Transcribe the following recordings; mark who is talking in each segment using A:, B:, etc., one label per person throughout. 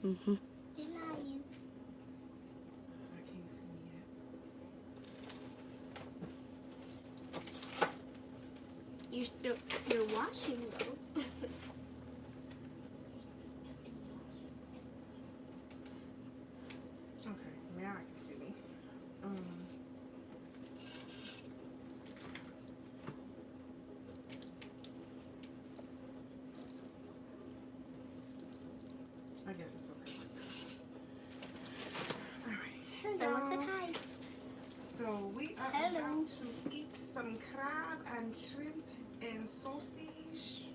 A: Mm-hmm.
B: They're lying.
C: I can't see me yet.
B: You're washing though.
C: Okay, now I can see me. I guess it's okay like that. Alright, hey
B: Someone said
C: y'all.
B: hi.
C: So we are
B: Hello.
C: about to eat some crab and shrimp and sausage.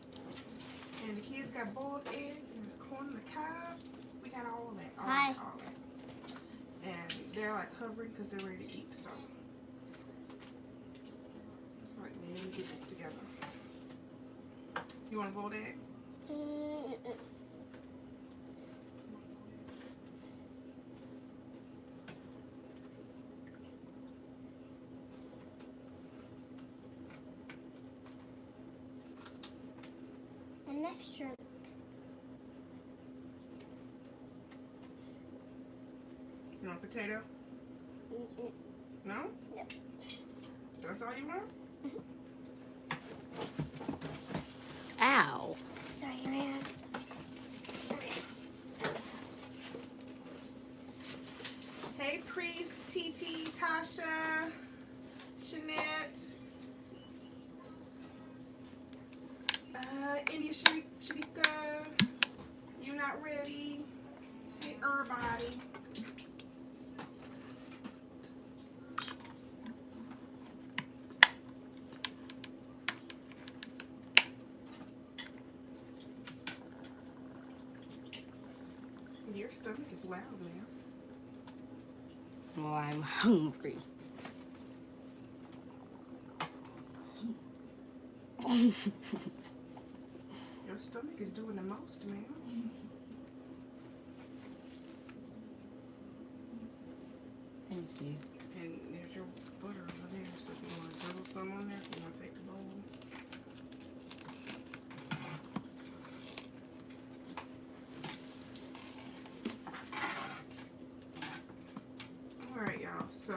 C: And the kids got boiled eggs and there's corn and the cob. We got all that.
B: Hi.
C: All that. And they're like hovering because they're ready to eat. So it's like, man, let me get this together. You want a boiled egg?
B: Enough shrimp.
C: You want a potato? No?
B: No.
C: That's all you want?
A: Ow.
B: Sorry, man.
C: Hey, Priest, TT, Tasha, Shanette, India Sharika, you not ready? Hey, everybody. Your stomach is loud now.
A: Well, I'm hungry.
C: Your stomach is doing the most, man.
A: Thank you.
C: And there's your butter over there. So if you want to drizzle some on there, if you want to take the bowl. Alright, y'all. So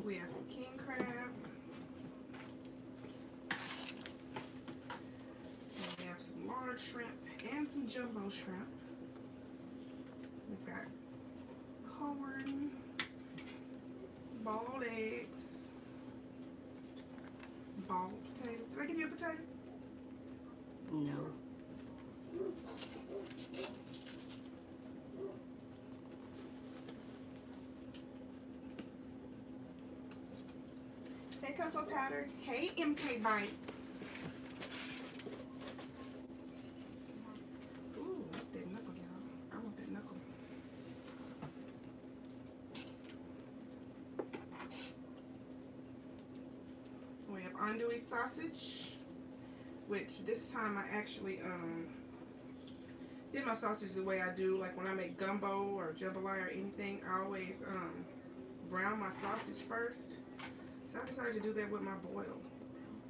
C: we have some king crab. And we have some large shrimp and some jumbo shrimp. We've got corn, boiled eggs, boiled potatoes. Did I give you a potato?
A: No.
C: Hey, Cocoa Powder. Hey, MK Bites. Ooh, that knuckle, y'all. I want that knuckle. We have andouille sausage, which this time I actually did my sausage the way I do, like when I make gumbo or jambalaya or anything, I always brown my sausage first. So I decided to do that with my boiled.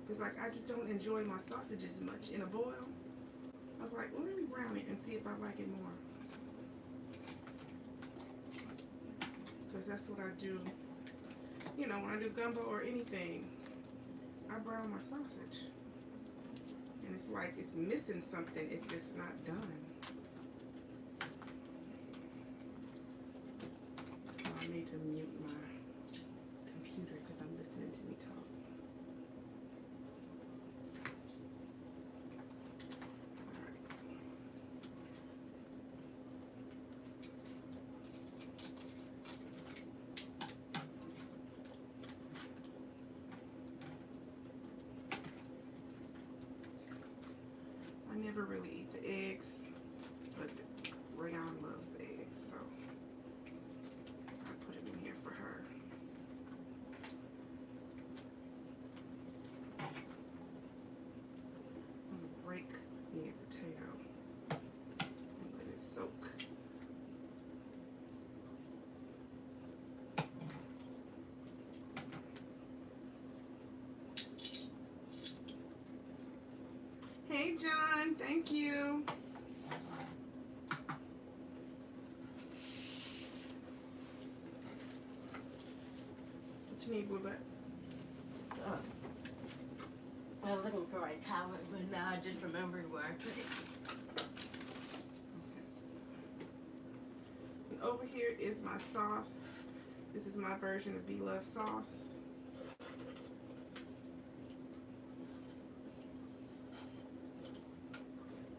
C: Because like I just don't enjoy my sausage as much in a boil. I was like, well, let me brown it and see if I like it more. Because that's what I do, you know, when I do gumbo or anything. I brown my sausage. And it's like it's missing something if it's not done. Oh, I need to mute my computer because I'm listening to me talk. I never really eat the eggs, but Rayon loves the eggs, so I put it in here for her. I'm gonna break me a potato and let it soak. Hey John, thank you. you need, boo butt?
A: I was looking for my tablet, but now I just remembered where I put it.
C: And over here is my sauce. This is my version of BLoves sauce.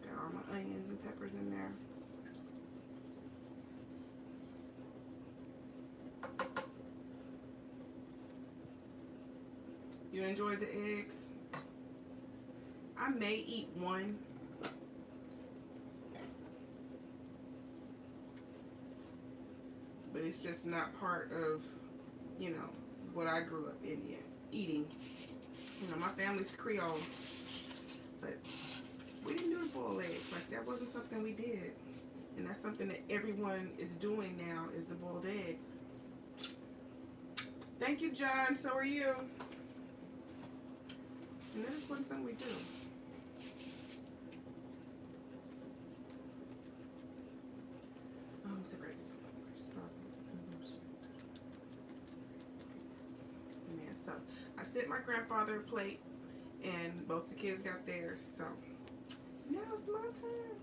C: Got all my onions and peppers in there. You enjoy the eggs? I may eat one. But it's just not part of, you know, what I grew up in yet, eating. You know, my family's Creole. But we didn't do the boiled eggs. Like, that wasn't something we did. And that's something that everyone is doing now, is the boiled eggs. Thank you, John. So are you. And that just wasn't something we do. Oh, Mr. Grace. Man, so I sent my grandfather a plate, and both the kids got theirs. So now it's my turn.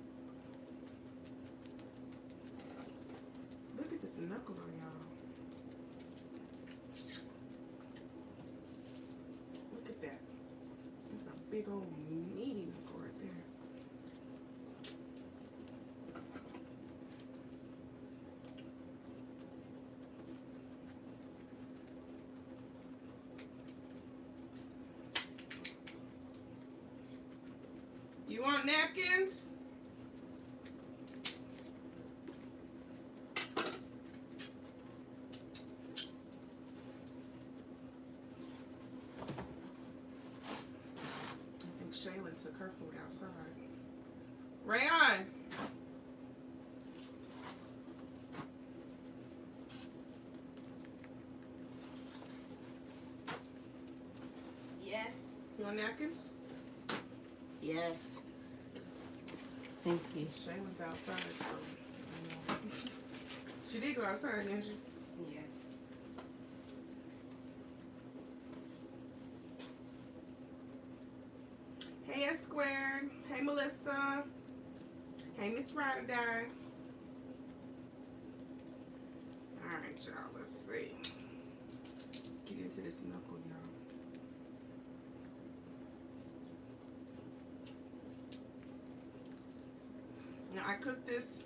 C: Look at this knuckle on y'all. Look at that. That's a big old meaty knuckle right there. You want napkins? Shaylin took her food outside. Rayon!
A: Yes.
C: You want napkins?
A: Yes. Thank you.
C: Shaylin's outside, so. She did go outside, didn't she?
A: Yes.
C: Hey, S Squared. Hey, Melissa. Hey, Miss Ryder. Alright, y'all. Let's see. Let's get into this knuckle, y'all. Now, I cooked this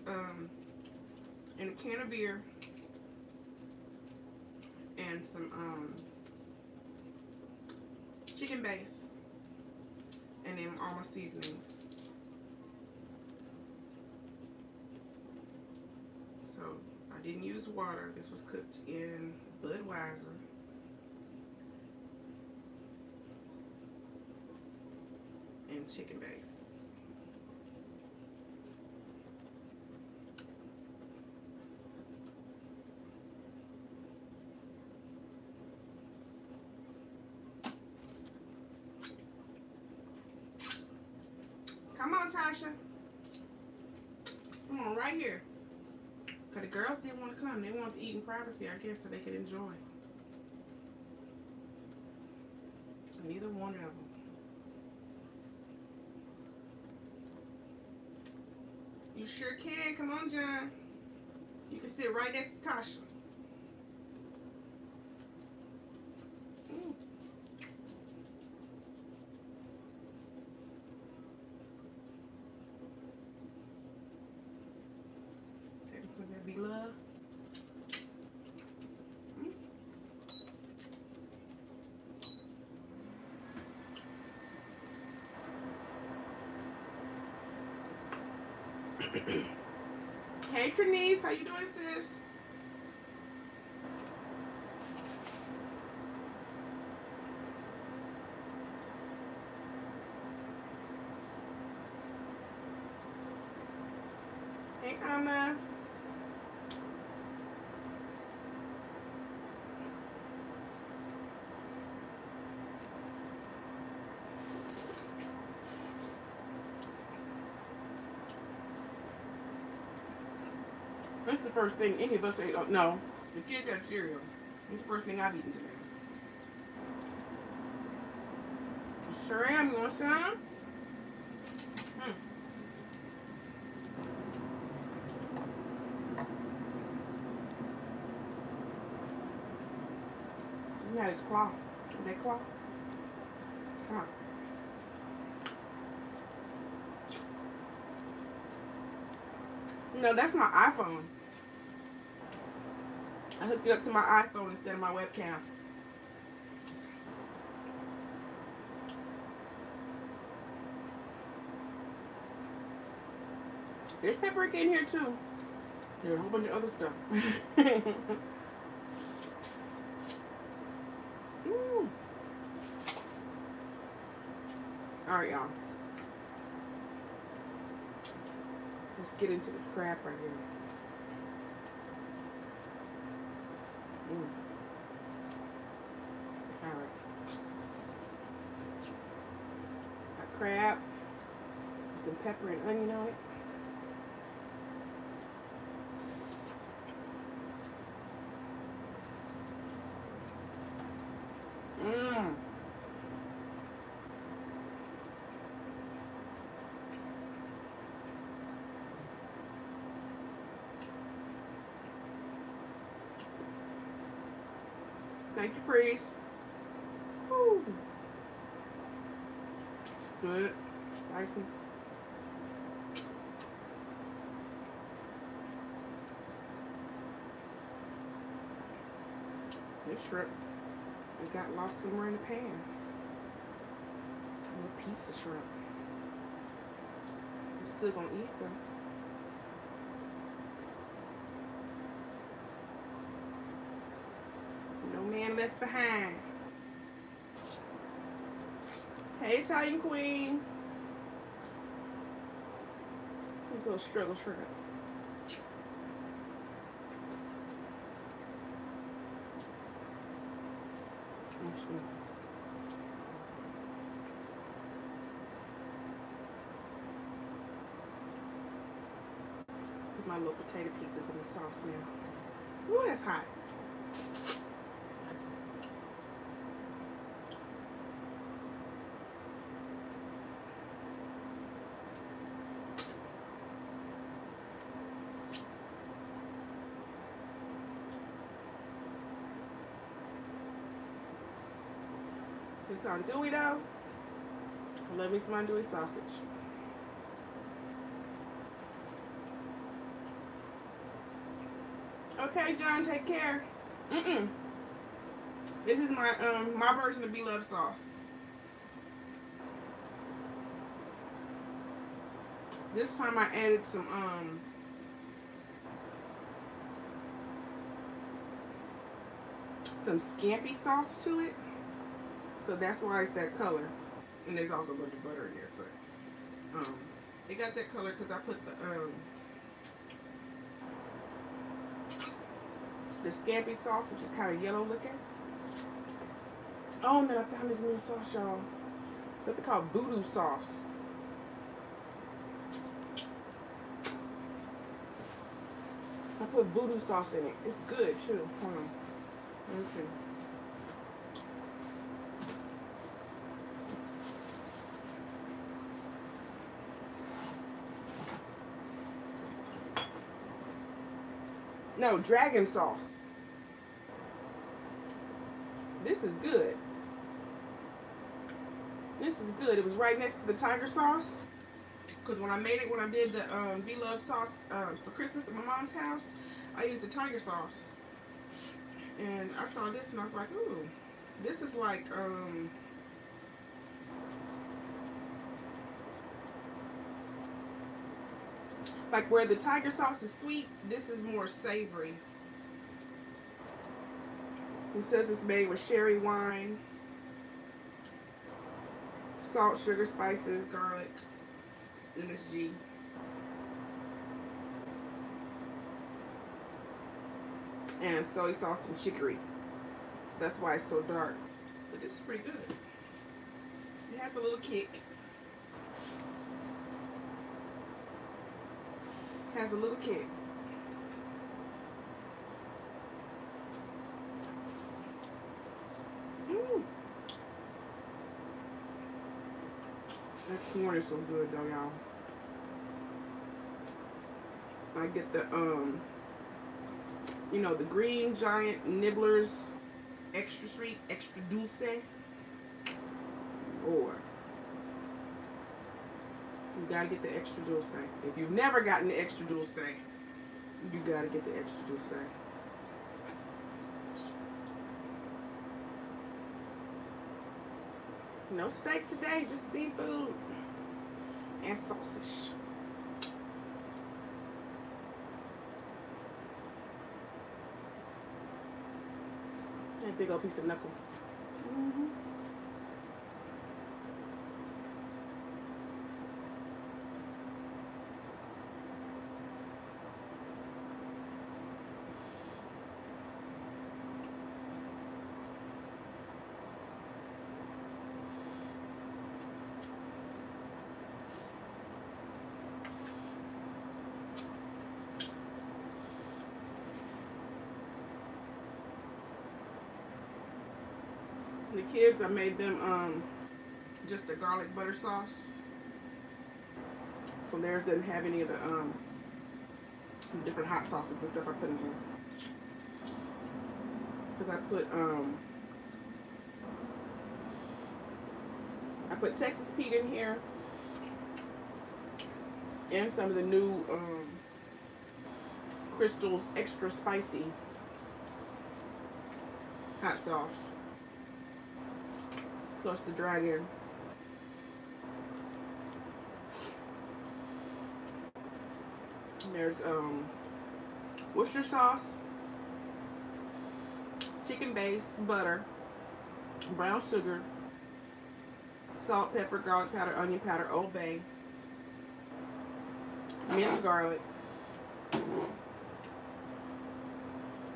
C: in a can of beer and some chicken base. And then all my seasonings. So I didn't use water. This was cooked in Budweiser. And chicken base. Come on, Tasha. Come on, right here. Because the girls didn't want to come. They wanted to eat in privacy, I guess, so they could enjoy. Neither one of them. You sure can. Come on, John. You can sit right next to Tasha. So that be love. Hey, Trinice, how you doing, sis? Hey, Amma. That's the first thing any of us ate. Oh, no, the kids have cereal. It's the first thing I've eaten today. Sure am. You want some? You got his claw. That claw. Come on. No, that's my iPhone. I hooked it up to my iPhone instead of my webcam. There's paprika in here too. There's a whole bunch of other stuff. Ooh. Alright, y'all. Let's get into this crab right here. Alright. Got crab. Some pepper and onion on it. Thank you, priest. Woo. It's good. Spicy. This shrimp, it got lost somewhere in the pan. A little piece of shrimp. I'm still gonna eat them. No man left behind. Hey, Italian queen. This little struggle shrimp. Put my little potato pieces in the sauce now. Ooh, that's hot. This andouille though. I love me some andouille sausage. Okay, John, take care. This is my my version of BLoves sauce. This time I added some scampi sauce to it. So that's why it's that color. And there's also a bunch of butter in there. But it got that color because I put the scampi sauce, which is kind of yellow looking. Oh, and then I found this new sauce, y'all. It's what they call voodoo sauce. I put voodoo sauce in it. It's good too. Hold on. Let me see. No, dragon sauce. This is good. This is good. It was right next to the tiger sauce. Because when I made it, when I did the BLoves sauce for Christmas at my mom's house, I used the tiger sauce. And I saw this and I was like, ooh, this is like where the tiger sauce is sweet, this is more savory. It says it's made with sherry wine, salt, sugar, spices, garlic, MSG. And soy sauce and chicory. So that's why it's so dark. But this is pretty good. It has a little kick. Has a little kick. corn is so good though, y'all. I get the you know, the green giant nibblers, extra sweet, extra dulce. Or you gotta get the extra dulce. If you've never gotten the extra dulce, you gotta get the extra dulce. No steak today, just seafood and sausage. That big old piece of knuckle. The kids, I made them just a garlic butter sauce. So theirs didn't have any of the different hot sauces and stuff I put in here. Because I put Texas Pete in here and some of the new Crystal's extra spicy hot sauce. Plus the dragon. And there's Worcester sauce, chicken base, butter, brown sugar, salt, pepper, garlic powder, onion powder, Old Bay, minced garlic,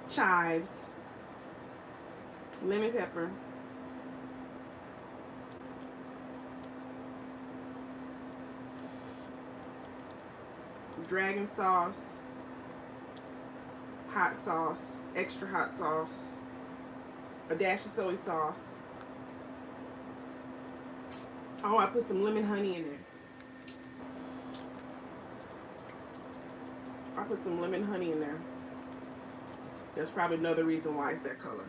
C: chives, lemon pepper, dragon sauce, hot sauce, extra hot sauce, a dash of soy sauce. Oh, I put some lemon honey in there. I put some lemon honey in there. That's probably another reason why it's that color.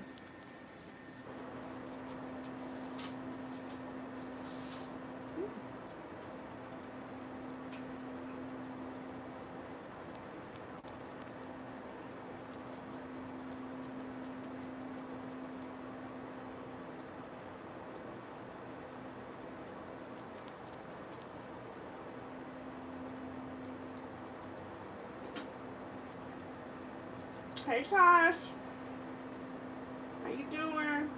C: Hey Tosh, how you doing?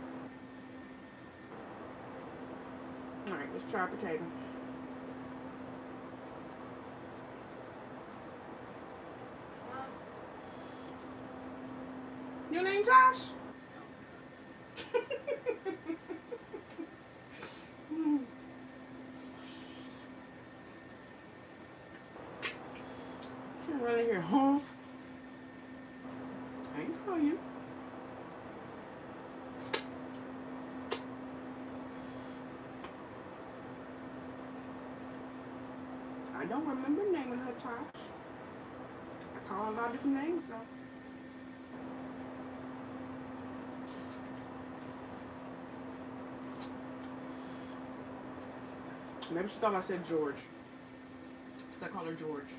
C: All right, let's try potato. Your name Tosh? Come right in here, huh? I ain't call you. I don't remember naming her Tosh. I call her a lot of different names though. Maybe she thought I said George. I call her George.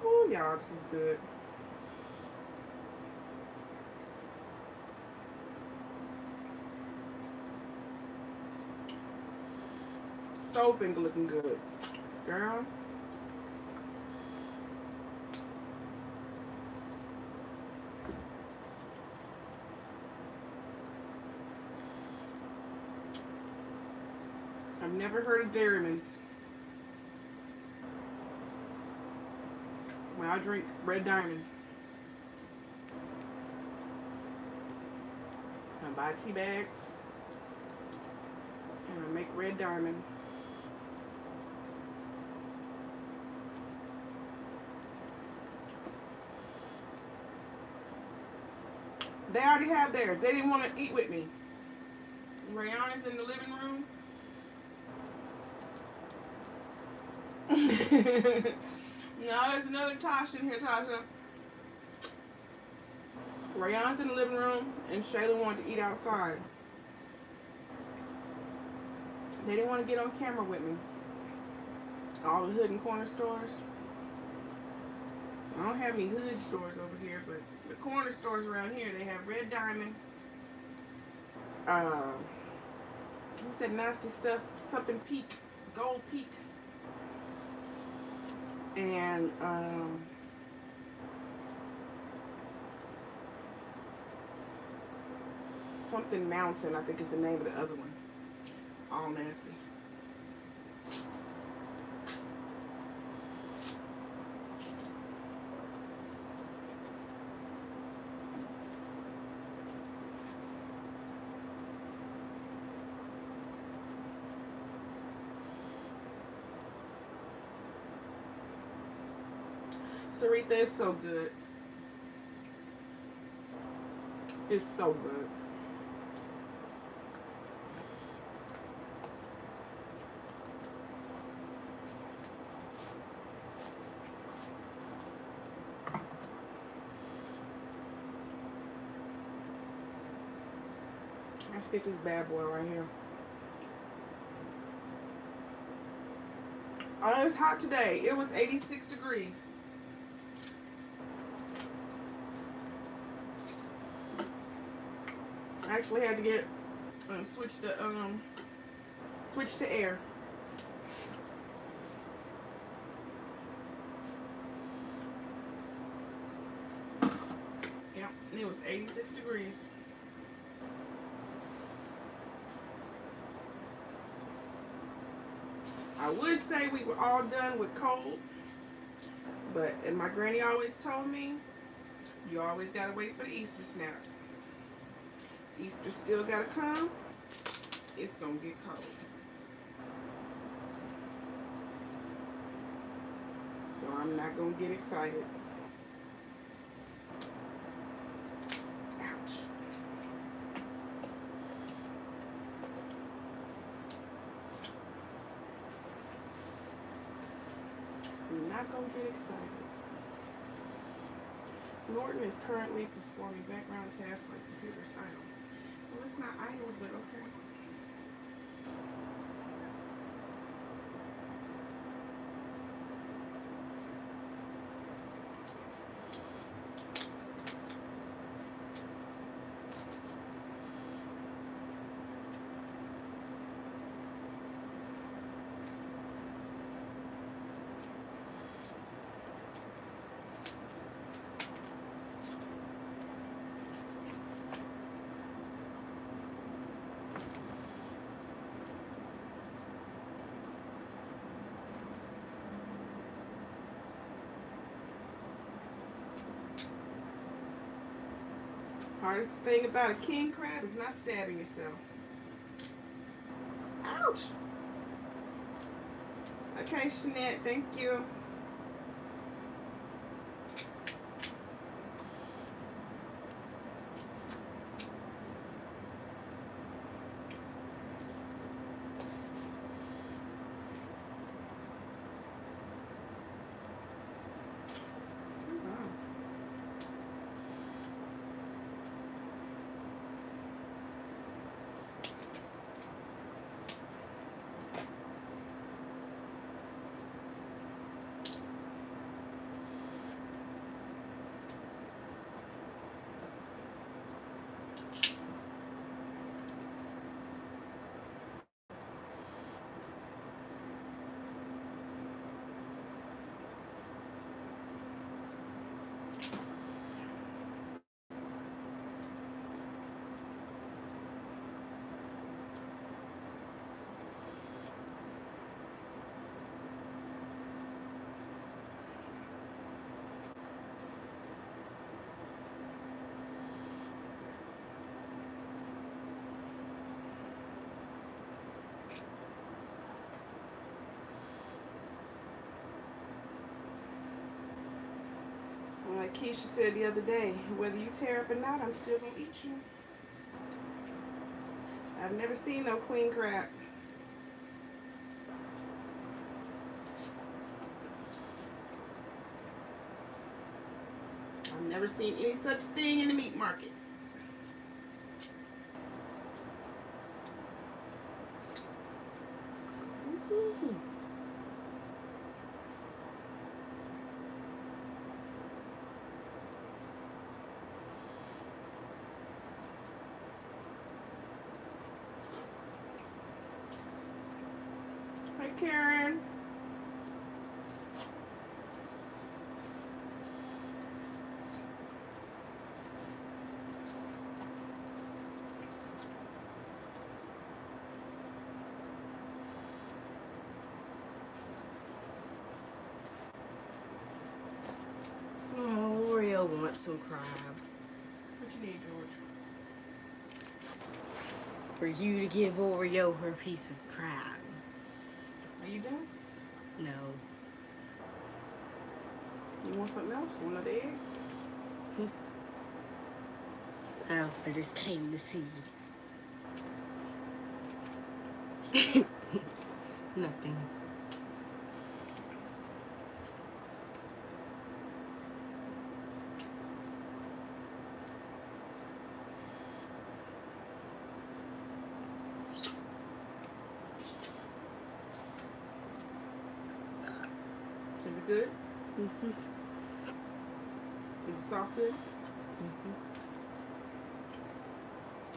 C: Ooh, y'all, this is good. So finger looking good. Girl. I've never heard of Dairyman's. When I drink Red Diamond. I buy tea bags. And I make Red Diamond. They already have theirs. They didn't want to eat with me. Rayon is in the living room. No, there's another Tasha in here, Tasha. Rayon's in the living room, and Shayla wanted to eat outside. They didn't want to get on camera with me. All the hood and corner stores. I don't have any hood stores over here, but the corner stores around here, they have Red Diamond. What's that nasty stuff? Something Peak. Gold Peak. And, something Mountain, I think is the name of the other one. All nasty. Sarita is so good. It's so good. Let's get this bad boy right here. Oh, it's hot today. It was 86 degrees. I actually had to get switch to air. Yep, and it was 86 degrees. I would say we were all done with cold, but and my granny always told me, you always gotta wait for the Easter snap. Easter still gotta come. It's gonna get cold. So I'm not gonna get excited. Ouch. I'm not gonna get excited. Norton is currently performing background tasks on computer's idle. Well, it's not idle, but okay. Hardest thing about a king crab is not stabbing yourself. Ouch! Okay, Shanette, thank you. Like Keisha said the other day, whether you tear up or not, I'm still gonna eat you. I've never seen no queen crab. I've never seen any such thing in the meat market. Ooh. Hey, Karen.
A: Oh, Oreo wants some crab.
C: What you need, George?
A: For you to give Oreo her piece of crab.
C: Are you done?
A: No.
C: You want something else? Want another egg?
A: Oh, I just came to see. Nothing.
C: Is it good?
A: Mm-hmm.
C: Is the sauce good?
A: Mm-hmm.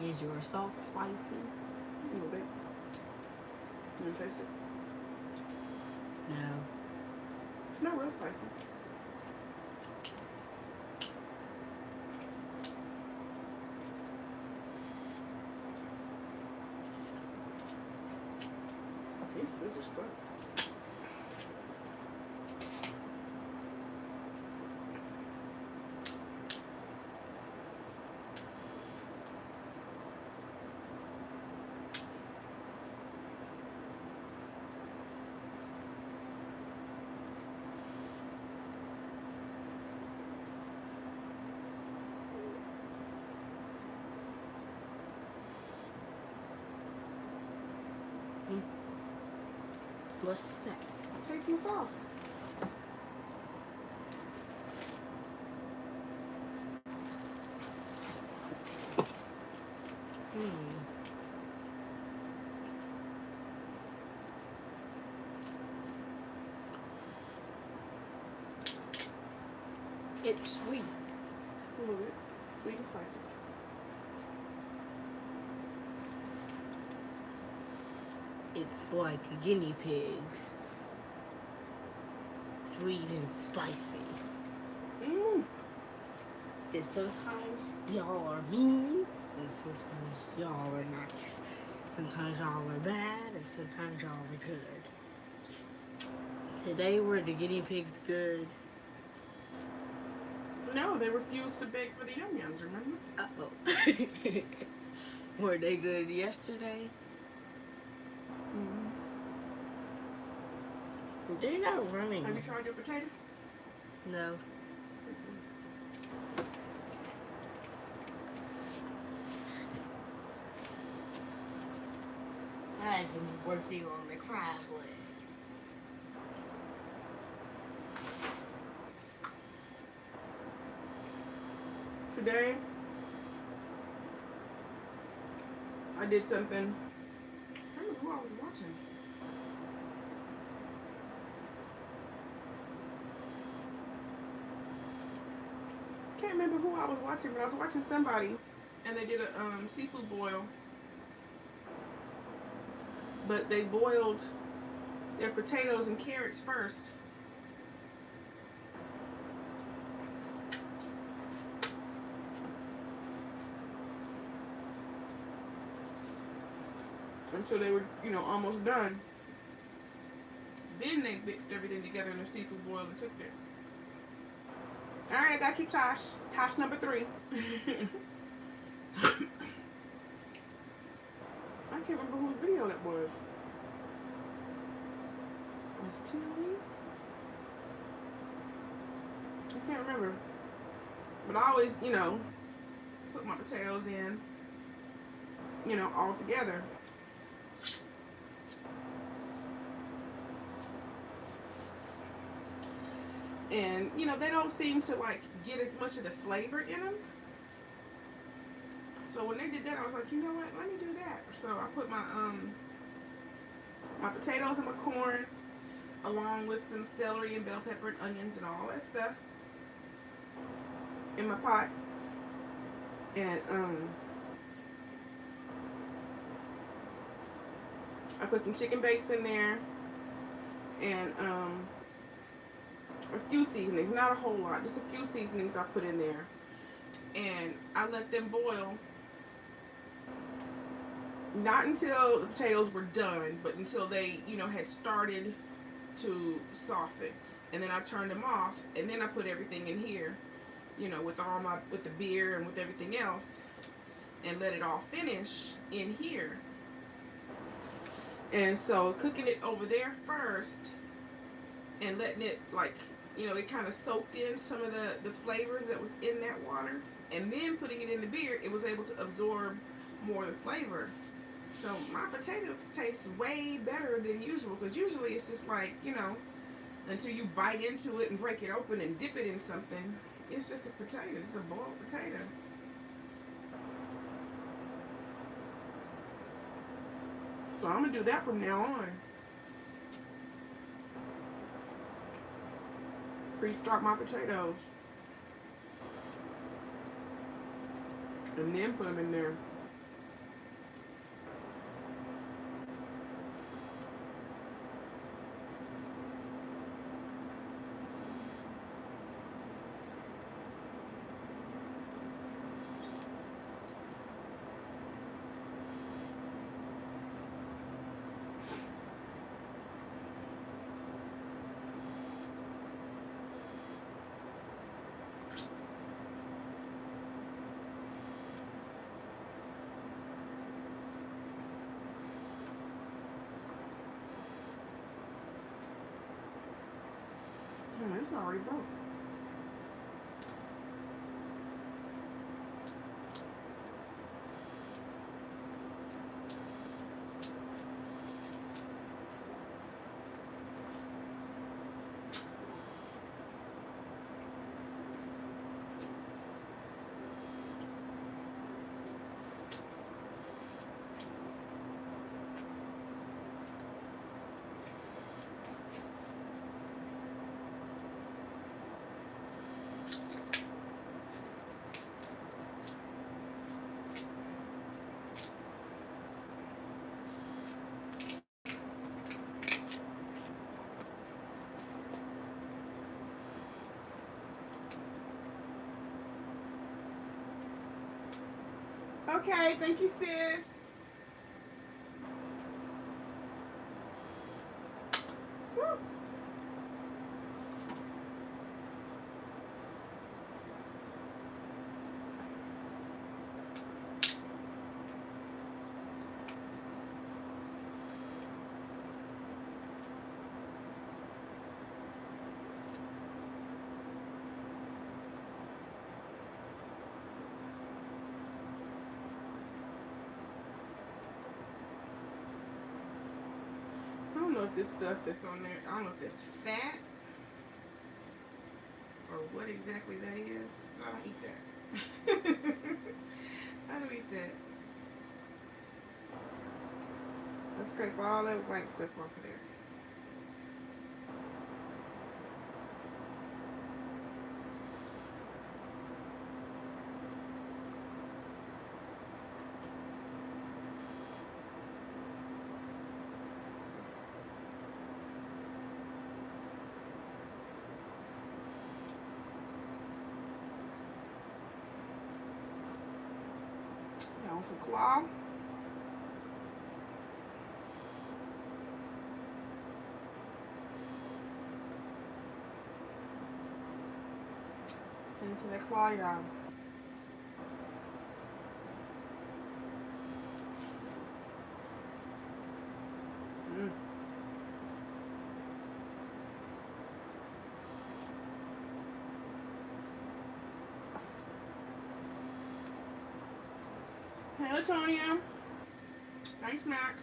A: Is your sauce spicy?
C: A little bit. You want to taste it?
A: No.
C: It's not real spicy. These scissors suck.
A: What's that?
C: Taste my sauce.
A: It's sweet.
C: A little bit. Sweet and spicy.
A: It's like guinea pigs. Sweet and spicy.
C: Mmm.
A: And sometimes y'all are mean, and sometimes y'all are nice. Sometimes y'all are bad, and sometimes y'all are good. Today were the guinea pigs good?
C: No, they refused to beg for the yum yums, remember?
A: Uh-oh. Were they good yesterday?
C: Mm-hmm.
A: They're not running.
C: Have you tried your potato?
A: No. I've been working on the crab leg.
C: Today, I did something. I don't know who I was watching. Can't remember who I was watching, but I was watching somebody, and they did a seafood boil. But they boiled their potatoes and carrots first. Until they were, almost done. Then they mixed everything together in a seafood boil and cooked it. Alright, I got you, Tosh. Tosh number 3. I can't remember whose video that was. Was it Tilly? I can't remember. But I always, you know, put my potatoes in, you know, all together. And, you know, they don't seem to like get as much of the flavor in them. So when they did that, I was like, you know what? Let me do that. So I put my potatoes and my corn, along with some celery and bell pepper and onions and all that stuff, in my pot. And I put some chicken base in there, and a few seasonings, not a whole lot, just a few seasonings I put in there. And I let them boil, not until the potatoes were done, but until they, you know, had started to soften. And then I turned them off, and then I put everything in here, you know, with with the beer and with everything else, and let it all finish in here. And so cooking it over there first and letting it, like, you know, it kind of soaked in some of the flavors that was in that water, and then putting it in the beer, it was able to absorb more of the flavor. So my potatoes taste way better than usual, because usually it's just like, you know, until you bite into it and break it open and dip it in something, it's just a potato, it's a boiled potato. So I'm gonna do that from now on. Pre-start my potatoes, and then put them in there. It's already broke. Okay, thank you, sis. Woo. I don't know if this stuff that's on there, I don't know if that's fat or what exactly that is. I don't eat that. I don't eat that. Let's scrape all that white stuff off of there. Down some claw. Into that claw, y'all. Hey, Latonia. Thanks, Max.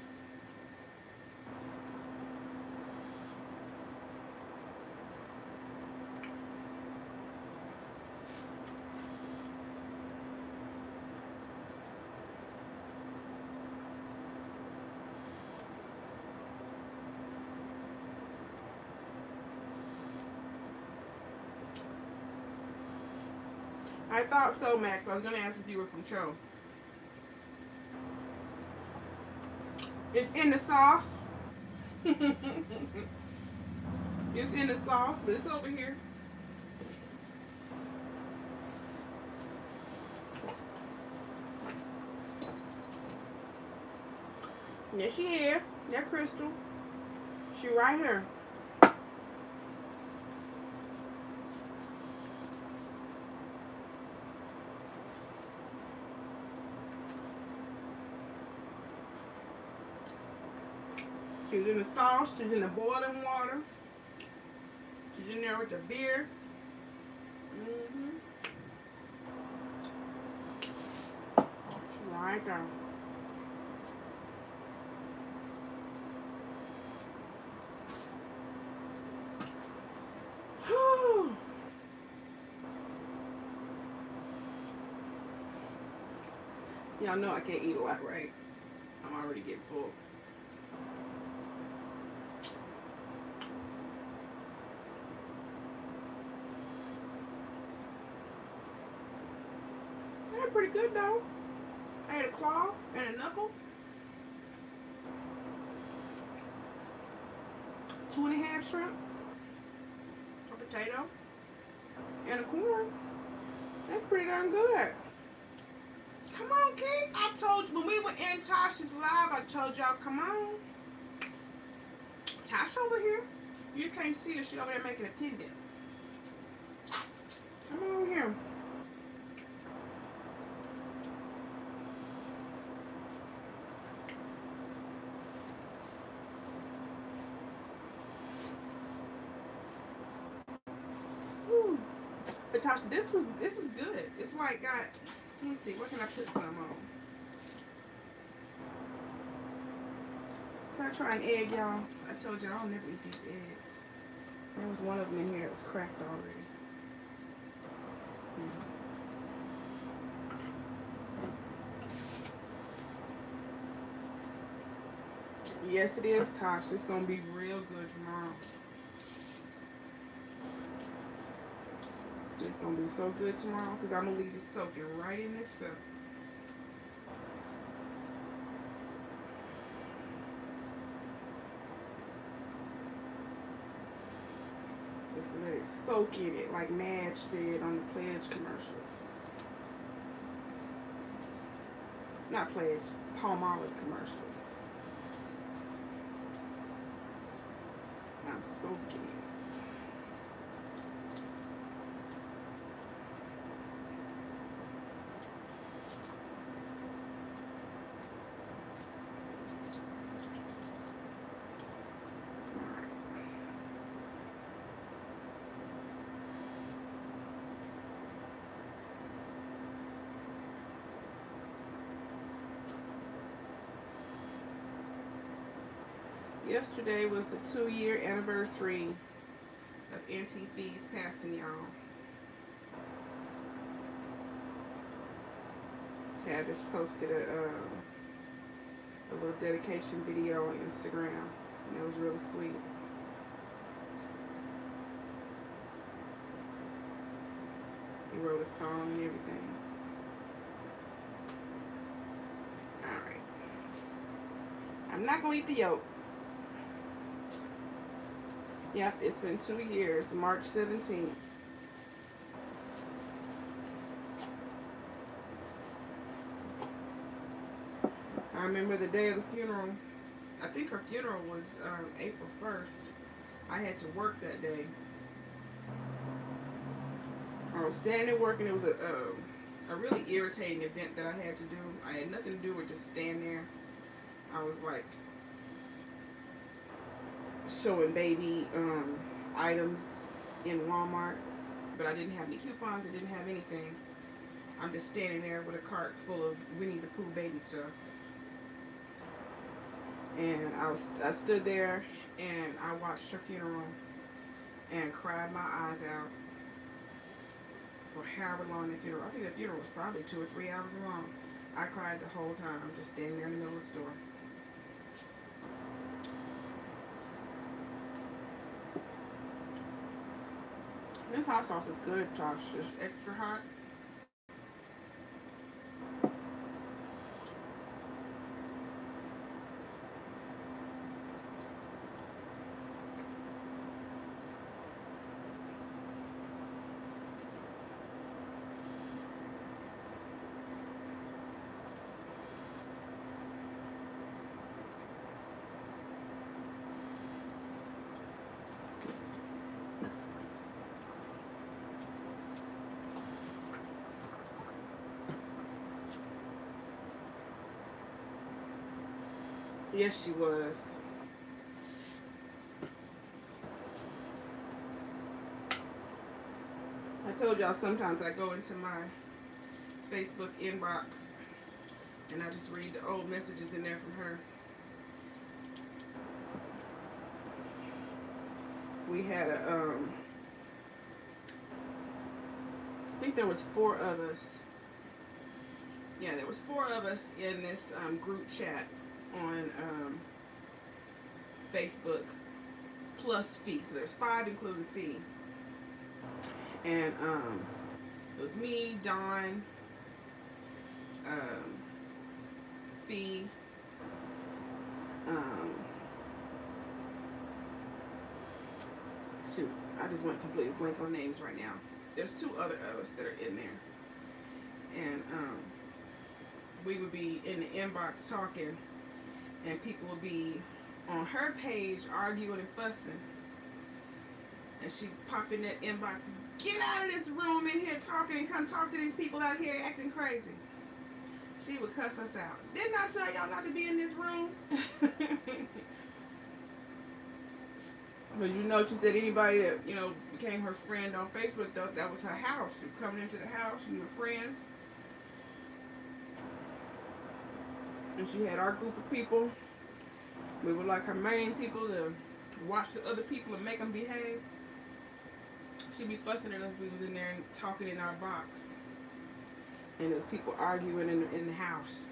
C: I thought so, Max. I was going to ask if you were from Cho. It's in the sauce. It's in the sauce, but it's over here. Yes, she is. Yeah, Crystal. She right here. She's in the sauce. She's in the boiling water. She's in there with the beer. She's right there. Y'all know I can't eat a lot, right? I'm already getting full. They're pretty good though. I had a claw and a knuckle. 2.5 shrimp. A potato. And a corn. That's pretty darn good. Come on, Kate. I told you when we were in Tasha's live, I told y'all, come on. Tasha over here. You can't see her. She over there making a pendant. Come on over here. Whew. But Tasha, this is good. It's like got. Let me see. Where can I put some on? So I try an egg, y'all. I told you I don't never eat these eggs. There was one of them in here that was cracked already. Yes, it is, Tosh. It's gonna be real good tomorrow. It's gonna be so good tomorrow because I'm gonna leave it soaking right in this stuff. Just let it soak in it, like Madge said on the Pledge commercials. Not Pledge, Palmolive commercials. I'm soaking it. Yesterday was the 2-year anniversary of NT Fees passing, y'all. Tavish posted a little dedication video on Instagram, and it was really sweet. He wrote a song and everything. Alright. I'm not going to eat the yolk. Yep, it's been 2 years, March 17th. I remember the day of the funeral. I think her funeral was April 1st. I had to work that day. I was standing there working. It was a really irritating event that I had to do. I had nothing to do with just stand there. I was like showing baby items in Walmart, but I didn't have any coupons. I didn't have anything. I'm just standing there with a cart full of Winnie the Pooh baby stuff. And I stood there and I watched her funeral and cried my eyes out for however long that funeral. I think the funeral was probably 2 or 3 hours long. I cried the whole time, just standing there in the middle of the store. This hot sauce is good, Josh. It's extra hot. Yes, she was. I told y'all sometimes I go into my Facebook inbox and I just read the old messages in there from her. We had a, I think there was 4 of us. Yeah, there was 4 of us in this group chat on Facebook plus Fee. So there's 5 including Fee. And it was me, Dawn, Fee, shoot, I just went completely blank on names right now. There's 2 other of us that are in there. And we would be in the inbox talking, and people would be on her page arguing and fussing. And she'd pop in that inbox, get out of this room in here talking and come talk to these people out here acting crazy. She would cuss us out. Didn't I tell y'all not to be in this room? But you know, she said anybody that, you know, became her friend on Facebook, though, that was her house. She was coming into the house, we were friends. And she had our group of people. We were like her main people to watch the other people and make them behave. She'd be fussing at us. We was in there and talking in our box. And there was people arguing in the house.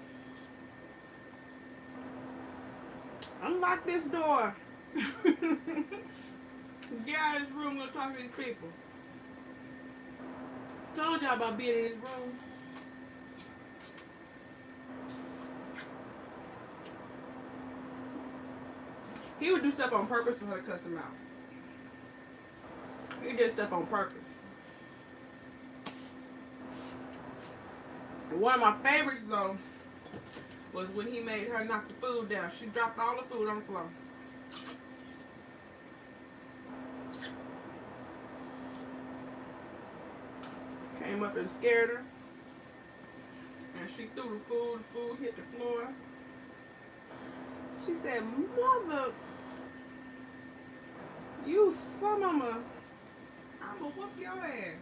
C: Unlock this door. Get out of this room, I'm gonna talk to these people. Told y'all about being in this room. He would do stuff on purpose for her to cuss him out. He did stuff on purpose. One of my favorites, though, was when he made her knock the food down. She dropped all the food on the floor. Came up and scared her. And she threw the food hit the floor. She said, Mother, you son of a, I'ma whoop your ass.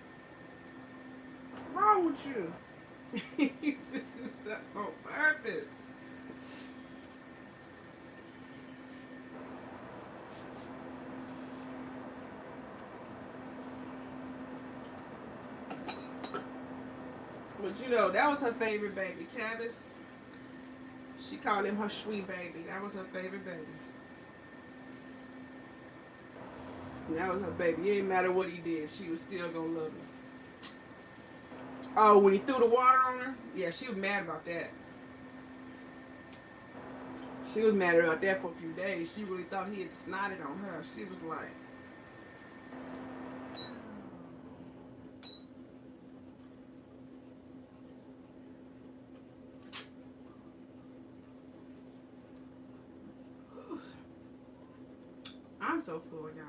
C: What's wrong with you? He used to do stuff on purpose. But you know, that was her favorite baby, Tavis. She called him her sweet baby. That was her favorite baby. And that was her baby. It didn't matter what he did. She was still gonna love him. Oh, when he threw the water on her? Yeah, she was mad about that. She was mad about that for a few days. She really thought he had snotted on her. She was like... I'm so full, y'all.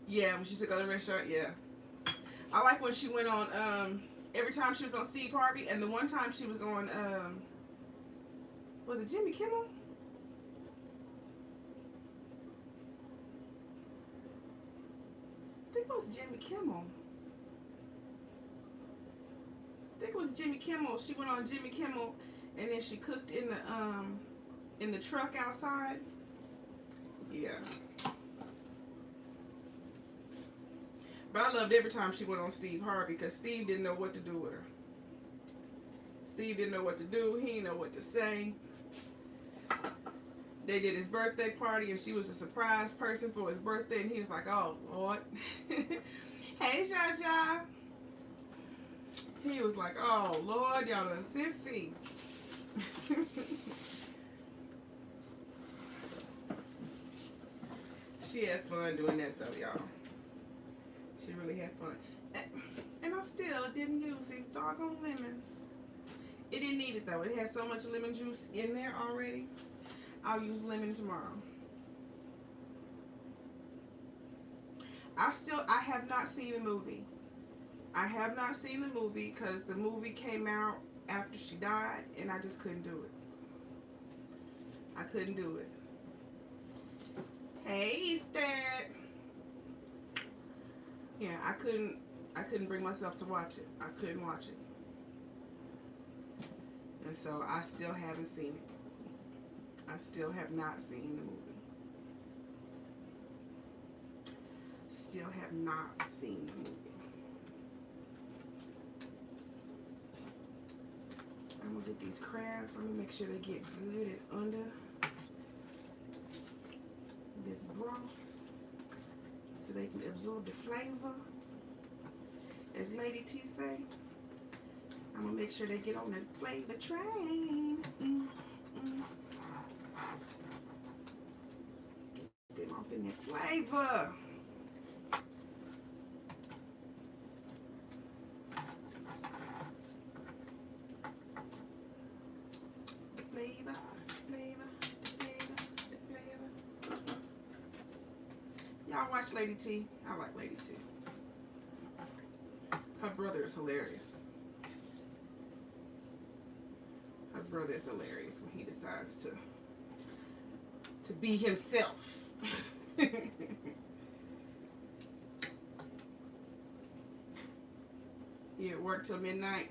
C: Yeah, when she took out the restaurant, yeah. I like when she went on, every time she was on Steve Harvey, and the one time she was on, was it Jimmy Kimmel? it was Jimmy Kimmel. I think it was Jimmy Kimmel. She went on Jimmy Kimmel, and then she cooked in the truck outside. Yeah. But I loved every time she went on Steve Harvey because Steve didn't know what to do with her. Steve didn't know what to do. He didn't know what to say. They did his birthday party, and she was a surprise person for his birthday, and he was like, oh, Lord. Hey, Shasha. He was like, oh, Lord, y'all done sent feet. She had fun doing that, though, y'all. She really had fun. And I still didn't use these doggone lemons. It didn't need it, though. It has so much lemon juice in there already. I'll use lemon tomorrow. I have not seen the movie. I have not seen the movie because the movie came out after she died, and I just couldn't do it. I couldn't do it. Hey, Easton. Yeah, I couldn't bring myself to watch it. I couldn't watch it. And so I still haven't seen it. I still have not seen the movie. Still have not seen the movie. I'm gonna get these crabs. I'm gonna make sure they get good and under this broth so they can absorb the flavor. As Lady T say, I'm gonna make sure they get on the flavor train. Get them off in that flavor. Y'all watch Lady T. I like Lady T. Her brother is hilarious. Her brother is hilarious when he decides to be himself. He at work till midnight.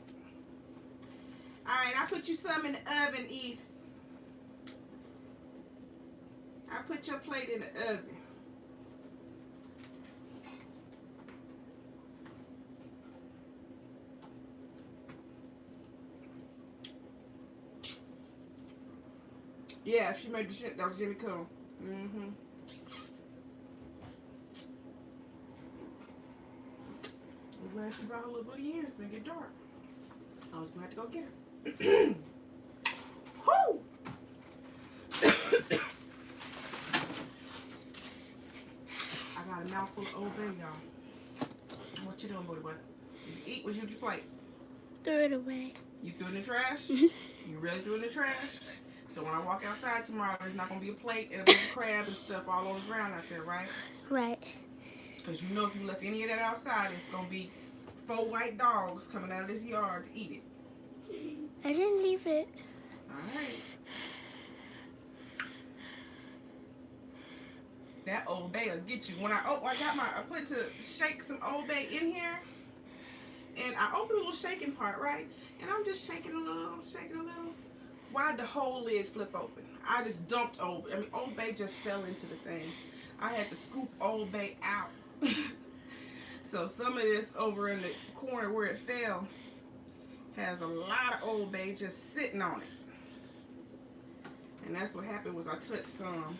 C: Alright, I put you some in the oven, East. I put your plate in the oven. Yeah, she made the shit. That was Jimmy Kimmel. I'm glad she brought a little bit in. It's gonna get dark. I was gonna have to go get her. Whoo! I got a mouthful of Old Bay, y'all. What you doing, boy? What? Did you eat? What's your plate?
B: Threw it away.
C: You threw it in the trash? You really threw it in the trash? So when I walk outside tomorrow, there's not going to be a plate and a bunch of crab and stuff all on the ground out there, right?
B: Right.
C: Because you know if you left any of that outside, it's going to be 4 white dogs coming out of this yard to eat it.
B: I didn't leave it.
C: All right. That Old Bay will get you. When I put to shake some Old Bay in here, and I open the little shaking part, right? And I'm just shaking a little. Why'd the whole lid flip open? I just dumped Old Bay just fell into the thing. I had to scoop Old Bay out. So some of this over in the corner where it fell has a lot of Old Bay just sitting on it. And that's what happened was I touched some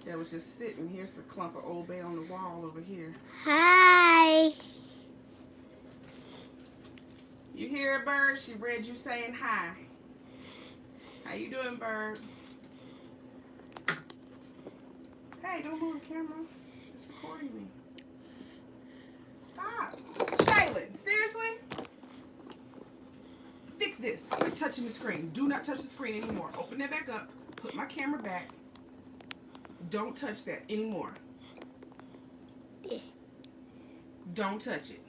C: that was just sitting. Here's a clump of Old Bay on the wall over here.
B: Hi.
C: You hear a bird? She read you saying hi. How you doing, bird? Hey, don't move the camera. It's recording me. Stop. Shaylin, seriously? Fix this. Quit touching the screen. Do not touch the screen anymore. Open that back up. Put my camera back. Don't touch that anymore.
B: Yeah.
C: Don't touch it.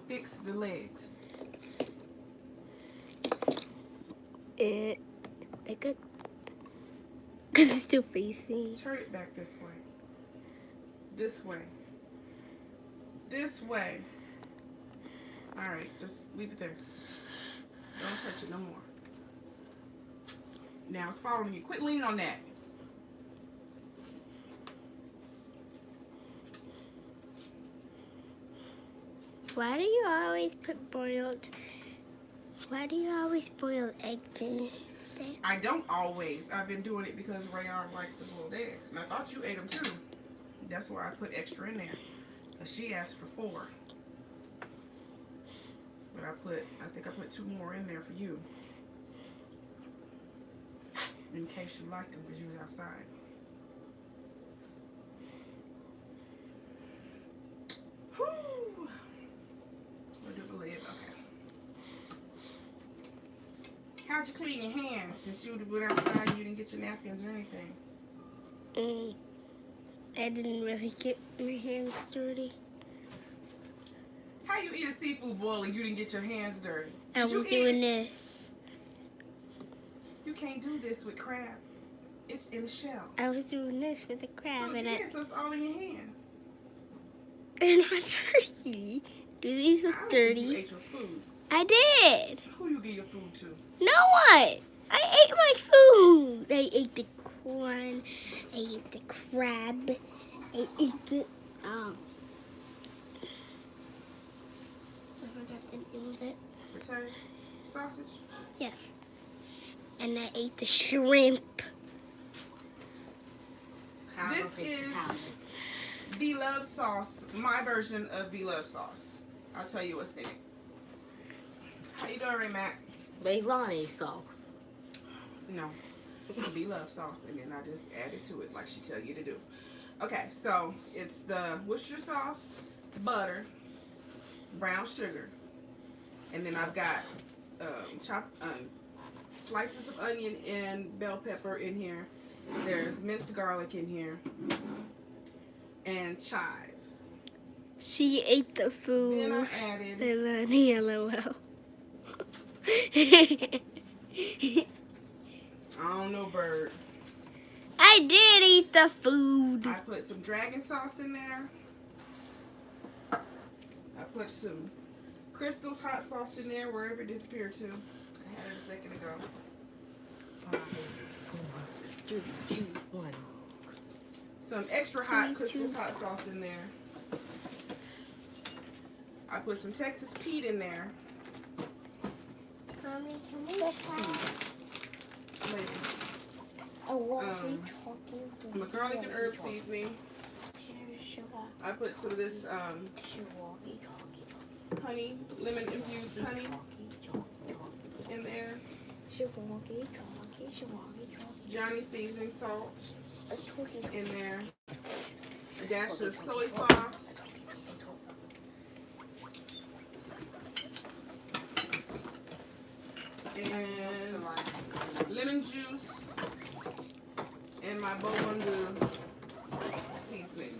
C: Fix the legs.
B: They're good. Because it's still facing.
C: Turn it back this way. This way. this way. Alright, just leave it there. Don't touch it no more. Now it's following you. Quit leaning on that.
B: Why do you always boil eggs in there?
C: I don't always. I've been doing it because Rayon likes the boiled eggs. And I thought you ate them too. That's why I put extra in there. Because she asked for 4. But I think I put 2 more in there for you. In case you liked them because you was outside. Whew. We'll do the lid. Okay. How'd you clean your hands since you went outside and you didn't get your napkins or anything?
B: I didn't really get my hands dirty.
C: How you eat a seafood boil and you didn't get your hands dirty?
B: I was doing this.
C: You can't do this with crab. It's in the shell.
B: I was doing this with the crab,
C: So,
B: and
C: so it's all in your hands.
B: they're not dirty. Do these
C: I
B: look
C: don't think you
B: dirty?
C: ate your food.
B: I did.
C: Who you give your food to?
B: No one. I ate my food. I ate the corn. I ate the crab. I ate the I forgot the name of it.
C: Potato? Sausage?
B: Yes. And I ate the shrimp.
C: This is BLoves sauce, my version of BLoves sauce. I'll tell you what's in it. How you doing, Ray Mac?
A: Bailani sauce.
C: No, BLoves sauce, and then I just added to it like she tell you to do. Okay, so it's the Worcestershire sauce, butter, brown sugar, and then I've got chopped slices of onion and bell pepper in here. There's minced garlic in here, and chives.
B: She ate the food.
C: Then I added.
B: LOL.
C: I don't know, bird.
B: I did eat the food.
C: I put some dragon sauce in there. I put some Crystal's hot sauce in there, wherever it disappeared to. I had it a second ago.
A: 5, 4, 3, 2, 1.
C: Some extra hot Crystal's hot sauce in there. I put some Texas Pete in there.
B: Mommy, can we try?
C: Later. Macaroni and herb seasoning. I put some of this honey, lemon infused honey in there. Johnny seasoning salt in there. A dash of soy sauce. And lemon juice. And my Bowundu seasoning.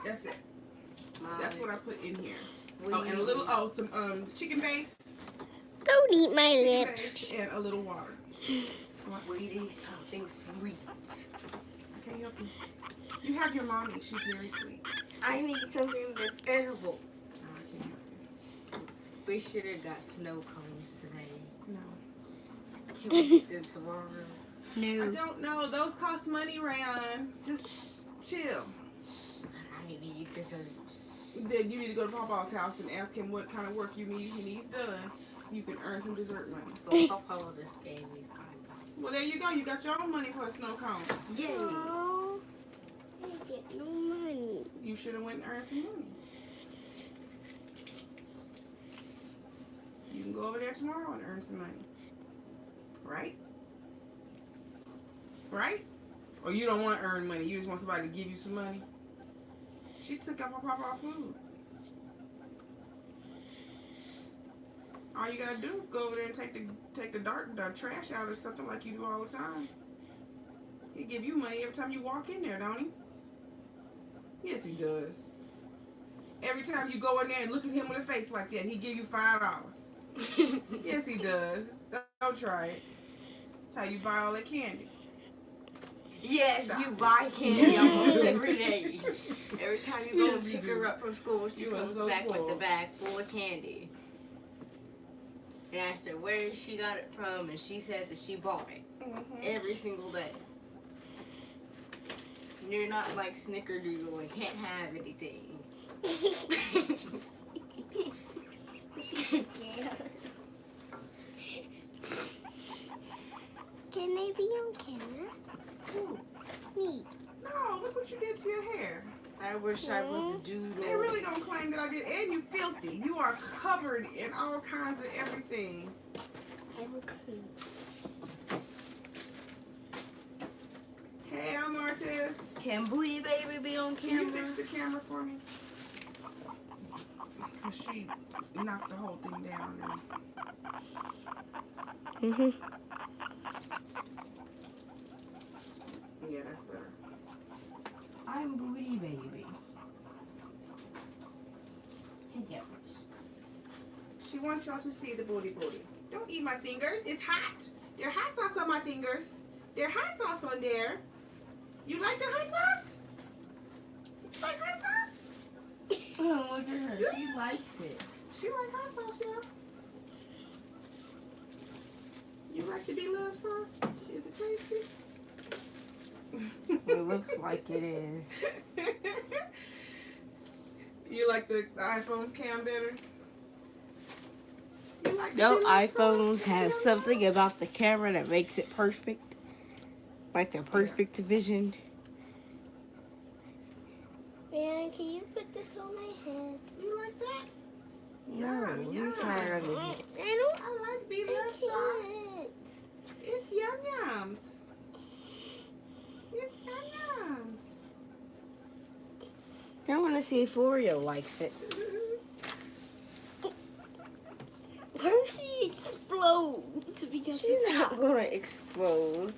C: That's it. That's what I put in here. Oh, and a little, some chicken base.
B: Don't eat my
C: Chicken
B: lips.
C: base and a little water.
A: We need something sweet.
C: I can't help you. You have your mommy. She's very sweet.
A: I need something that's edible.
C: No, I can't help
A: We should have got snow cones today.
C: you. No.
A: Can we get them tomorrow?
C: I
B: No.
C: don't know. Those cost money, Rayon. Just chill.
A: I need desserts.
C: Then you need to go to Papa's house and ask him what kind of work he needs done so you can earn some dessert money.
A: Well, Papa just gave me $5.
C: Well, there you go. You got your own money for a snow cone.
A: Yay!
B: No. I get no money.
C: You should have went and earned some money. You can go over there tomorrow and earn some money. Right? Right? Or you don't want to earn money. You just want somebody to give you some money. She took up my Papa food. All you gotta do is go over there and take the trash out or something like you do all the time. He give you money every time you walk in there, don't he? Yes, he does. Every time you go in there and look at him with a face like that, he give you $5. Yes, he does. Don't try it. That's how you buy all that candy.
A: Yes,
C: Stop
A: you
C: it.
A: buy candy almost every day. Every time you go and pick her up from school, she comes back with the bag full of candy. And I asked her where she got it from, and she said that she bought it every single day. You're not like Snickerdoodle and can't have anything.
B: Can they be on camera?
C: Ooh.
B: Me.
C: No, look what you did to your hair.
A: I wish I was a doodle.
C: They're really gonna claim that I did, and you filthy. You are covered in all kinds of everything. Hey, I'm Martez.
A: Can Booty Baby be on
C: Can you
A: camera?
C: fix the camera for me? Because she knocked the whole thing down. And... Yeah, that's better.
A: I'm Booty Baby. Hey, Jeffers.
C: She wants y'all to see the booty. Don't eat my fingers. It's hot. There's hot sauce on my fingers. There's hot sauce on there. You like the hot sauce? You like hot sauce?
A: Oh, look at her. She likes it.
C: She like hot sauce, yeah. You like the BLoves sauce? Is it tasty?
A: It looks like it is.
C: You like the iPhone cam better? You like the
A: No,
C: BLoves
A: iPhones
C: sauce?
A: have something about the camera that makes it perfect. Like a perfect vision.
B: Man, can you put this on my head?
C: You like that?
A: No, you try it on your head.
B: I don't.
C: I like
B: I
C: BLoves sauce.
B: can't.
C: It's yum yums. It's yum yums.
A: I want to see if Oreo likes it.
B: What if she explodes because
A: She's
B: it's
A: not
B: hot?
A: gonna explode.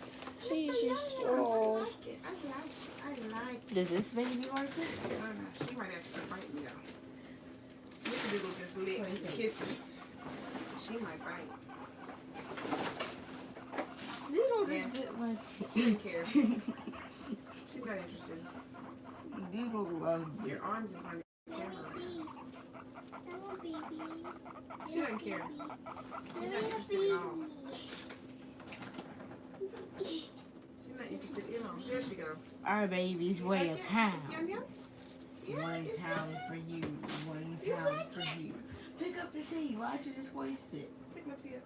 A: She's just
C: I
A: oh.
C: like it. I like it.
A: Does this baby like it?
C: Oh, no, she might actually bite me though. Snickerdoodle just licks and kisses. She might bite.
A: Doodle
C: Yeah.
A: just bit my.
C: She doesn't care. She's not interested.
A: Doodle loves
C: Your arms in front of the
B: Let me
C: camera.
B: see. Hello, baby.
C: She doesn't care. She's not
B: Hello,
C: interested at all. She's not interested at all. There she goes.
A: Our babies
C: You
A: weigh
C: like
A: a
C: it?
A: pound.
C: Yum yums? Yeah,
A: 1
C: it's
A: pound
C: yum
A: for
C: yums.
A: you. 1
C: You
A: pound
C: like
A: for
C: it?
A: you. Pick up the tea. Why'd you just waste it?
C: Pick my tea up.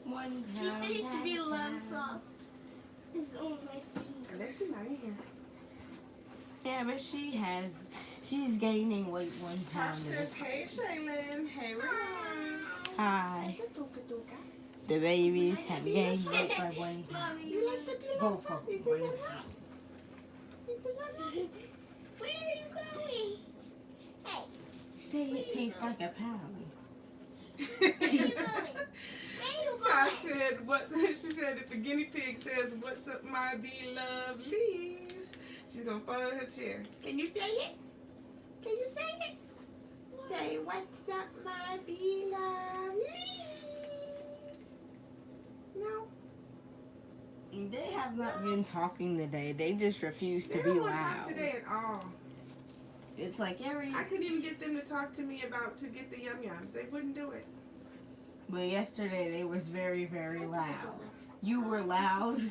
A: 1
B: She
A: pound.
B: thinks to be
A: at a
B: love
A: time.
B: sauce. It's on my finger.
C: Alexa's not in here.
A: Yeah, but she's gaining weight 1
C: Tosh
A: pound.
C: says, hey, Shaylin. Hey, Ron.
A: Hi.
C: Tuka, tuka.
A: The babies have gained weight by 1 pound.
B: Mommy,
C: You like the BLoves
A: Both
C: sauce?
A: of them.
C: Is it
A: 1
C: yum
A: pound.
C: yums? Is it yum yums?
B: where are you going? Hey,
A: Say it tastes like a pound.
B: where are you going?
C: Tosh said, what? She said, if the guinea pig says, what's up, my BLoves, she's going to fall out of her chair. Can you say it? Can you say it? Say, what's up, my BLoves? No.
A: They have not been talking today. They just refuse
C: They
A: to
C: don't
A: be
C: want to talk
A: loud.
C: today at all.
A: It's like every.
C: I couldn't even get them to talk to me about to get the yum yums. They wouldn't do it.
A: But yesterday they was very, very loud. You were loud.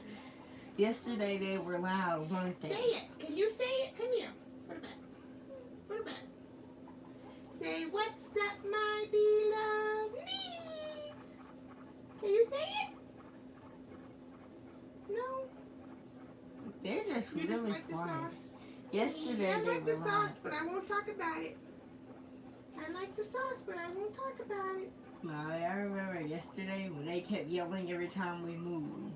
A: Yesterday they were loud, weren't they?
C: Say it. Can you say it? Come here. Put it back. Put it back. Say, what's up, my BLoves? Can you say it? No.
A: They're just
C: You
A: really
C: just like the
A: quiet.
C: sauce?
A: Yesterday
C: I
A: they
C: like the
A: were
C: sauce,
A: loud.
C: but I won't talk about it. I like the sauce, but I won't talk about it.
A: I remember yesterday when they kept yelling every time we moved.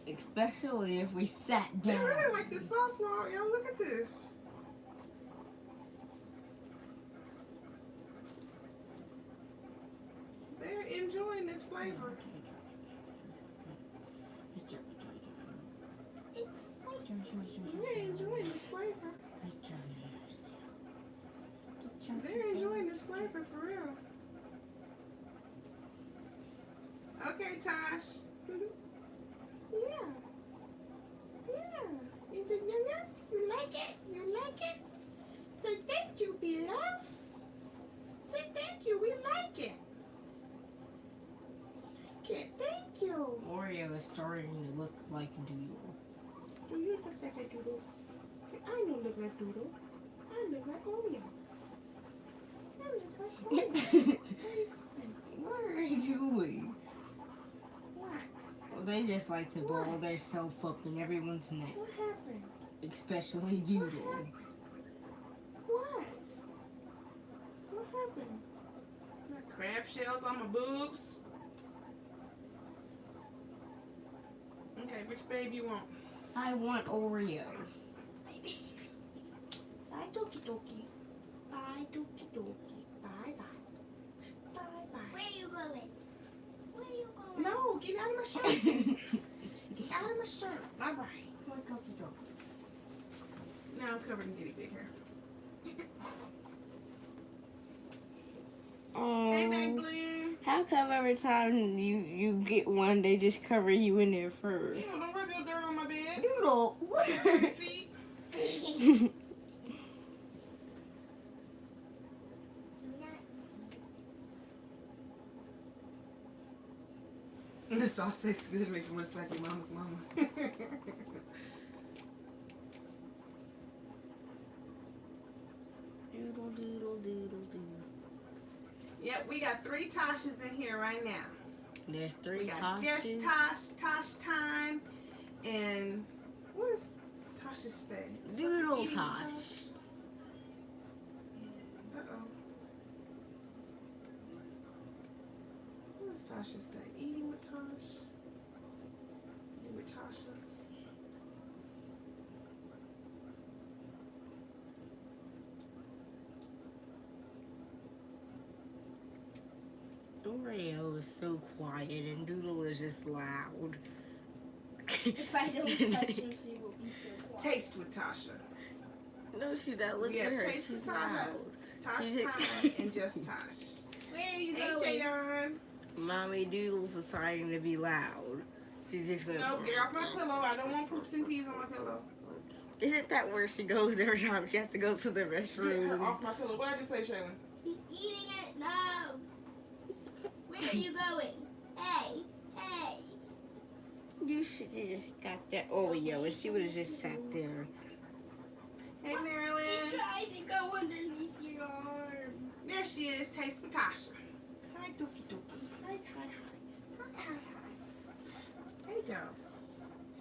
A: Especially if we sat
C: They
A: down.
C: really like the sauce, Mom. Y'all look at this. They're enjoying this flavor.
B: It's spicy.
C: They're enjoying this flavor. They're enjoying this flavor for real. Okay, Tosh. Yeah. Yeah. You said yum like it? You like it? Say thank you, BLoves. Say thank you. We like it. Thank you.
A: Oreo is starting to look like a doodle.
C: Do you look like a doodle? See, I don't look like doodle. I look like Oreo. I look like Oreo.
A: What are they doing?
C: What?
A: Well, they just like to ball their self up in everyone's neck,
C: What happened?
A: especially Doodle.
C: What? What happened? Got crab shells on my boobs. Okay, which babe you want?
A: I want Oreo.
C: Bye, Doki Doki. Bye, Doki Doki. Bye, bye. Bye, bye.
B: Where are you going? Where are you going?
C: No, get out of my shirt. Get out of my shirt. Bye, bye. Come on, Doki Doki. Now I'm covered in guinea pig hair. Hey, Maybelline.
A: How come every time you get one, they just cover you in their fur?
C: Ew, don't rub your dirt on my bed.
A: Doodle, what?
C: Your feet. The sauce tastes good, make you want to slap your mama's mama.
A: Doodle, doodle, doodle, doodle.
C: Yep, we got 3 Toshas in here right now.
A: There's 3
C: We got
A: Toshes.
C: Just Tosh Time, and what does Tasha say?
A: Doodle
C: Eating with
A: Tosh.
C: Uh-oh. What does Tasha say? Eating with Tosh? Eating with Tasha?
A: Oreo is so quiet and Doodle is just loud.
B: If I don't touch him, she will be so quiet.
C: Taste with Tasha.
A: No, she doesn't. Look
C: We
A: at
C: have
A: her.
C: Taste
A: She's
C: with Tasha.
A: loud.
C: Tosh
A: She's-
C: Time and Just Tosh.
B: Where are you
C: Hey,
B: going?
C: Jadon.
A: Mommy Doodle's deciding to be loud. She just went.
C: No, get off my pillow. I don't want poops and peas on my pillow.
A: Isn't that where she goes every time she has to go to the
C: Get her
A: restroom?
C: off my pillow. What did I just say, Shaylin?
B: He's eating it. No. Where are you going? Hey, hey.
A: You should have just got that Oreo and she would have just sat there.
C: Hey,
B: He's
C: Marilyn.
B: trying to go underneath your arm.
C: There she is. Taste with Tasha. Hi, Dookie Dookie. Hi, hi, hi. Hi, hi, hi. Hey, go.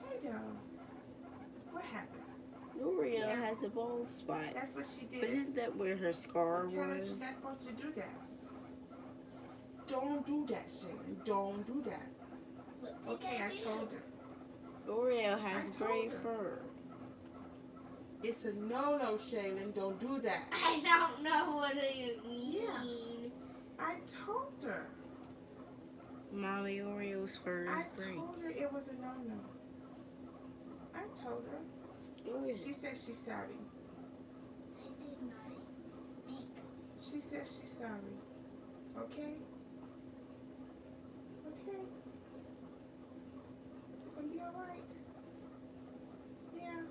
C: Hey, go. What happened?
A: Oreo
C: Yeah.
A: has a bald spot.
C: That's what she
A: But
C: did.
A: isn't that where her scar
C: Tell her
A: was?
C: she's not supposed to do that. Don't do that, Shaylin. Don't do that.
B: What did
C: Okay, I
B: do?
C: told her.
A: Oreo
C: I
A: has
C: told
A: gray
C: her.
A: fur.
C: It's a no-no, Shaylin. Don't do that.
B: I don't know what you mean.
C: Yeah. I told her.
A: Mommy Oreo's fur
C: I
A: is gray.
C: told her it was a no-no. I told her.
A: What is
C: She said she's sorry.
B: I did not speak.
C: She said she's sorry. Okay? Okay? It's gonna be alright. Yeah.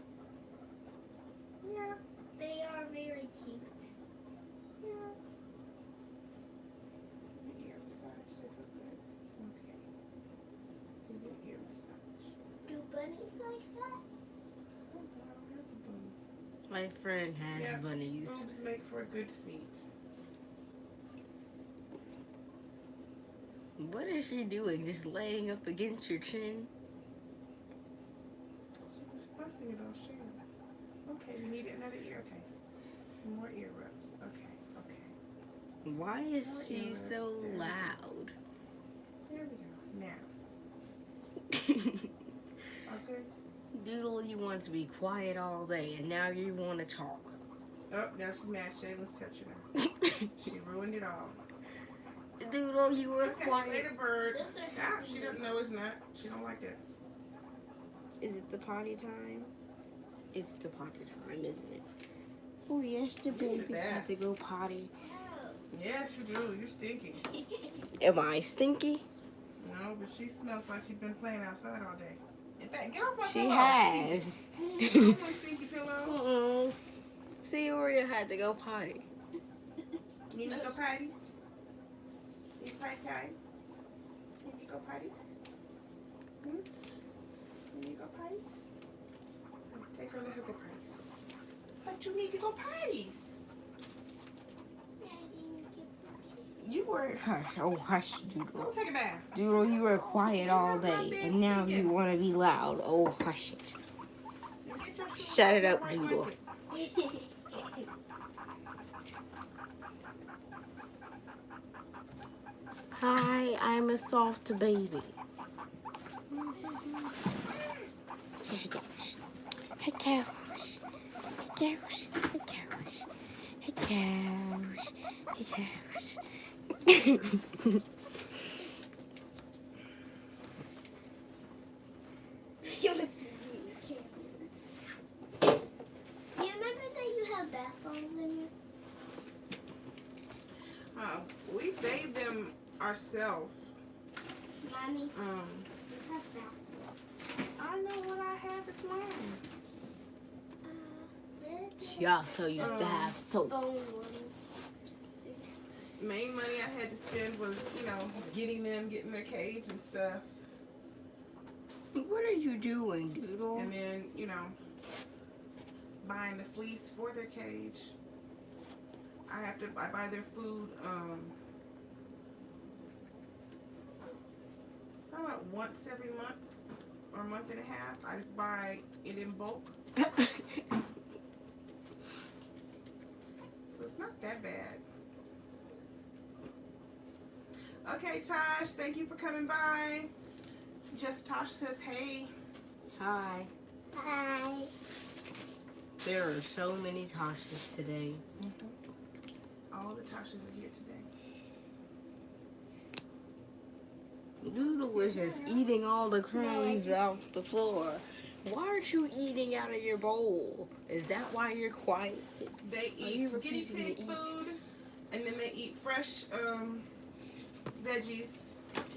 C: Yeah.
B: They are very cute.
C: Yeah. The ear massage, they look good. Okay. Do the ear massage.
B: Do bunnies like that?
C: Oh, God, I don't have a boob.
A: My friend has
C: Yeah.
A: bunnies.
C: Boobs make for a good seat.
A: What is she doing? Just laying up against your chin?
C: She was fussing about Sharon. Okay, you need another ear. Okay. More ear rubs. Okay, okay.
A: Why is
C: More
A: she
C: earlobes.
A: so
C: There we go.
A: loud?
C: There we go. Now. Okay.
A: Doodle, you want to be quiet all day, and now you want to talk.
C: Oh, now she's mad. Shaylin's touching her. She ruined it all.
A: Doodle, you were
C: Okay,
A: quiet.
C: later, bird.
B: Those are
C: Stop. She doesn't know it's not. She don't like that.
A: Is it the potty time? It's the potty time, isn't it? Oh, yes, the
C: You need a
A: baby
C: bath.
A: had to go potty.
C: Yes, you do. You're stinky.
A: Am I stinky?
C: No, but she smells like she's been playing outside all day. In fact, get off my
A: She
C: pillow.
A: has.
C: Come on, stinky pillow.
A: See, Oreo had to go potty.
C: You need to go potty? Need potty time? You need to go potty? You need to go potty? Take her to go potties. But you need to go potties.
A: You were hush. Oh, hush,
C: Go
A: Doodle.
C: take a bath.
A: Doodle, you were quiet all day, and now you want to be loud. Oh, hush it.
C: And get your shoes
A: Shut
C: off
A: it
C: your
A: up,
C: right
A: Doodle.
C: blanket.
A: Hi, I'm a soft baby. Hey, gosh. Hey, cows. Hey, cows. Hey, cows. Hey, cows. Hey, cows.
B: You remember that you have bath bombs in here?
C: We bathe them ourselves.
B: Mommy, you have bath bombs.
C: I know what I have is mine.
A: She also used to have soap.
B: Bone ones.
C: Main money I had to spend was, getting their cage and stuff.
A: What are you doing, Doodle?
C: And then, buying the fleece for their cage. I buy their food, probably about once every month or a month and a half. I just buy it in bulk. So it's not that bad. Okay, Tosh, thank you for coming by. Just Tosh says, hey.
A: Hi.
B: Hi.
A: There are so many Toshas today.
C: All the Toshas are here today.
A: Doodle was just eating all the crumbs off the floor. Why aren't you eating out of your bowl? Is that why you're quiet?
C: They eat guinea pig food, and then they eat fresh veggies.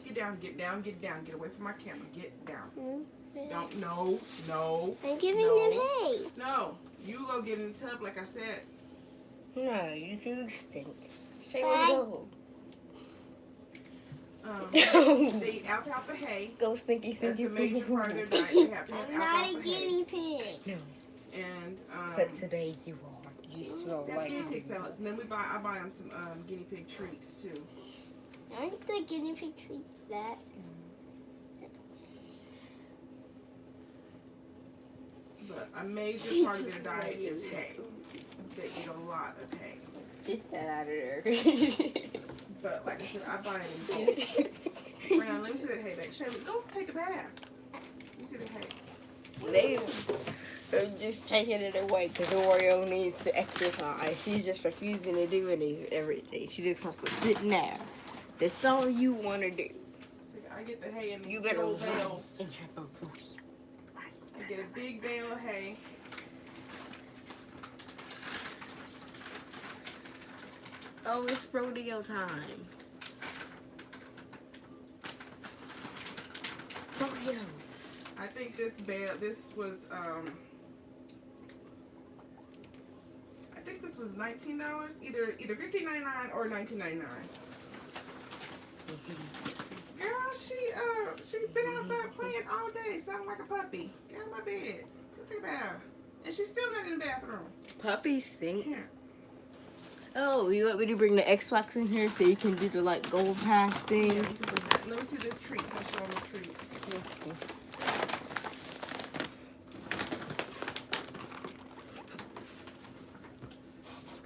C: Get down, get down, get down. Get away from my camera. Get down. Don't, no.
B: I'm giving them hay.
C: No, you go get in the tub like I said.
A: No, you do stink. Stay
B: Bye.
A: go.
C: They eat alfalfa hay.
A: Go stinky,
C: That's
A: stinky.
C: a major part of their diet. They have to have
B: I'm not a
C: alfalfa hay.
B: guinea pig.
A: No,
C: And
A: but today you are. You smell
C: they're
A: like
C: guinea
A: a
C: pig pellets. And then I buy them some guinea pig treats too.
B: Aren't the guinea pig treats that?
C: But a major part of their diet is hay. They eat a lot of hay.
A: Get that out of there.
C: But like I said, I buy them. Brown, let me see that hay back. Shirley, go take a bath. Let me see the hay.
A: They're just taking it away because Oreo needs to exercise. She's just refusing to do everything. She just wants to sit there. That's all you want to do.
C: I get the hay in
A: You
C: the
A: better
C: old
A: run
C: bales.
A: and have a rodeo.
C: I get a big bale of hay.
A: Oh, it's rodeo time. Rodeo.
C: I think this was I think this was $19, either $15.99 or $19.99. Girl, she been outside playing all day, sounding like a puppy. Get out of my bed. Go take a bath. And she's still not in the bathroom.
A: Puppies stink.
C: Here.
A: Oh, you want me to bring the Xbox in here so you can do the like gold pass
C: Yeah,
A: thing?
C: you can bring that. Let me see this treats. I'll show them the treats.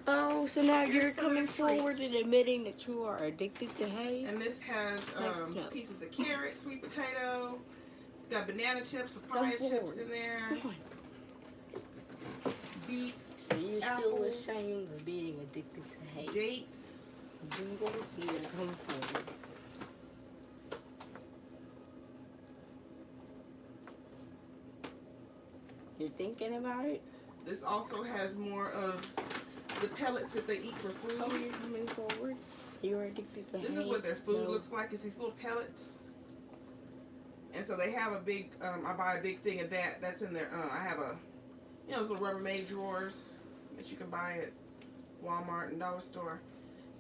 A: Oh, so now
C: Here's
A: you're
C: some of
A: coming
C: the
A: forward
C: treats.
A: and admitting that you are addicted to hay?
C: And this has
A: Nice to know.
C: pieces of carrot, sweet potato. It's got banana chips, papaya
A: Come
C: chips
A: forward.
C: in there.
A: Come on.
C: Beets,
A: So you're still
C: apples,
A: ashamed of being addicted to hay?
C: dates.
A: Doodle, you gotta come forward. You're thinking about it?
C: This also has more of the pellets that they eat for food.
A: Oh, you're coming forward? You're addicted to hay?
C: This is what their food
A: No.
C: looks like. It's these little pellets. And so they have a big, I buy a big thing of that. That's in there. I have a, those little Rubbermaid drawers that you can buy at Walmart and Dollar Store.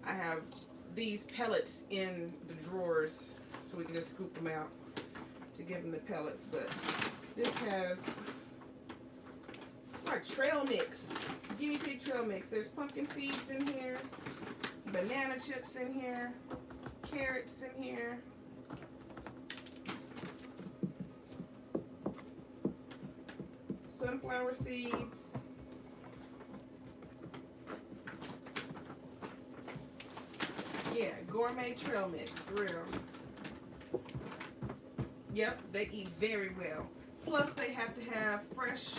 C: I have these pellets in the drawers, so we can just scoop them out to give them the pellets. But this has, it's like trail mix, guinea pig trail mix. There's pumpkin seeds in here, banana chips in here, carrots in here. Sunflower seeds. Yeah, gourmet trail mix, for real. Yep, they eat very well. Plus, they have to have fresh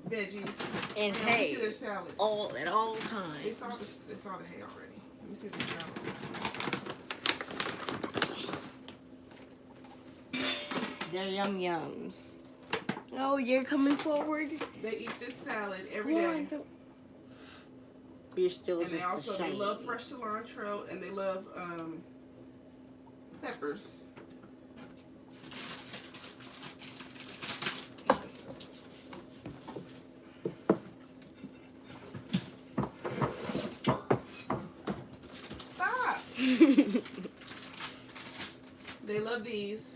C: veggies
A: And
C: Let me
A: hay
C: see their salad.
A: at all
C: They
A: times.
C: saw the hay already. Let me see the salad.
A: They're yum yums. Oh, you're coming forward?
C: They eat this salad every
B: Come on,
C: day.
A: You're still
C: And they
A: just
C: also
A: the
C: they
A: same.
C: love fresh cilantro and they love peppers. Stop! They love these.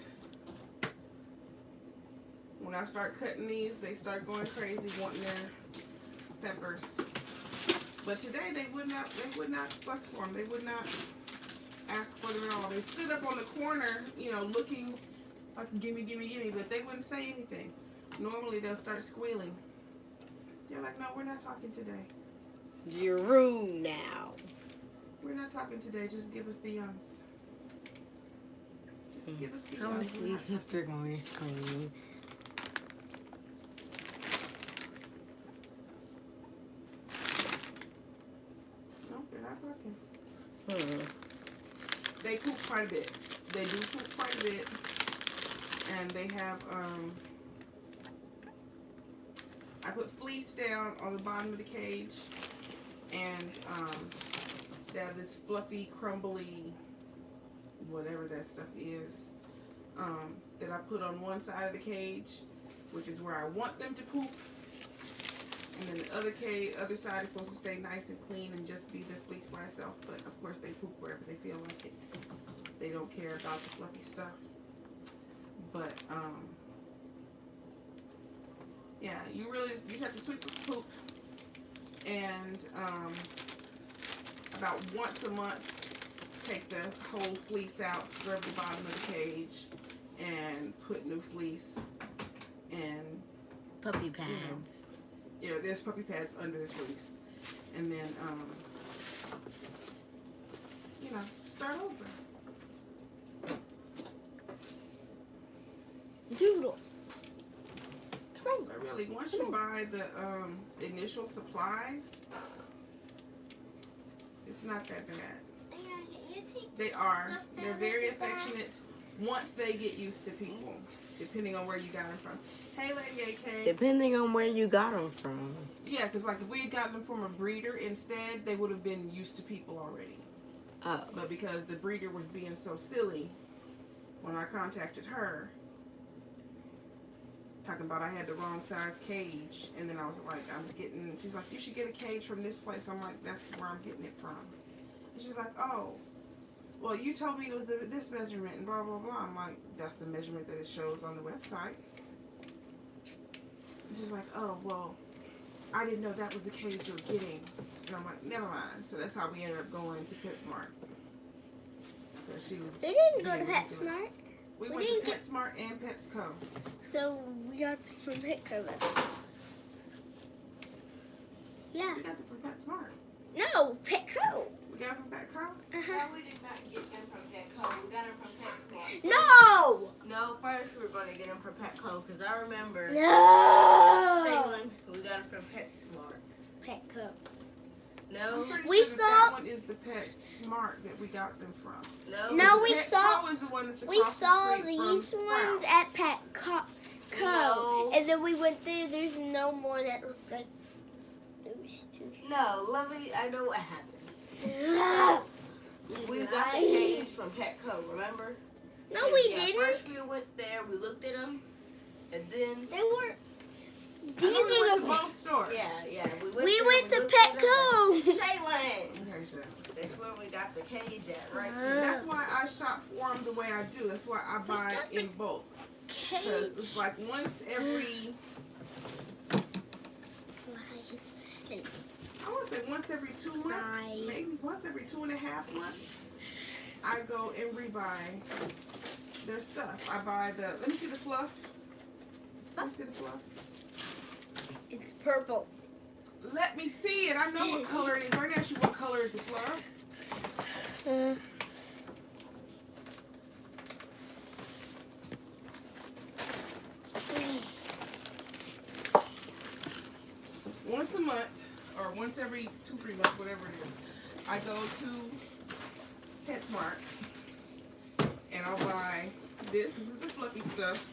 C: When I start cutting these, they start going crazy wanting their peppers. But today they would not fuss for them. They would not ask for them at all. They stood up on the corner, looking like gimme, gimme, gimme, but they wouldn't say anything. Normally they'll start squealing. They're like, no, we're not talking today.
A: You're rude now.
C: We're not talking today. Just give us the youngs. Just give us the
A: I want
C: youngs.
A: to
C: We're
A: see
C: not
A: if they're going to scream.
C: No, they're not talking.
A: Hmm.
C: They poop quite a bit. They do poop quite a bit. And they have, I put fleece down on the bottom of the cage. And they have this fluffy, crumbly, whatever that stuff is, that I put on one side of the cage, which is where I want them to poop. And then the other side is supposed to stay nice and clean and just be the fleece by itself. But of course they poop wherever they feel like it. They don't care about the fluffy stuff. But yeah, you just have to sweep the poop. And about once a month, take the whole fleece out, scrub the bottom of the cage, and put new fleece and
A: Puppy pads.
C: there's puppy pads under the fleece, and then start over.
B: Doodle. Come on.
C: But really, once you buy the initial supplies, it's not that bad. They are. They're very affectionate once they get used to people, depending on where you got them from. Hey, Lady AK.
A: Depending on where you got them from.
C: Yeah, because like if we had gotten them from a breeder instead, they would have been used to people already.
A: Oh.
C: But because the breeder was being so silly, when I contacted her, talking about I had the wrong size cage, and then I was like, she's like, you should get a cage from this place. I'm like, that's where I'm getting it from. And she's like, oh, well, you told me it was this measurement and blah, blah, blah. I'm like, that's the measurement that it shows on the website. And she's like, oh, well, I didn't know that was the cage you were getting. And I'm like, never mind. So that's how we ended up going to PetSmart. She was
B: They didn't go to
C: ridiculous.
B: PetSmart.
C: We
B: We
C: went
B: didn't
C: to
B: get-
C: PetSmart and PetSco.
B: So we got them from Petco then. Yeah.
C: We got them from PetSmart.
B: No, Petco.
C: We got them from Petco?
B: Uh-huh.
A: we did not get them from Petco. We got them from PetSmart.
B: No!
A: No, first we were going to get them from Petco because I remember
B: No!
A: Shaylin, we got them from PetSmart.
B: Petco.
A: No,
C: I'm pretty
B: We
C: sure
B: saw-
C: that one is the PetSmart that we got them from.
B: No, we
C: Petco
B: saw-
C: is the one that's
B: We
C: across the
B: saw
C: street
B: these
C: from
B: ones
C: Sprouts.
B: at Petco.
A: No.
B: And then we went there. There's no more that looked like those two.
A: No, let me, I know what happened.
B: No.
A: We got the cage from Petco, remember?
B: No, we
A: Yeah,
B: didn't.
A: first we went there, we looked at them, and then
B: They were.
C: I
B: These
C: know we went
B: are
C: to
B: the.
C: both stores.
A: yeah,
B: We
A: there,
B: went to
A: looked at 'em,
B: Petco.
A: and Shaylin.
C: Okay, sure.
A: That's where we got the cage at, right?
C: That's why I shop for them the way I do. That's why I buy
B: got the
C: in bulk. Because
B: Cage.
C: it's like once every,
B: Flies and
C: I want to say once every 2 months,
B: Right.
C: maybe once every 2.5 months, I go and rebuy their stuff. I buy the, let me see the fluff. Let me see the fluff.
B: it's purple.
C: Let me see it. I know what color it is. I already asked you what color is the fluff. Once a month, or once every 2-3 months, whatever it is, I go to PetSmart and I'll buy this. This is the fluffy stuff.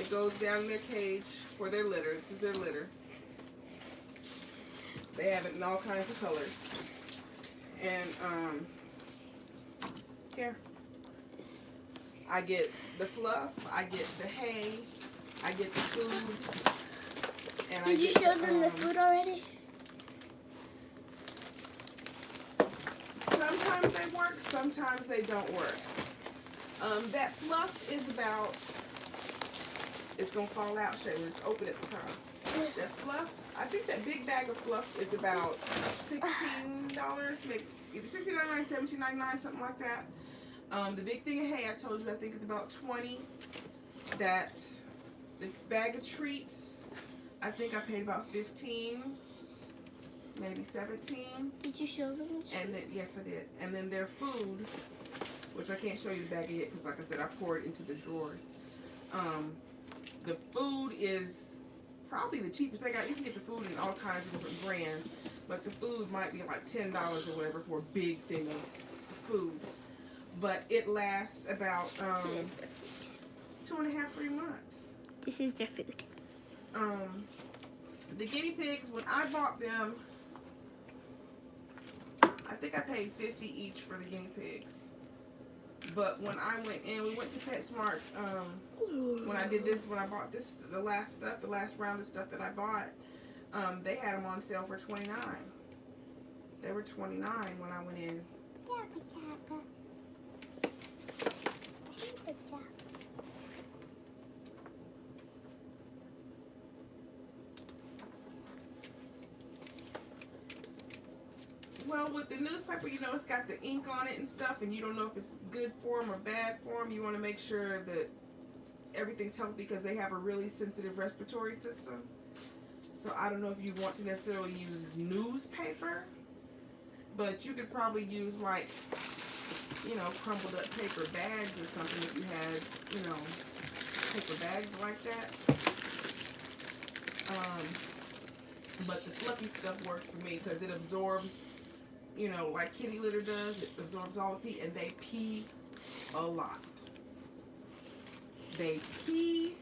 C: It goes down in their cage for their litter. This is their litter. They have it in all kinds of colors. And here, I get the fluff, I get the hay, I get the food. And
B: Did you show them the food already?
C: Sometimes they work, sometimes they don't work. That fluff is about, it's gonna fall out, Shayla. It's open at the top. That fluff, I think that big bag of fluff is about $16, maybe either $16.99, $17.99, something like that. The big thing of hay, I told you, I think it's about $20. That the bag of treats, I think I paid about $15, maybe $17.
B: Did you show them?
C: And then, yes, I did. And then their food, which I can't show you the bag yet because, like I said, I pour it into the drawers. The food is probably the cheapest. You can get the food in all kinds of different brands, but the food might be like $10 or whatever for a big thing of food. But it lasts about 2.5, 3 months.
B: This is their food.
C: The guinea pigs, when I bought them, I think I paid $50 each for the guinea pigs. But when I went in, we went to PetSmart, when I did this, when I bought this, the last round of stuff that I bought, they had them on sale for $29. They were $29 when I went in. Well, with the newspaper, you know, it's got the ink on it and stuff, and you don't know if it's good form or bad form. You want to make sure that everything's healthy because they have a really sensitive respiratory system. So I don't know if you want to necessarily use newspaper, but you could probably use, like, you know, crumpled up paper bags or something if you had, you know, paper bags like that. But the fluffy stuff works for me because it absorbs, you know, like kitty litter does. It absorbs all the pee, and they pee a lot. They pee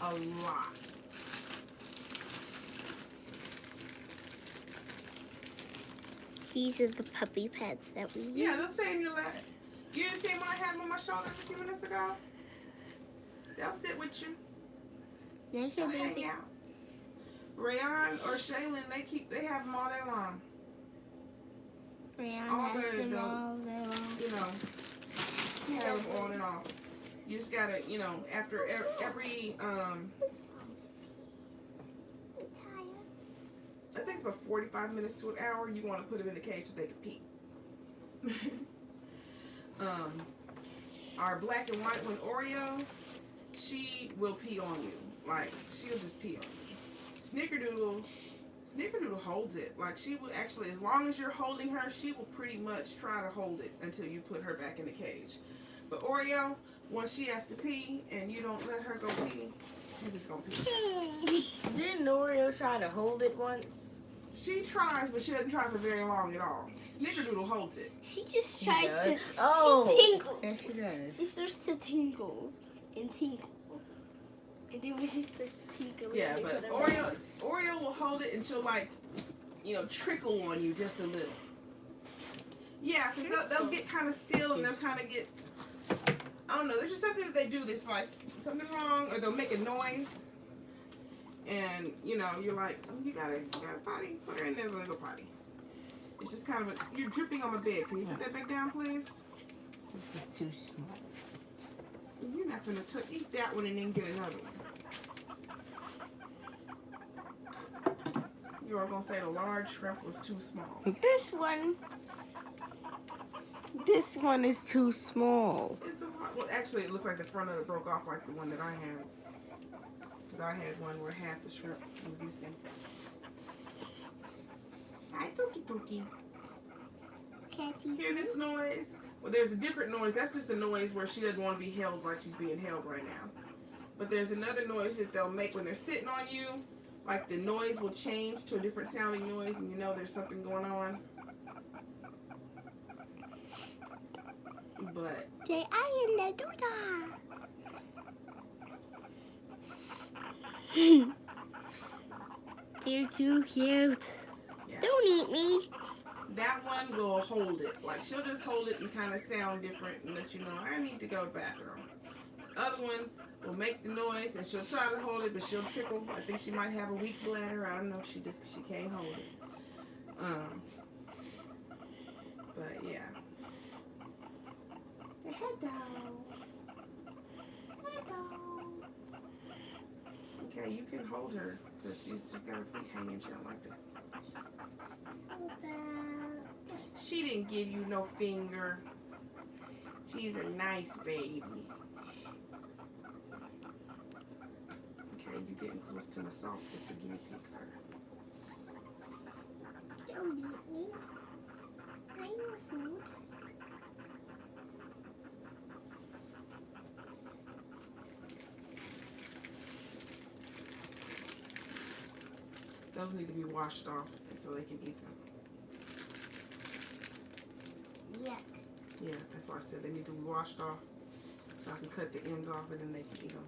C: a lot.
B: These are the puppy pads that we use.
C: Yeah, they'll stay in your lap. You didn't see them when I had them on my shoulder a few minutes ago? They'll sit with you.
B: They
C: They'll
B: can
C: hang
B: be
C: out. Rayon or Shaylin, they have them all day long.
B: Rihanna
C: all
B: has
C: day,
B: them
C: though.
B: all day long.
C: You know, have them on and off. You just gotta, you know, after every I think it's about 45 minutes to an hour, you want to put them in the cage so they can pee. Our black and white one, Oreo, she will pee on you. Like, she'll just pee on you. Snickerdoodle holds it. Like, she will actually, as long as you're holding her, she will pretty much try to hold it until you put her back in the cage. But Oreo, once she has to pee and you don't let her go pee, she's just gonna pee.
A: Didn't Oreo try to hold it once?
C: She tries, but she doesn't try for very long at all. Snickerdoodle holds it.
B: She just tries to.
A: Oh.
B: She tinkles.
A: Yes, she does.
B: She starts to tinkle and tinkle. And then when she starts tinkling,
C: Yeah,
B: they
C: but
B: put her
C: Oreo will hold it and she'll, like, you know, trickle on you just a little. Yeah, because they'll get kind of still and they'll kind of get I don't know. There's just something that they do that's like something wrong, or they'll make a noise, and you know you're like, oh, you gotta potty. Put her in there, let her go potty. It's just kind of you're dripping on my bed. Can you put that back down, please?
A: This is too small.
C: You're not gonna eat that one and then get another one. You are gonna say the large shrimp was too small.
A: This one is too small.
C: It's a lot. Well, actually, it looked like the front of it broke off like the one that I had. Because I had one where half the shrimp was missing. Hi, Tookie Tookie.
B: Catty.
C: Hear this noise? Well, there's a different noise. That's just a noise where she doesn't want to be held like she's being held right now. But there's another noise that they'll make when they're sitting on you. Like the noise will change to a different sounding noise, and you know there's something going on. But
B: Say, I am the Duda. They're too cute.
C: yeah.
B: Don't eat me.
C: That one will hold it. Like she'll just hold it and kind of sound different and let you know I need to go to the bathroom. The other one will make the noise and she'll try to hold it, but she'll trickle. I think she might have a weak bladder. I don't know. She can't hold it. But yeah. Hello. Okay, you can hold her because she's just got her feet hanging. She don't like that. She didn't give you no finger. She's a nice baby. Okay, you're getting close to the sauce with the guinea pig fur.
B: Don't eat me. I know food.
C: Those need to be washed off so they can eat them.
B: Yuck.
C: Yeah, that's why I said they need to be washed off so I can cut the ends off and then they can eat them.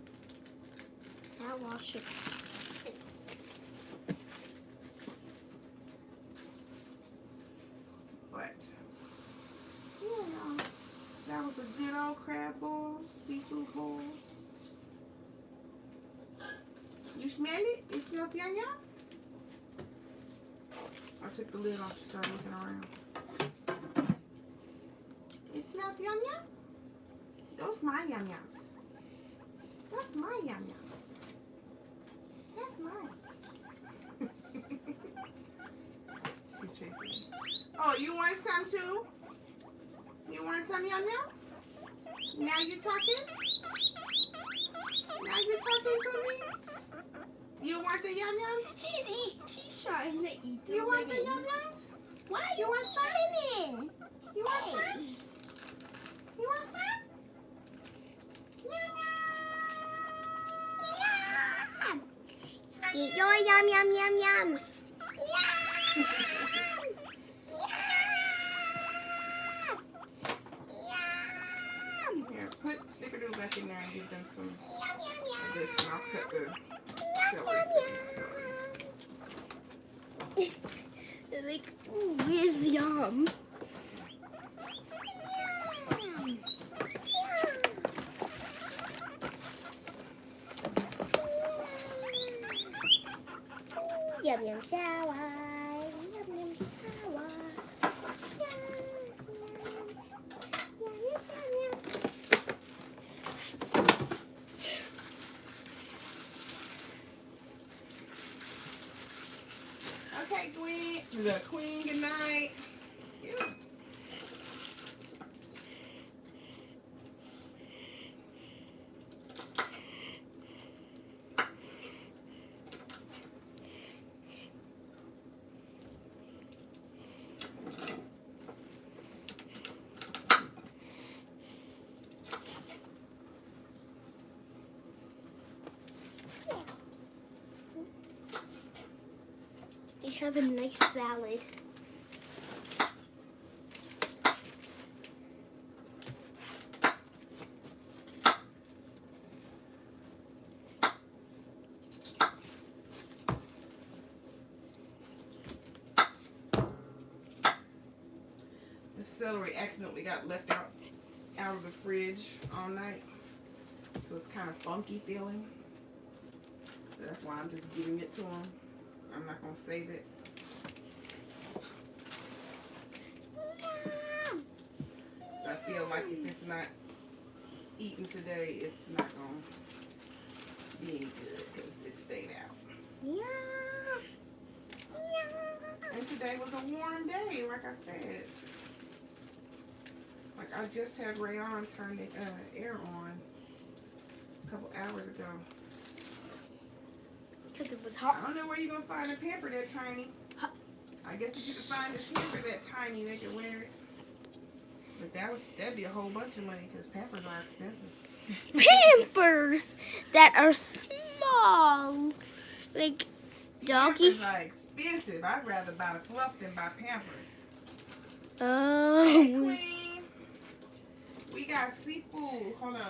B: I'll wash it.
C: But, yeah, that was a good old crab bowl, seafood bowl. You smell it? It smells yum yum? I took the lid off to start looking around. It smells yum yum? Those my yum yums. That's my yum yums. That's mine. She's chasing me. Oh, you want some too? You want some yum yum? Now you talking? Now you talking to me? You want the yum yums?
B: She's trying to eat the
C: You want the
B: lemon.
C: yum yums?
B: Why are
C: You
B: you
C: want some?
B: lemon?
C: You want
B: Hey.
C: some? You want some? Yum
B: Yum! Get your yum yum yum yums. Yum! Yum! Yum!
C: Here, put Snickerdoodle back in there and give them some
B: Yum yum
C: of
B: yum!
C: this, and I'll cut the
B: Yum
C: celery.
B: yum! Like, ooh, where's the yum? Yum yum shower, yum yum shower, yum yum yum yum.
C: Okay, Queen. The Queen, good night. Yeah.
B: They have a nice salad.
C: The celery accidentally got left out out of the fridge all night. So it's kind of funky feeling. So that's why I'm just giving it to him. I'm not going to save it. So I feel like if it's not eaten today, it's not going to be any good because it stayed out.
B: Yeah.
C: And today was a warm day, like I said. Like I just had Rayon turn the air on a couple hours ago.
B: Because it was hot.
C: I don't know where you're going to find a pamper that tiny. I guess if you could find a pamper that tiny, they could wear it. But that'd be a whole bunch of money because Pampers are expensive.
B: Pampers that are small. Like doggies.
C: Pampers are expensive. I'd rather buy the fluff than buy Pampers. Hey,
B: Oh.
C: Queen. We got seafood. Hold on.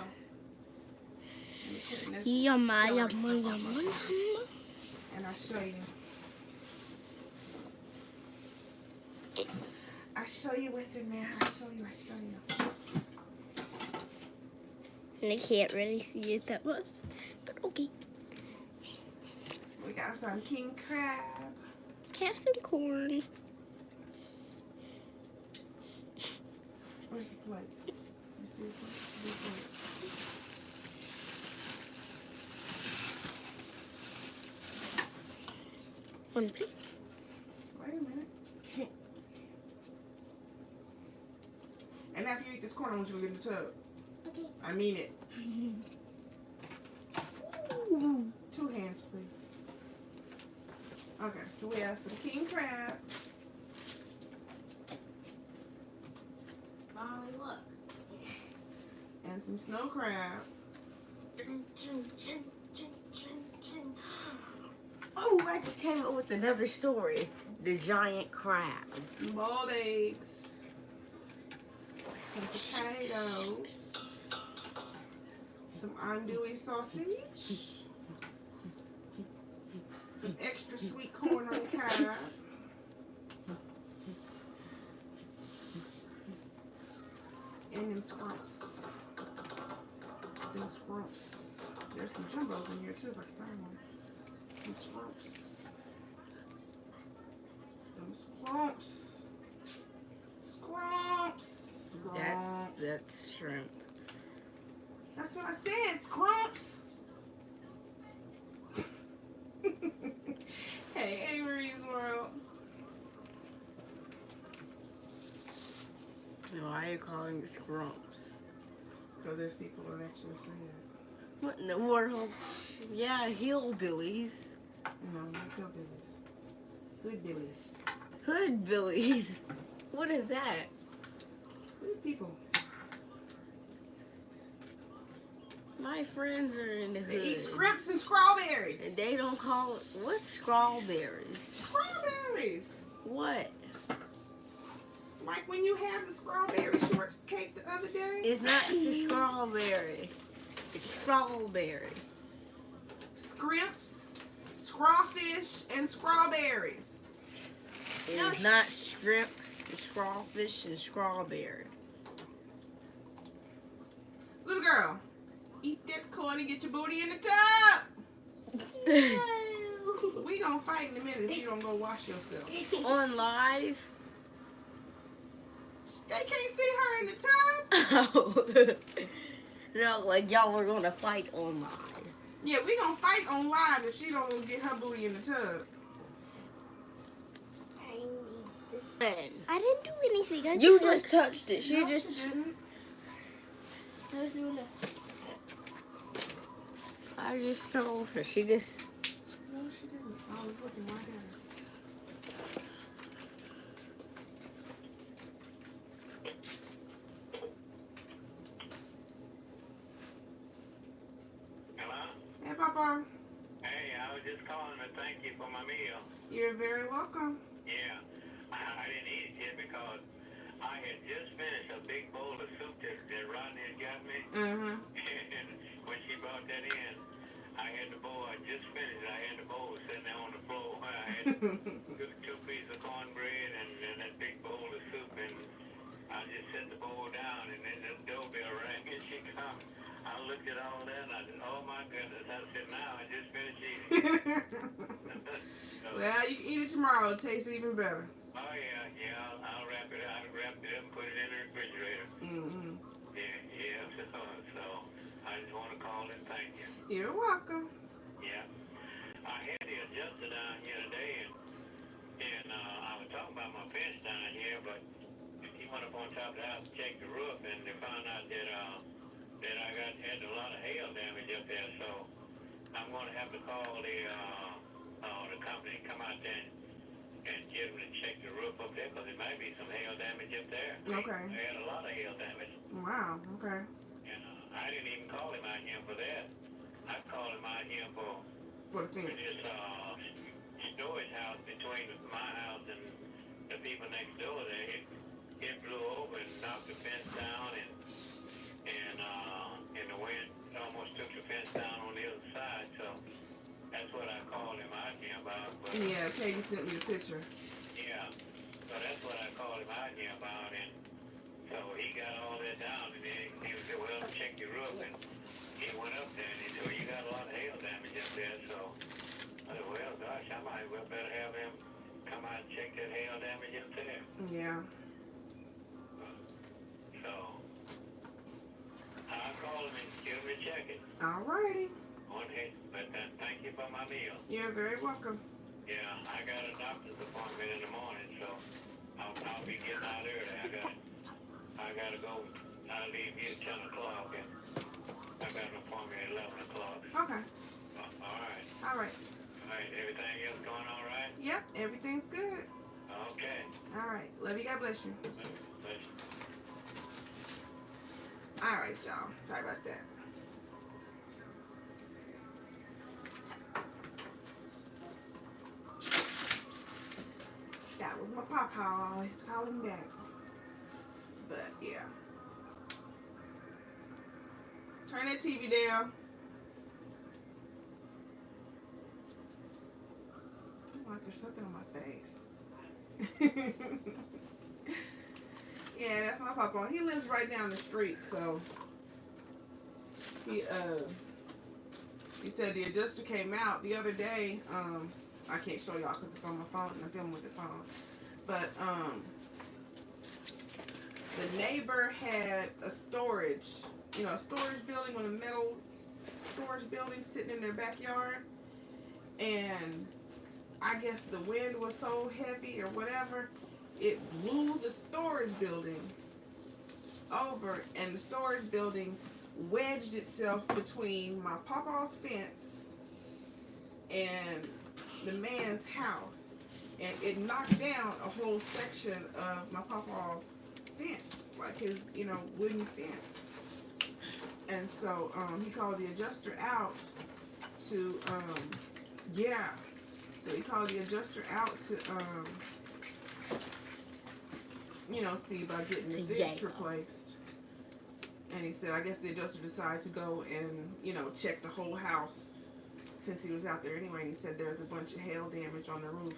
C: Let me put it in this
B: Yumma,
C: celery
B: yumma,
C: stuff on my
B: yumma.
C: face. And I'll show you. I'll show you what's in there. I'll show you.
B: And I can't really see it that much. But okay.
C: We got some king crab.
B: Have some corn.
C: Where's the plates? Let me see the plate.
B: One plate.
C: Wait a minute. And after you eat this corn, I want you to get in the tub.
B: Okay.
C: I mean it.
B: Ooh.
C: 2 hands, please. Okay, so we have some king crab. Molly, look. And some snow crab.
A: Oh, I just came up with another story. The giant crabs.
C: Some boiled eggs. Some potatoes. Some andouille sausage. Some extra sweet corn on the cob. And them scrumps. There's some jumbos in here too if I can find one. Some scrumps. Them scrumps.
A: That's shrimp.
C: That's what I said, scrumps. Hey, Avery's World.
A: Why are you calling it scrumps?
C: Because there's people that actually say it.
A: What in the world? Yeah, hillbillies.
C: No, not hillbillies. Hoodbillies.
A: Hoodbillies. What is that?
C: Hood people.
A: My friends are in the hood.
C: They eat scrimps and strawberries.
A: And they don't call it. What's strawberries?
C: Strawberries.
A: What?
C: Like when you have the strawberry shortcake the other day.
A: It's not the strawberry. It's strawberry.
C: Scrimps, scrawfish, and strawberries.
A: It's not shrimp, it's crawfish, and strawberry.
C: Little girl, eat that corn and get your booty in the tub. We gonna fight in a minute if you don't go wash yourself.
A: On live?
C: They can't see her in the tub.
A: Oh. No, like y'all were gonna fight on live.
C: Yeah, we gonna fight on live if she don't get her booty in the tub.
B: I need this. I didn't do anything.
A: You just touched it. She
C: No,
A: just.
C: she didn't.
B: I was doing this.
A: I just told her. She just.
C: No, she didn't. I was looking right at her.
D: Hello?
C: Hey, Papa.
D: Hey, I was just calling to thank you for my meal.
C: You're very welcome.
D: Yeah, I didn't eat it yet because I had just finished a big bowl of soup that Rodney had got me.
C: Mm-hmm.
D: And when she brought that in, I had the bowl, I just finished it. I had the bowl sitting there on the floor. I had two pieces of cornbread and that big bowl of soup, and I just set the bowl down, and then the doorbell rang, and she come. I looked at all that, and I said, oh my goodness. I said, now I just finished eating. So,
C: Well, you can eat it tomorrow. It tastes even better.
D: oh yeah, I'll wrap it up and put it in the refrigerator.
C: Mm-hmm.
D: Yeah, so I just want to call and thank you.
C: You're welcome.
D: Yeah. I had the adjuster down here today, and I was talking about my fence down here, but he went up on top of the house to check the roof, and they found out that I had a lot of hail damage up there, so I'm going to have to call the company and come out there and get them to check the roof up there, because there might be some hail damage up there.
C: Okay.
D: They had a lot of hail damage.
C: Wow. Okay.
D: And I didn't even call him out here for that. I called him out here for
C: For the fence.
D: this storage house between my house and the people next door there. It blew over and knocked the fence down, and the wind almost took the fence down on the other side. So that's what I called him out here about. But
C: Yeah, Peggy sent me the picture.
D: yeah, so that's what I called him out here about, and so he got all that down, and then he said, well, check your roof, and he went up there, and he said, well, you got a lot of hail damage up there, so I said, well, gosh, I might well better have him come out and check that hail damage up there.
C: Yeah.
D: So I'll call him and get him to check it.
C: Alrighty.
D: But thank you for my meal.
C: You're very welcome.
D: Yeah, I got a doctor's appointment in the morning, so I'll be getting out early. I gotta go. I'll leave here at 10 o'clock, and I got an appointment at 11 o'clock.
C: Okay.
D: All right.
C: All right.
D: All right. Everything else going all right?
C: Yep. Everything's good.
D: Okay.
C: All right. Love you. God bless you.
D: Let's
C: All right, y'all. Sorry about that. That was my papa. I always call him back. But yeah. Turn that TV down. Like there's something on my face. Yeah, that's my papa. He lives right down the street, so he said the adjuster came out the other day. I can't show y'all because it's on my phone and I'm filming with the phone. But the neighbor had a storage building with a metal storage building sitting in their backyard, and I guess the wind was so heavy or whatever, it blew the storage building over, and the storage building wedged itself between my papa's fence and the man's house, and it knocked down a whole section of my papa's fence, like his, wooden fence. And so he called the adjuster out to, so he called the adjuster out to, see about getting the fence replaced. And he said, I guess the adjuster decided to go and, check the whole house since he was out there anyway. And he said there's a bunch of hail damage on the roof.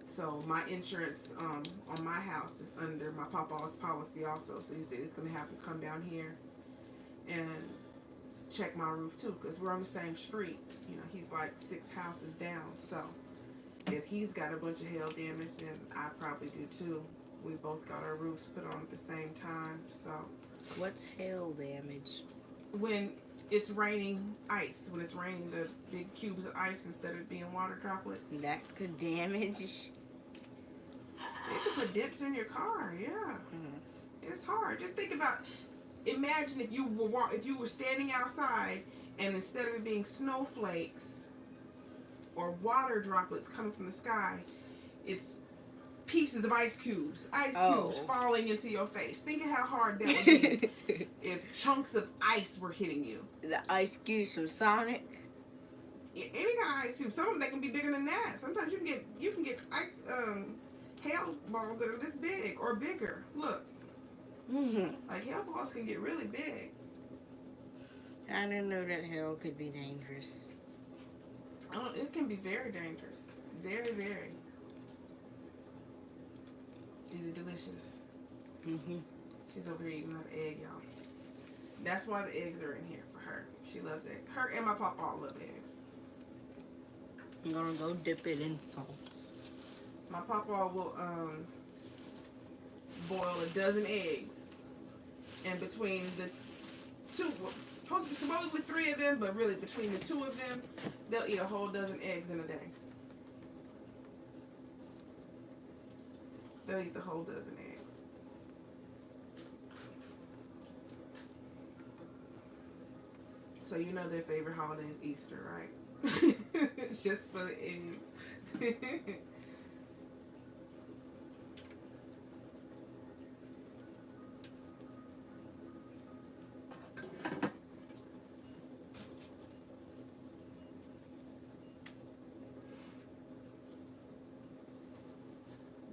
C: So my insurance on my house is under my papa's policy also. So he said he's going to have to come down here and check my roof too, because we're on the same street. He's like 6 houses down. So if he's got a bunch of hail damage, then I probably do too. We both got our roofs put on at the same time. So
A: What's hail damage?
C: when it's raining ice, when it's raining the big cubes of ice instead of being water droplets,
A: That could damage.
C: it could put dents in your car. Yeah, it's hard. Just think about. Imagine if you were standing outside, and instead of it being snowflakes or water droplets coming from the sky, it's pieces of ice cubes falling into your face. Think of how hard that would be if chunks of ice were hitting you.
A: The ice cubes from Sonic.
C: Yeah, any kind of ice cube. Some of them, they can be bigger than that. Sometimes you can get ice hail balls that are this big or bigger. Look, like hail balls can get really big.
A: I didn't know that hail could be dangerous.
C: It can be very dangerous. Very, very. Is it delicious? She's over here eating another egg, y'all. That's why the eggs are in here for her. She loves eggs. Her and my papa all love eggs.
A: I'm gonna go dip it in salt.
C: My papa will boil a dozen eggs, and between the two, supposedly 3 of them, but really between the 2 of them, they'll eat a whole dozen eggs in a day. They'll eat the whole dozen eggs. So you know their favorite holiday is Easter, right? It's just for the eggs.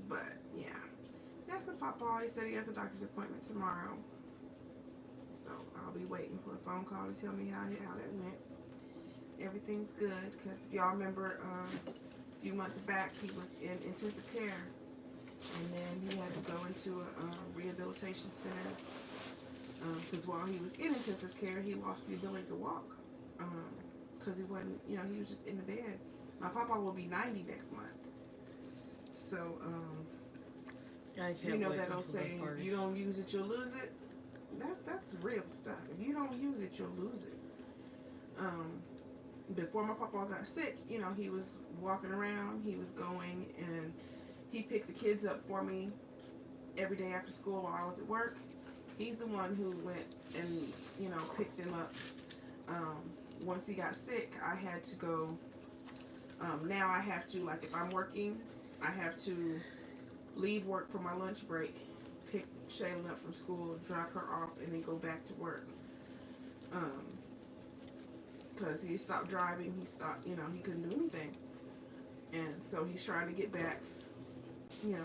C: But yeah, that's what Papa. He said he has a doctor's appointment tomorrow. So I'll be waiting for a phone call to tell me how that went. Everything's good, because if y'all remember a few months back he was in intensive care, and then he had to go into a rehabilitation center because while he was in intensive care he lost the ability to walk because he wasn't, he was just in the bed. My papa will be 90 next month. So
A: I can't wait
C: that old saying, if you don't use it you'll lose it. That's real stuff. If you don't use it, you'll lose it. Before my papa got sick, he was walking around. He was going and he picked the kids up for me every day after school while I was at work. He's the one who went and, picked them up. Once he got sick, I had to go. Now I have to, like if I'm working, I have to leave work for my lunch break, pick Shaylin up from school, drop her off, and then go back to work. Because he stopped driving, he couldn't do anything. And so he's trying to get back.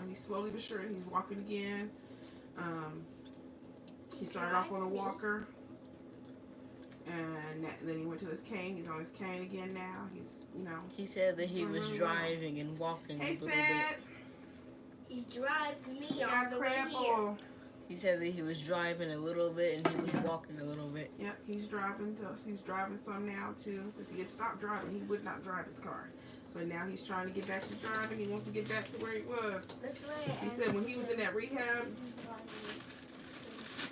C: He's slowly but surely, he's walking again. He started off on a walker. And then he went to his cane. He's on his cane again now.
A: He said that he was driving and walking a little bit.
B: He drives me on the way here.
A: He said that he was driving a little bit and he was walking a little bit.
C: Yep, he's driving. He's driving some now too. Because he had stopped driving. He would not drive his car. But now he's trying to get back to driving. He wants to get back to where he was. He said when he was in that rehab,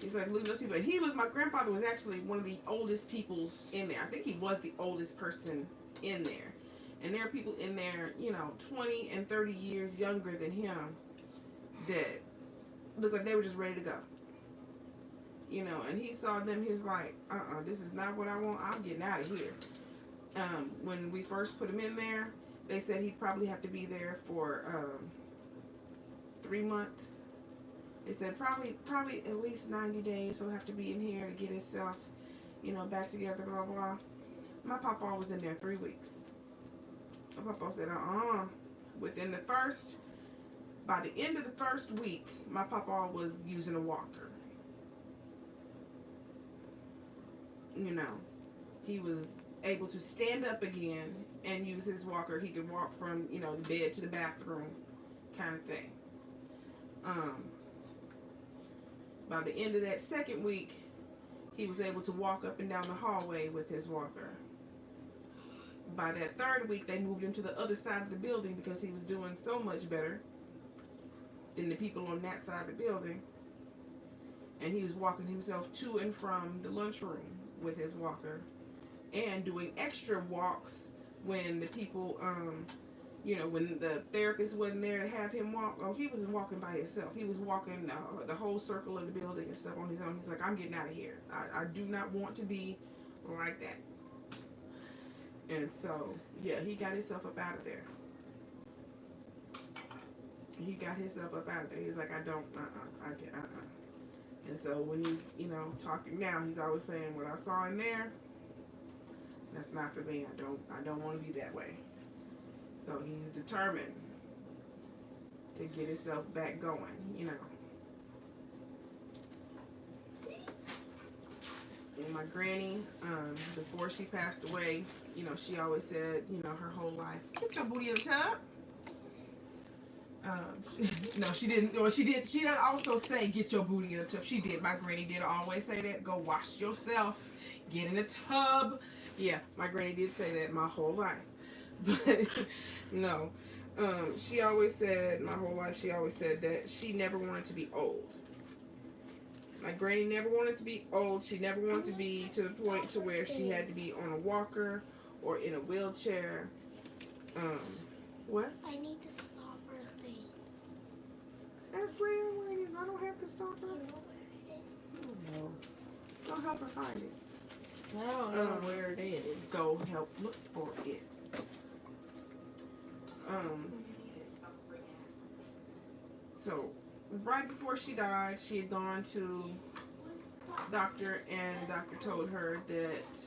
C: he's like, leaving those people. And my grandfather was actually one of the oldest people in there. I think he was the oldest person in there. And there are people in there, 20 and 30 years younger than him that looked like they were just ready to go. And he saw them, he was like, this is not what I want. I'm getting out of here. When we first put him in there, they said he'd probably have to be there for 3 months. They said probably at least 90 days he'll have to be in here to get himself, back together, blah, blah. My papa was in there 3 weeks. My papa said, by the end of the first week, my papa was using a walker. He was able to stand up again and use his walker. He could walk from, the bed to the bathroom kind of thing. By the end of that second week, he was able to walk up and down the hallway with his walker. By that third week, they moved him to the other side of the building because he was doing so much better than the people on that side of the building. And he was walking himself to and from the lunchroom with his walker and doing extra walks when the people, when the therapist wasn't there to have him walk. Oh, he wasn't walking by himself. He was walking the whole circle of the building and stuff on his own. He's like, I'm getting out of here. I do not want to be like that. And so, yeah, he got himself up out of there. He got himself up out of there. He's like, I don't, And so when he's, talking now, he's always saying, what I saw in there, that's not for me. I don't want to be that way. So he's determined to get himself back going, And my granny, before she passed away, she always said, her whole life, get your booty in the tub. No, she didn't. Well, she did. She didn't also say get your booty in the tub. She did. My granny did always say that. Go wash yourself. Get in the tub. Yeah, my granny did say that my whole life. But no, she always said my whole life. She always said that she never wanted to be old. My granny never wanted to be old. She never wanted to be to the point to where she had to be on a walker or in a wheelchair. What?
B: I need the stopper thing.
C: That's where it is. I don't have to stop
B: I
C: her.
B: know where it is.
A: No.
C: Go help her find it.
A: I don't know where it is.
C: Go help look for it. So right before she died, she had gone to doctor, and the doctor told her that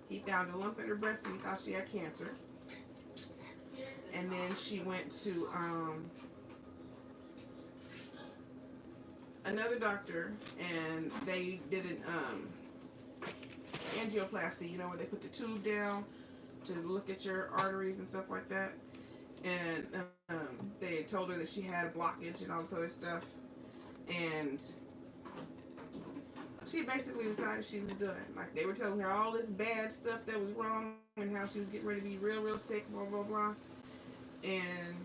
C: he found a lump in her breast and he thought she had cancer. And then she went to another doctor, and they did an angioplasty, you know, where they put the tube down to look at your arteries and stuff like that. And they told her that she had a blockage and all this other stuff. And she basically decided she was done. Like, they were telling her all this bad stuff that was wrong and how she was getting ready to be real, real sick, blah, blah, blah. And,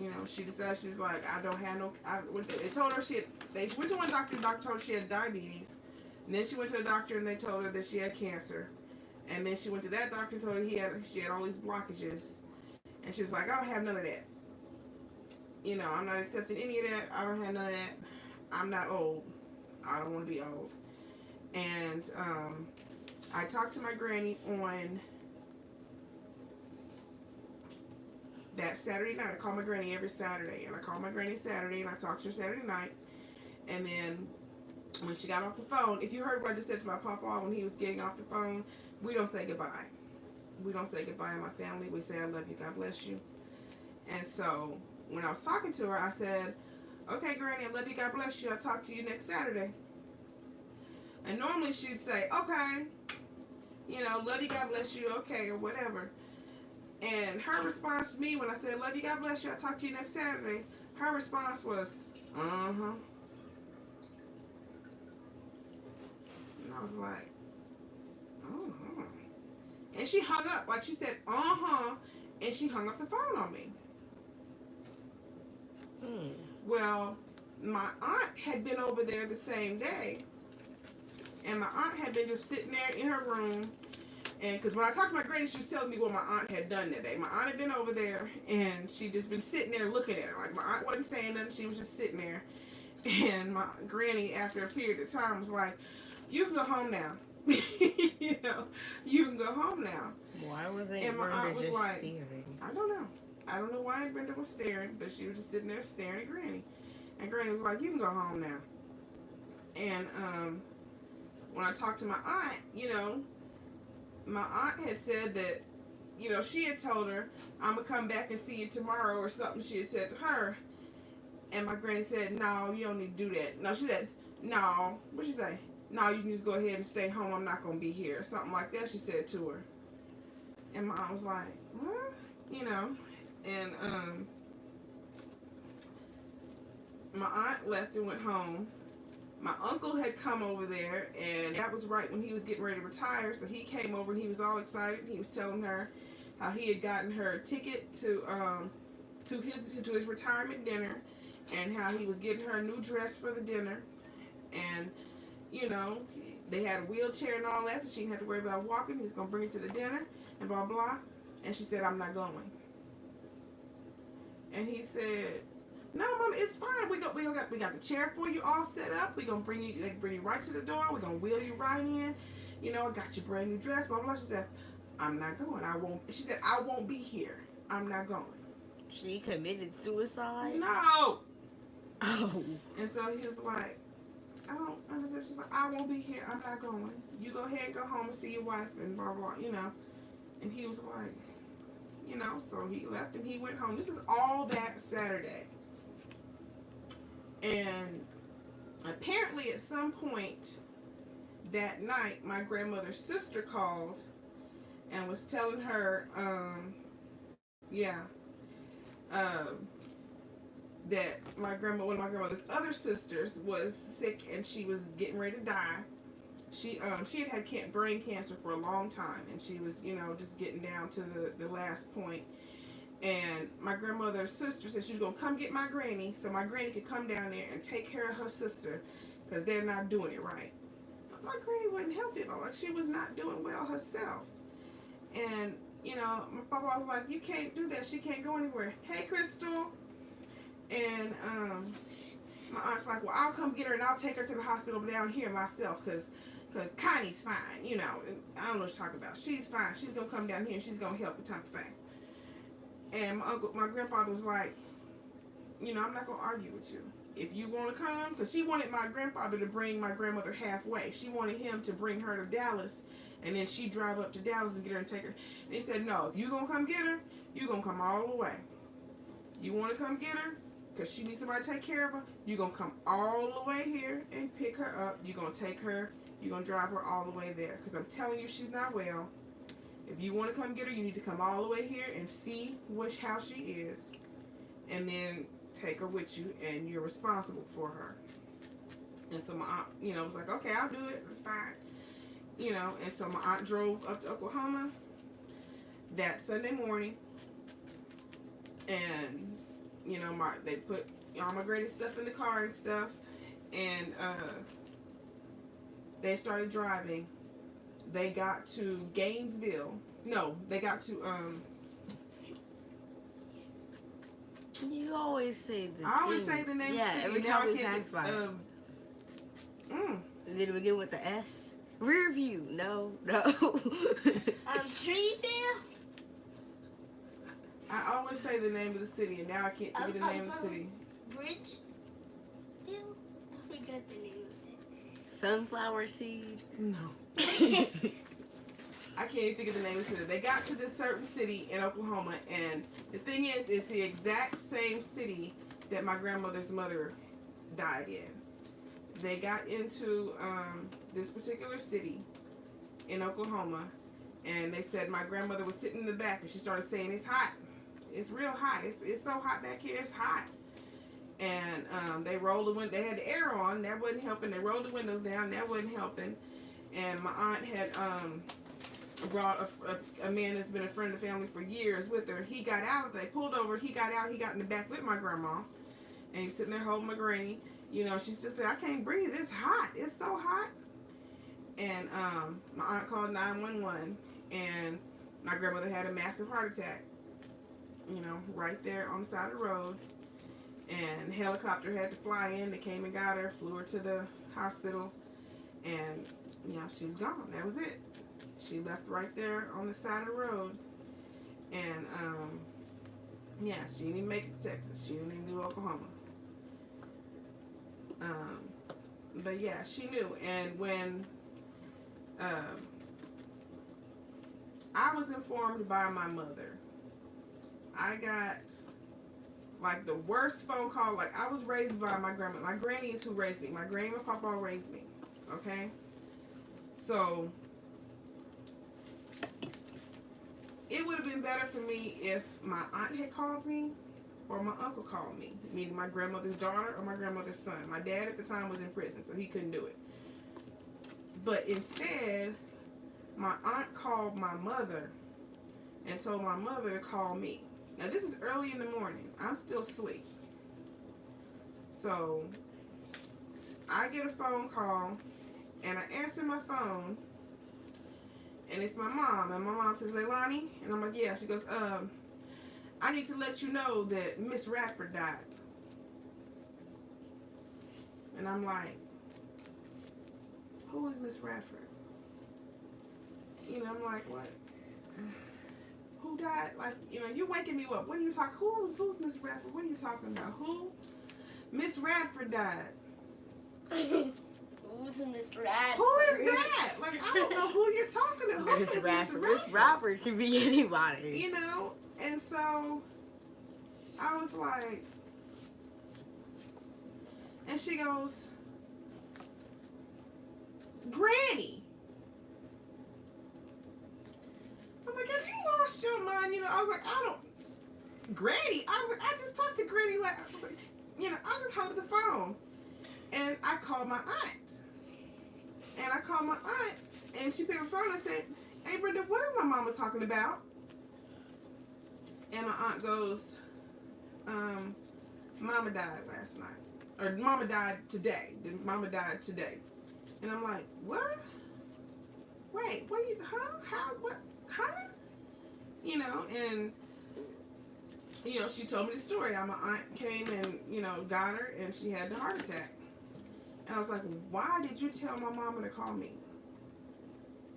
C: you know, she decided, she was like, I don't have no, they told her they went to one doctor, the doctor told her she had diabetes. And then she went to a doctor and they told her that she had cancer. And then she went to that doctor and told her she had all these blockages. And she was like, I don't have none of that. You know, I'm not accepting any of that. I don't have none of that. I'm not old. I don't want to be old. And I talked to my granny on that Saturday night. I call my granny every Saturday. And I call my granny Saturday and I talked to her Saturday night. And then when she got off the phone, if you heard what I just said to my papa when he was getting off the phone, we don't say goodbye. We don't say goodbye in my family. We say, I love you, God bless you. And so when I was talking to her, I said, okay, Granny, I love you, God bless you. I'll talk to you next Saturday. And normally she'd say, okay, you know, love you, God bless you, okay, or whatever. And her response to me when I said, love you, God bless you, I'll talk to you next Saturday, her response was, uh-huh. And I was like, uh-huh. And she hung up, like she said, uh-huh, and she hung up the phone on me. Well, my aunt had been over there the same day, and my aunt had been just sitting there in her room, and because when I talked to my granny, she was telling me what my aunt had done that day. My aunt had been over there, and she'd just been sitting there looking at her. Like, my aunt wasn't saying nothing, she was just sitting there. And my granny, after a period of time, was like, you can go home now. You know, you can go home now.
A: Why was
C: And my aunt was
A: just
C: like,
A: staring?
C: I don't know. I don't know why Brenda was staring, but she was just sitting there staring at Granny. And Granny was like, you can go home now. And when I talked to my aunt, you know, my aunt had said that, you know, she had told her, I'm going to come back and see you tomorrow or something she had said to her. And my granny said, no, you don't need to do that. No, she said, no. What'd she say? No, you can just go ahead and stay home. I'm not going to be here. Something like that she said to her. And my aunt was like, what? You know. And my aunt left and went home. My uncle had come over there, and that was right when he was getting ready to retire. So he came over and he was all excited. He was telling her how he had gotten her a ticket to his retirement dinner, and how he was getting her a new dress for the dinner. And you know, they had a wheelchair and all that, so she didn't have to worry about walking. He was gonna bring her to the dinner and blah blah. And she said, I'm not going. And he said, no, Mom, it's fine. We got the chair for you all set up. We're gonna bring you right to the door. We're gonna wheel you right in. You know, I got your brand new dress, blah blah. She said, I'm not going. I won't. She said, I won't be here. I'm not going.
A: She committed suicide?
C: No.
A: Oh.
C: And so he was like, I don't understand. She's like, I won't be here. I'm not going. You go ahead, go home and see your wife and blah blah. You know. And he was like, you know, so he left and he went home. This is all that Saturday. And apparently at some point that night, my grandmother's sister called and was telling her Yeah. That one of my grandmother's other sisters was sick and she was getting ready to die. She had brain cancer for a long time, and she was, just getting down to the last point. And my grandmother's sister said she was gonna come get my granny so my granny could come down there and take care of her sister because they're not doing it right. But my granny wasn't healthy at all. Like, she was not doing well herself. And my papa was like, "You can't do that. She can't go anywhere." Hey, Crystal. And my aunt's like, "Well, I'll come get her and I'll take her to the hospital down here myself because Connie's fine, I don't know what she's talking about. She's fine. She's going to come down here and she's going to help with time thing." And my grandfather was like, "I'm not going to argue with you. If you want to come," because she wanted my grandfather to bring my grandmother halfway. She wanted him to bring her to Dallas, and then she'd drive up to Dallas and get her and take her. And he said, "No, if you're going to come get her, you're going to come all the way. You want to come get her? Because she needs somebody to take care of her. You're going to come all the way here and pick her up. You're going to take her. You're going to drive her all the way there. Because I'm telling you, she's not well. If you want to come get her, you need to come all the way here and see how she is. And then take her with you, and you're responsible for her." And so my aunt, was like, "Okay, I'll do it. It's fine." And so my aunt drove up to Oklahoma that Sunday morning. And, they put all my granny stuff in the car and stuff. And they started driving. They got to Gainesville. No, they got to
A: You always say the
C: I always say the name
A: Yeah,
C: of the city.
A: every
C: Now
A: time
C: I
A: we
C: can't
A: pass
C: think,
A: by. Did it begin with the S? Rear view. No.
B: Treeville.
C: I always say the name of the city, and now I can't think of the name of the city.
B: Bridgeville? I forgot the name of it.
A: Sunflower seed.
C: No. I can't even think of the name of the city. They got to this certain city in Oklahoma, and the thing is, it's the exact same city that my grandmother's mother died in. They got into this particular city in Oklahoma, and they said my grandmother was sitting in the back, and she started saying, "It's hot. It's real hot. It's so hot back here. It's hot." And they rolled the window. They had the air on. That wasn't helping. They rolled the windows down. That wasn't helping. And my aunt had brought a man that's been a friend of the family for years with her. He got out. They pulled over. He got out. He got in the back with my grandma, and he's sitting there holding my granny. She's just said, "I can't breathe. It's hot. It's so hot." And my aunt called 911, and my grandmother had a massive heart attack. Right there on the side of the road. And the helicopter had to fly in. They came and got her, flew her to the hospital, and she was gone. That was it. She left right there on the side of the road. And she didn't even make it to Texas. She didn't even do Oklahoma. But yeah, she knew. And when I was informed by my mother, I got like the worst phone call. Like, I was raised by my grandma. My granny is who raised me. My granny and my papa raised me. Okay? So it would have been better for me if my aunt had called me or my uncle called me, meaning my grandmother's daughter or my grandmother's son. My dad at the time was in prison, so he couldn't do it. But instead, my aunt called my mother and told my mother to call me. Now, this is early in the morning. I'm still asleep. So I get a phone call, and I answer my phone, and it's my mom. And my mom says, "Leilani?" And I'm like, "Yeah." She goes, "I need to let you know that Miss Radford died." And I'm like, "Who is Miss Radford?" I'm like, "What? Who died?" Like, you're waking me up. What are you talking? Who's Miss Radford? What are you talking about? Who? Miss Radford died.
B: Who's Miss Radford?
C: Who is that? Like, I don't know who you're talking to. Who
A: Miss
C: is
A: Radford.
C: Miss
A: Miss Radford can be anybody.
C: And so I was like, and she goes, "Granny." I'm like, "Have you lost your mind?" I was like, Granny, I just talked to Granny like, you know, I just hung up the phone. And I called my aunt. And I called my aunt, and she picked up the phone and said, "Hey, Brenda, what is my mama talking about?" And my aunt goes, "Mama died last night. Or Mama died today. Mama died today." And I'm like, "What? Wait, what are you, huh? How, what, huh?" You know, and, you know, she told me the story. My aunt came and, you know, got her, and she had the heart attack. And I was like, "Why did you tell my mama to call me?"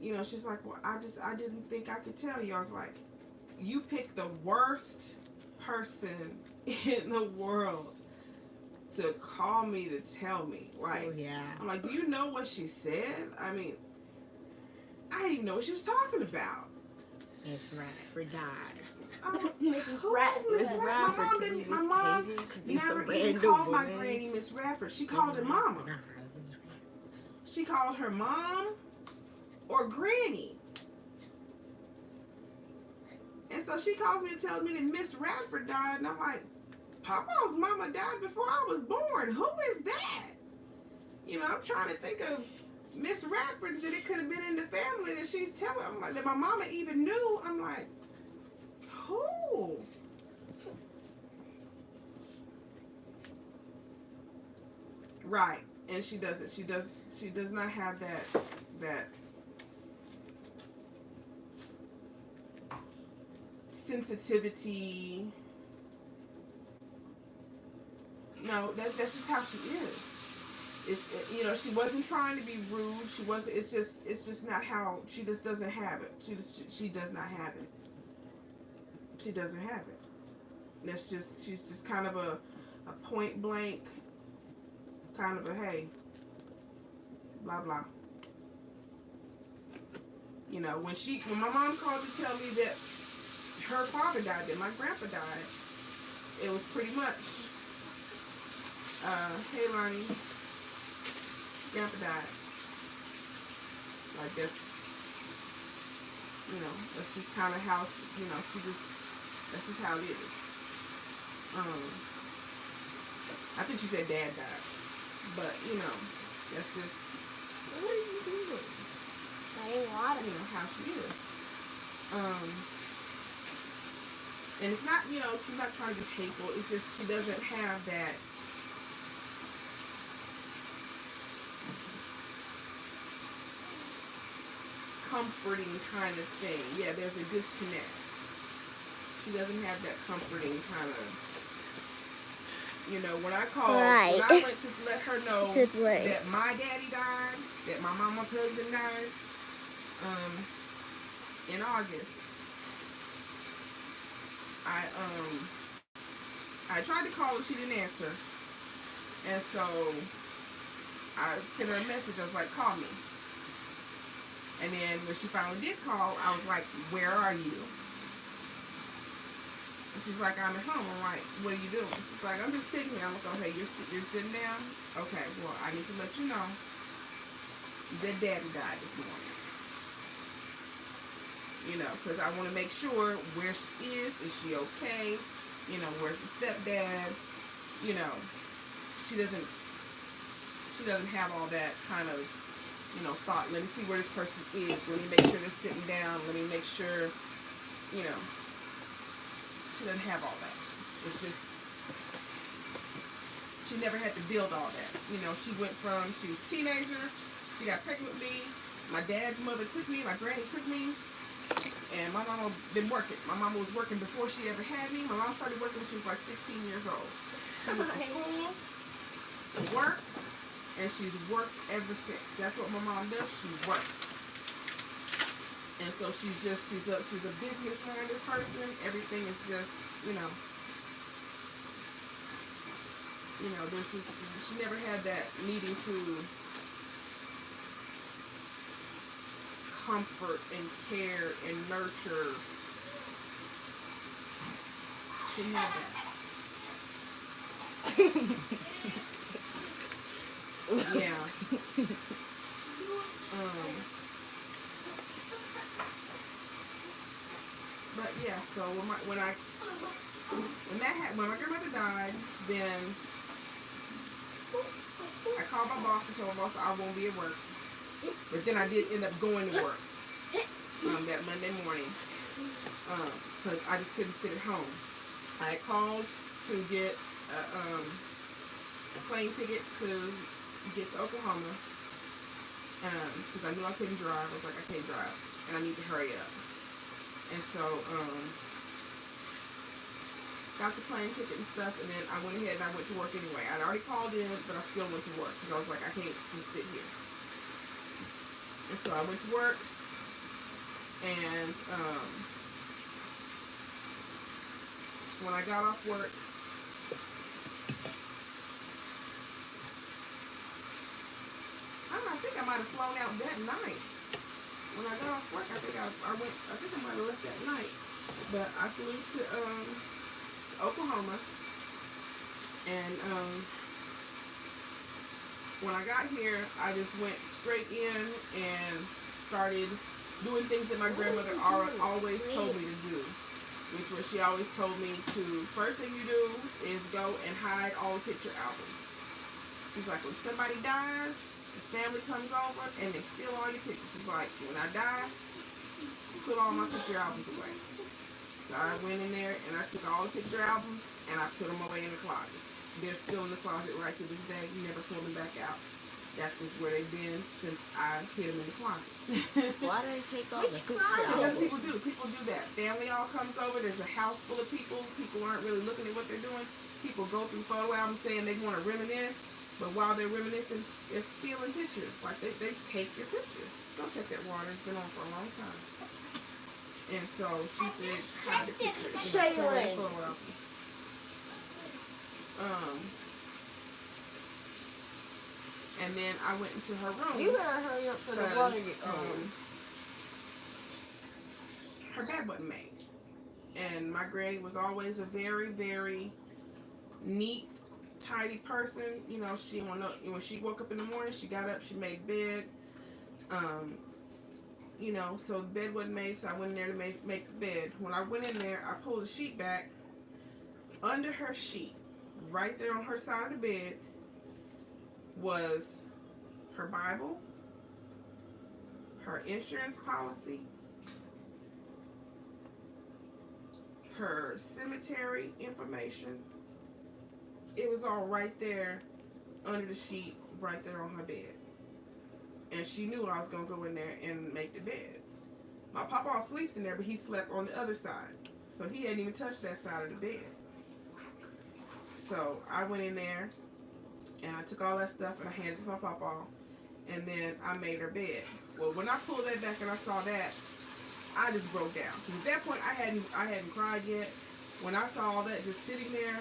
C: You know, she's like, "Well, I didn't think I could tell you." I was like, "You picked the worst person in the world to call me to tell me." Like,
A: Oh, yeah.
C: I'm like, "Do you know what she said?" I mean, I didn't even know what she was talking about.
A: Miss Radford died.
B: Mrs. Radford.
C: Miss Radford? My mom never even called my granny Miss Radford. She called her mama. She called her mom or granny. And so she calls me and tells me that Miss Radford died, and I'm like, "Papa's mama died before I was born. Who is that?" You know, I'm trying to think of Miss Radford that it could have been in the family that she's telling. I'm like, that my mama even knew. I'm like, who? Right. And she doesn't. She does not have that sensitivity. No, that's just how she is. You know, she wasn't trying to be rude. She wasn't. It's just not how she just doesn't have it. She does not have it. She doesn't have it. She's just kind of a point blank kind of a, hey, blah blah. You know, when my mom called to tell me that her father died, that my grandpa died, it was pretty much, "Hey, Lonnie, grandpa died." Like, that's, you know, that's just kind of how, you know, that's just how it is. I think she said dad died. But, you know, that's just, what is she doing?
B: Playing water.
C: You know, how she is. And it's not, you know, she's not trying to be hateful. It's just she doesn't have that comforting kind of thing. Yeah, there's a disconnect. She doesn't have that comforting kind of, you know, when I called,
B: Right.
C: when I went to let her know
B: Right.
C: that my daddy died, that my mama's husband died, in August, I tried to call her, she didn't answer. And so I sent her a message. I was like, "Call me." And then when she finally did call, I was like, "Where are you?" And she's like, "I'm at home." I'm like, "What are you doing?" She's like, "I'm just sitting here." I'm like, "Okay, you're sitting down? Okay, well, I need to let you know that daddy died this morning. You know, because I want to make sure where she is. Is she okay? You know, where's the stepdad? You know, she doesn't have all that kind of, you know, thought. Let me see where this person is. Let me make sure they're sitting down. Let me make sure, you know, she doesn't have all that. It's just, she never had to build all that. You know, she went from, she was a teenager, she got pregnant with me, my dad's mother took me, my granny took me, and my mama been working. My mama was working before she ever had me. My mom started working when she was like 16 years old. She went to school, to work, and she's worked ever since. That's what my mom does. She works. And so she's a business-minded person. Everything is just, you know, there's just, she never had that needing to comfort and care and nurture. She didn't have that. Yeah. But yeah, so when my grandmother died, then I called my boss and told my boss I won't be at work. But then I did end up going to work that Monday morning because I just couldn't sit at home. I called to get a plane ticket to get to Oklahoma because I knew I couldn't drive. I was like, I can't drive, and I need to hurry up. And so got the plane ticket and stuff, and then I went ahead and I went to work anyway. I'd already called in, but I still went to work because I was like, I can't just sit here. And so I went to work, and when I got off work, I think I might have flown out that night. When I got off work, I think I might have left that night. But I flew to Oklahoma, and when I got here, I just went straight in and started doing things that my grandmother always told me to do, which was she always told me to, first thing you do is go and hide all the picture albums. She's like, when somebody dies, the family comes over and they steal all your pictures. She's like, when I die, put all my picture albums away. So I went in there and I took all the picture albums and I put them away in the closet. They're still in the closet right to this day. You never pull them back out. That's just where they've been since I hid them in the closet.
A: Why do they take all the picture
C: Because
A: albums?
C: people do that. Family all comes over. There's a house full of people. People aren't really looking at what they're doing. People go through photo albums saying they want to reminisce, but while they're reminiscing, they're stealing pictures. Like they take your pictures. Go check that water. It's been on for a long time. And so she said, hide the pictures.
B: Shaylin.
C: And then I went into her room.
A: You better hurry up for the water to get cold.
C: Her bed wasn't made. And my granny was always a very, very neat, tidy person. You know, when she woke up in the morning, she got up, she made bed. You know, so the bed wasn't made, so I went in there to make the bed. When I went in there, I pulled the sheet back. Under her sheet, right there on her side of the bed, was her Bible, her insurance policy, her cemetery information. It was all right there under the sheet, right there on her bed. And she knew I was going to go in there and make the bed. My papa sleeps in there, but he slept on the other side. So he hadn't even touched that side of the bed. So I went in there and I took all that stuff and I handed it to my papa. And then I made her bed. Well, when I pulled that back and I saw that, I just broke down. Because at that point, I hadn't cried yet. When I saw all that just sitting there,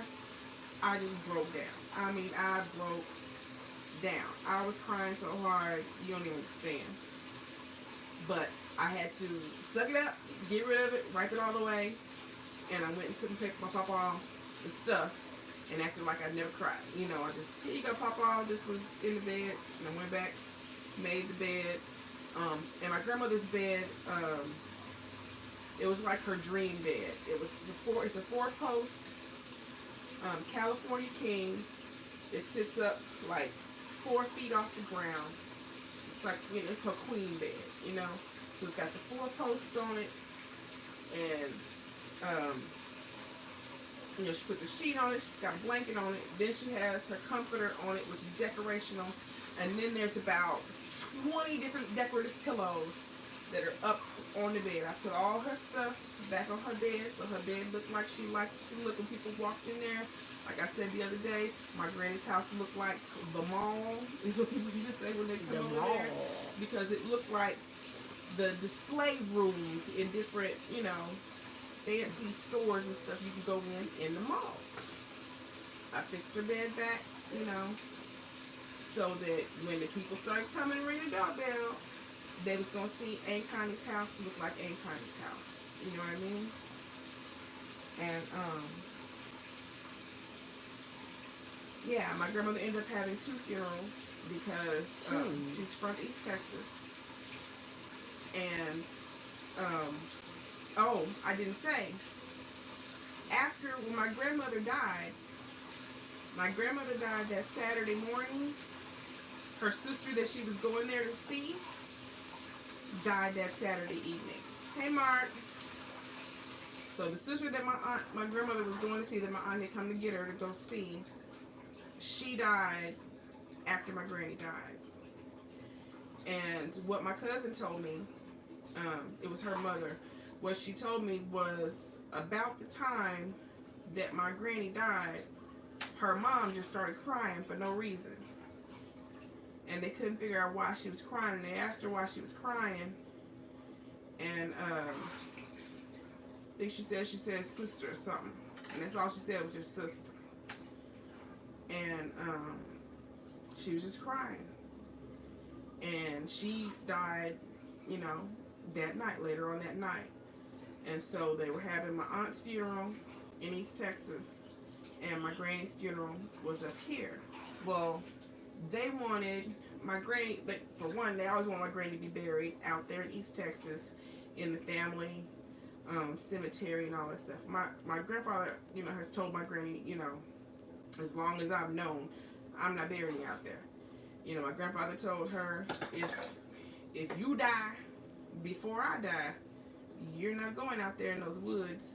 C: I just broke down. I mean, I broke down. I was crying so hard, you don't even understand. But I had to suck it up, get rid of it, wipe it all away. And I went and took and picked my papa the stuff and acted like I never cried. You know, I just, here you go, papa, this was in the bed. And I went back, made the bed. And my grandmother's bed, it was like her dream bed. It's a 4-post California king. It sits up like 4 feet off the ground. It's like, you know, it's her queen bed, you know. So it's got the 4 posts on it, and you know, she put the sheet on it. She's got a blanket on it. Then she has her comforter on it, which is decorational. And then there's about 20 different decorative pillows that are up on the bed. I put all her stuff back on her bed, so her bed looked like she liked to look when people walked in there. Like I said the other day, my granny's house looked like the mall, is what people used to say when they come over there. Because it looked like the display rooms in different, you know, fancy stores and stuff you can go in the mall. I fixed her bed back, you know, so that when the people started coming and ringing the doorbell, they was going to see Aunt Connie's house look like Aunt Connie's house. You know what I mean? And, yeah, my grandmother ended up having 2 funerals because she's from East Texas. And Oh, I didn't say. After when my grandmother died that Saturday morning. Her sister that she was going there to see died that Saturday evening. Hey, Mark. So the sister that my grandmother was going to see, that my aunt had come to get her to go see, she died after my granny died. And what my cousin told me, it was her mother, what she told me was about the time that my granny died, her mom just started crying for no reason. And they couldn't figure out why she was crying. And they asked her why she was crying. And I think she said sister or something. And that's all she said was just sister. And she was just crying. And she died, you know, that night, later on that night. And so they were having my aunt's funeral in East Texas. And my granny's funeral was up here. Well, they wanted my granny, for one, they always want my granny to be buried out there in East Texas in the family cemetery and all that stuff. My grandfather, you know, has told my granny, you know, as long as I've known, I'm not burying you out there. You know, my grandfather told her, if you die before I die, you're not going out there in those woods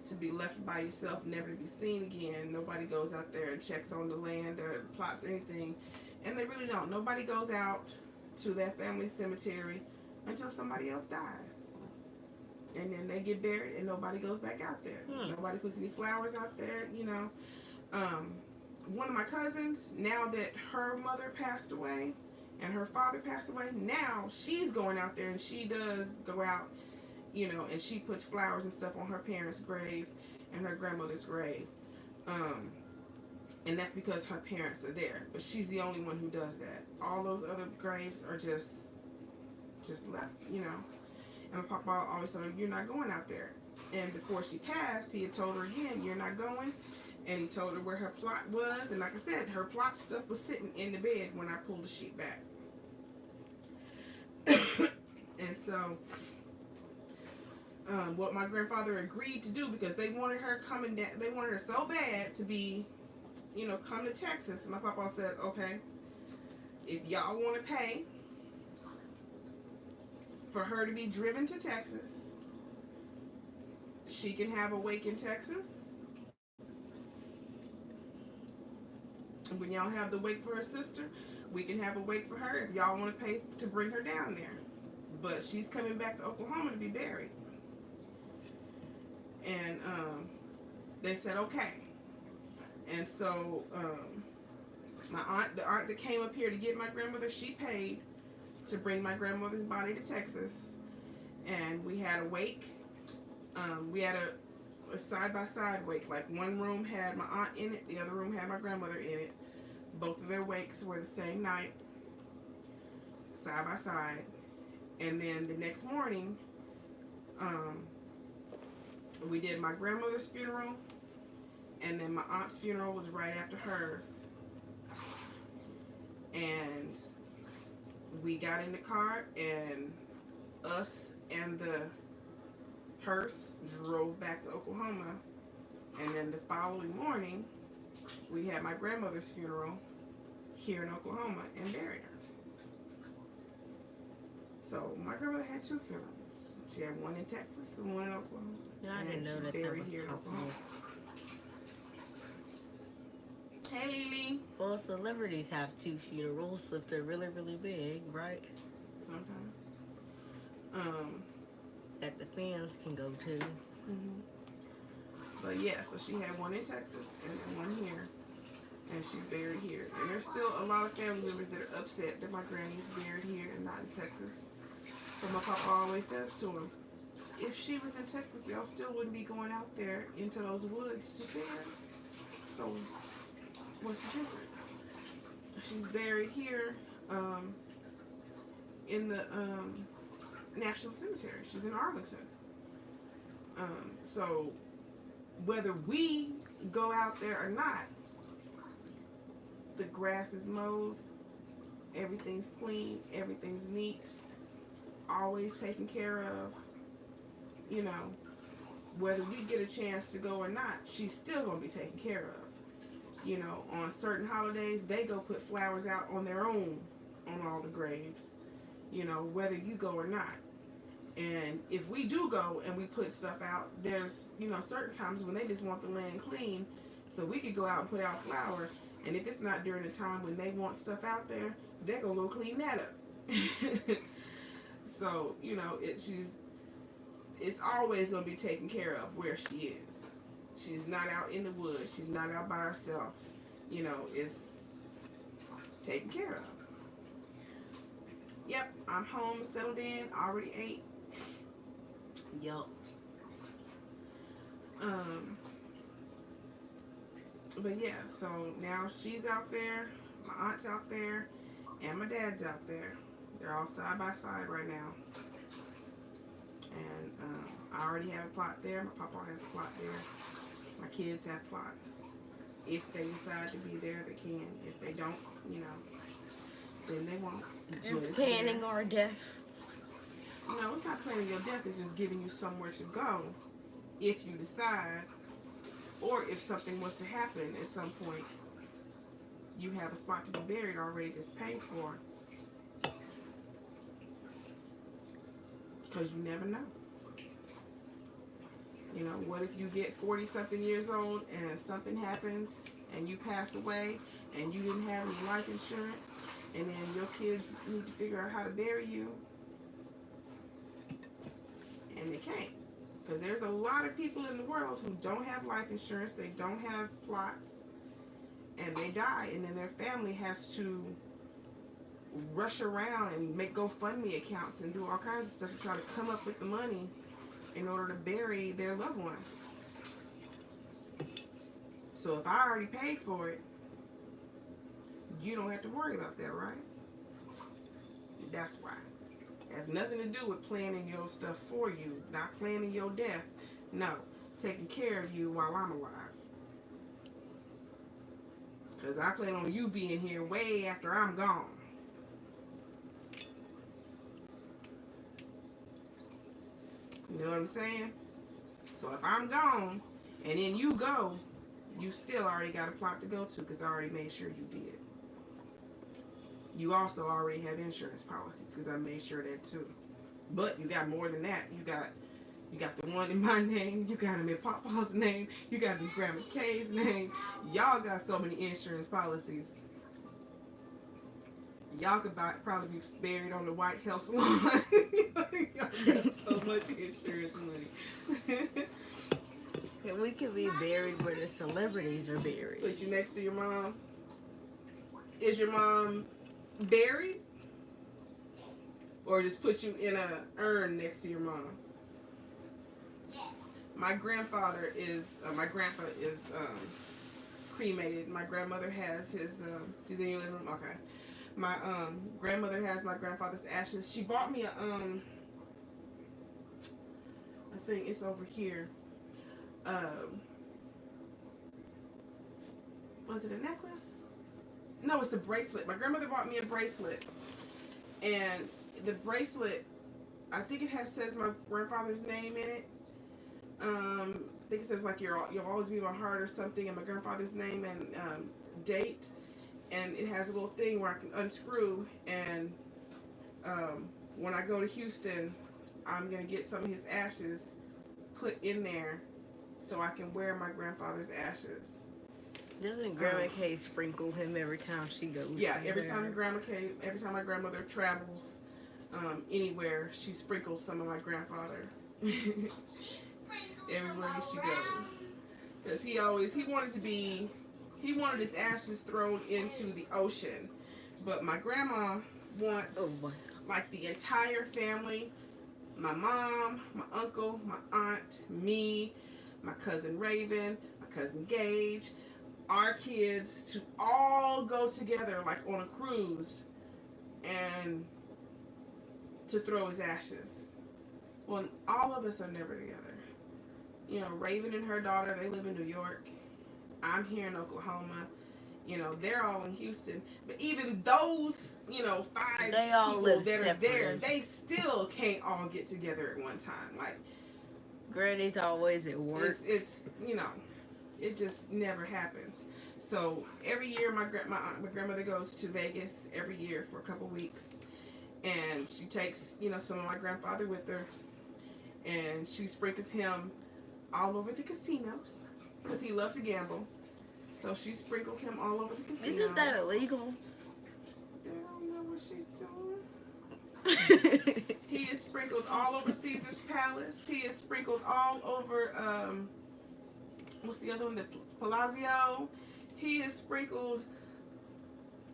C: to be left by yourself, never to be seen again. Nobody goes out there and checks on the land or plots or anything. And they really don't. Nobody goes out to that family cemetery until somebody else dies. And then they get buried and nobody goes back out there. Nobody puts any flowers out there, you know. One of my cousins, now that her mother passed away and her father passed away, now she's going out there and she does go out, you know, and she puts flowers and stuff on her parents' grave and her grandmother's grave. And that's because her parents are there. But she's the only one who does that. All those other graves are just left, you know. And my papa always told her, you're not going out there. And before she passed, he had told her again, you're not going. And he told her where her plot was. And like I said, her plot stuff was sitting in the bed when I pulled the sheet back. And so what my grandfather agreed to do, because they wanted her coming down, they wanted her so bad to be, you know, come to Texas. My papa said, okay, if y'all want to pay for her to be driven to Texas, she can have a wake in Texas. And when y'all have the wake for her sister, we can have a wake for her if y'all want to pay to bring her down there. But she's coming back to Oklahoma to be buried. And they said, okay. And so the aunt that came up here to get my grandmother, she paid to bring my grandmother's body to Texas. And we had a wake. We had a side-by-side wake. Like one room had my aunt in it, the other room had my grandmother in it. Both of their wakes were the same night, side by side. And then the next morning, we did my grandmother's funeral, and then my aunt's funeral was right after hers. And we got in the car, and us and the hearse drove back to Oklahoma. And then the following morning, we had my grandmother's funeral here in Oklahoma and buried her. So my grandmother had two funerals. She had one in Texas and one in Oklahoma.
A: Yeah, I didn't know that was possible.
C: Hey, Lily.
A: Well, celebrities have two funerals if they're really, really big, right?
C: Sometimes.
A: That the fans can go to.
C: Mm-hmm. But yeah, so she had one in Texas and then one here. And she's buried here. And there's still a lot of family members that are upset that my granny is buried here and not in Texas. But my papa always says to him, if she was in Texas, y'all still wouldn't be going out there into those woods to see her. So what's the difference? She's buried here in the National Cemetery. She's in Arlington. So whether we go out there or not, the grass is mowed, everything's clean, everything's neat, always taken care of. you know, whether we get a chance to go or not, she's still going to be taken care of. You know, on certain holidays, they go put flowers out on their own on all the graves, you know, whether you go or not. And if we do go and we put stuff out, there's, you know, certain times when they just want the land clean, so we could go out and put out flowers. And if it's not during the time when they want stuff out there, they're going to go clean that up. So, you know, it's always going to be taken care of where she is. She's not out in the woods. She's not out by herself. You know, it's taken care of. Yep, I'm home, settled in, already ate. Yup. But yeah, so now she's out there, my aunt's out there, and my dad's out there. They're all side by side right now. And I already have a plot there. My papa has a plot there. My kids have plots. If they decide to be there, they can. If they don't, you know, then they won't.
A: You're planning our death.
C: No, it's not planning your death. It's just giving you somewhere to go if you decide, or if something was to happen at some point. You have a spot to be buried already that's paid for. Because you never know. You know, what if you get 40-something years old and something happens and you pass away and you didn't have any life insurance, and then your kids need to figure out how to bury you, and they can't. Because there's a lot of people in the world who don't have life insurance, they don't have plots, and they die, and then their family has to rush around and make GoFundMe accounts and do all kinds of stuff to try to come up with the money in order to bury their loved one. So if I already paid for it, you don't have to worry about that, right? That's why. It has nothing to do with planning your stuff for you, not planning your death. No, taking care of you while I'm alive. Because I plan on you being here way after I'm gone. You know what I'm saying? So if I'm gone and then you go, you still already got a plot to go to because I already made sure you did. You also already have insurance policies because I made sure that too. But you got more than that. You got the one in my name. You got them in Papa's name. You got them in Grandma Kay's name. Y'all got so many insurance policies. Y'all could probably be buried on the White House lawn. Y'all got so much insurance money.
A: And we could be buried where the celebrities are buried.
C: Put you next to your mom. Is your mom buried? Or just put you in a urn next to your mom? My grandfather is, my grandpa is cremated. My grandmother has his, she's in your living room? Okay. My grandmother has my grandfather's ashes. She bought me a, I think it's over here. Was it a necklace? No, it's a bracelet. My grandmother bought me a bracelet. And the bracelet, I think it says my grandfather's name in it. I think it says like you'll always be my heart or something, and my grandfather's name and date. And it has a little thing where I can unscrew, and when I go to Houston, I'm going to get some of his ashes put in there so I can wear my grandfather's ashes.
A: Doesn't Grandma Kay sprinkle him every time she goes?
C: Yeah,
A: somewhere?
C: every time my grandmother travels anywhere, she sprinkles some of my grandfather. Everywhere she goes. Because he wanted his ashes thrown into the ocean. But my grandma wants like the entire family, my mom, my uncle, my aunt, me, my cousin Raven, my cousin Gage, our kids to all go together like on a cruise and to throw his ashes. Well, all of us are never together. You know, Raven and her daughter, they live in New York. I'm here in Oklahoma. You know, they're all in Houston. But even those, 5
A: they all
C: people
A: live
C: that
A: separate.
C: are there, they still can't all get together at one time. Like,
A: Granny's always at work.
C: It's you know, it just never happens. So every year, my grandmother goes to Vegas every year for a couple weeks, and she takes some of my grandfather with her, and she sprinkles him all over the casinos because he loves to gamble. So she sprinkles him all over the casinos.
A: Isn't that illegal?
C: They don't know what she's doing. He is sprinkled all over Caesar's Palace. He is sprinkled all over, what's the other one? The Palazzo. He is sprinkled,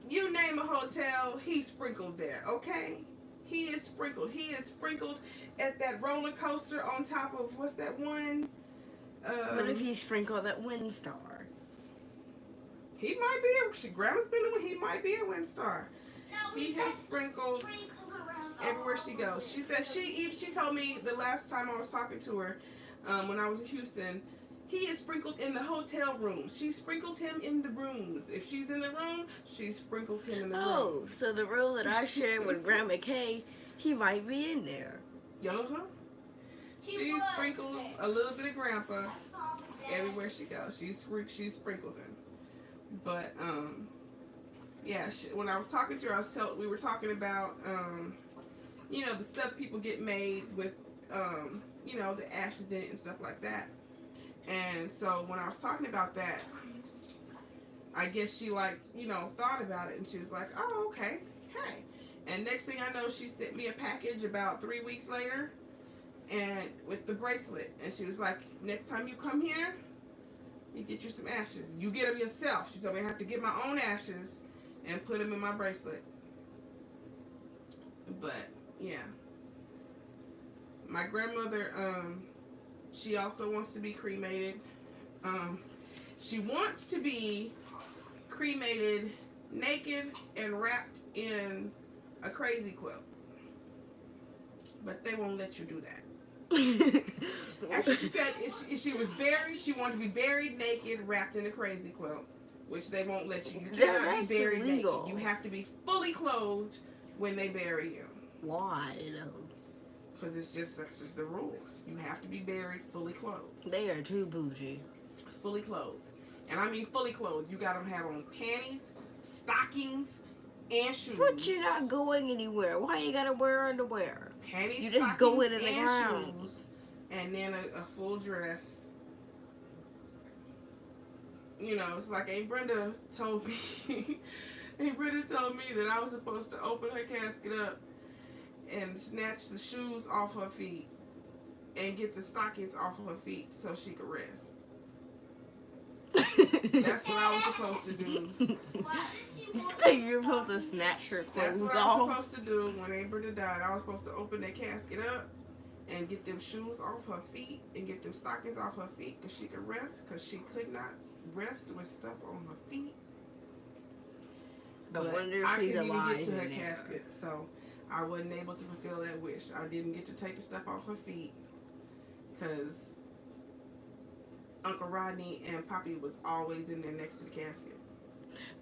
C: you name a hotel, he's sprinkled there, okay? He is sprinkled. He is sprinkled at that roller coaster on top of, what's that one?
A: What if he sprinkled at Windstar?
C: He might be, Grandma's been he might be a Windstar. He has sprinkled everywhere she goes. She said she told me the last time I was talking to her, when I was in Houston, he is sprinkled in the hotel rooms. She sprinkles him in the rooms. If she's in the room, she sprinkles him in the room.
A: Oh, so the room that I share with Grandma Kay, he might be in there.
C: Uh-huh. She sprinkles a little bit of Grandpa everywhere she goes. She sprinkles him. But yeah, when I was talking to her, we were talking about the stuff people get made with the ashes in it and stuff like that. And so when I was talking about that, I guess she thought about it, and she was like, oh, okay, hey. And next thing I know, she sent me a package about 3 weeks later, and with the bracelet. And she was like, next time you come here, you get you some ashes. You get them yourself. She told me I have to get my own ashes and put them in my bracelet. But yeah, my grandmother, she also wants to be cremated. She wants to be cremated naked and wrapped in a crazy quilt. But they won't let you do that. Actually, she said if she was buried, she wanted to be buried naked, wrapped in a crazy quilt, which they won't let you. You cannot be buried
A: illegal.
C: naked. You have to be fully clothed when they bury you.
A: Why though?
C: Because that's just the rules. You have to be buried fully clothed.
A: They are too bougie.
C: Fully clothed. And I mean fully clothed. You gotta have on panties, stockings, and shoes.
A: But you're not going anywhere. Why you gotta wear underwear?
C: Panties,
A: you just go in the
C: and
A: ground.
C: shoes, and then a full dress. It's like Aunt Brenda told me. Aunt Brenda told me that I was supposed to open her casket up and snatch the shoes off her feet and get the stockings off of her feet so she could rest. That's what I was supposed to do.
A: So you're supposed to snatch her
C: That's
A: clothes
C: what I
A: off?
C: was supposed to do when Aunt Brenda died. I was supposed to open that casket up and get them shoes off her feet and get them stockings off her feet because she could rest, because she could not rest with stuff on her feet.
A: But wonder if
C: I
A: she's
C: couldn't even
A: alive
C: get to her
A: in there.
C: casket, so I wasn't able to fulfill that wish. I didn't get to take the stuff off her feet because Uncle Rodney and Poppy was always in there next to the casket.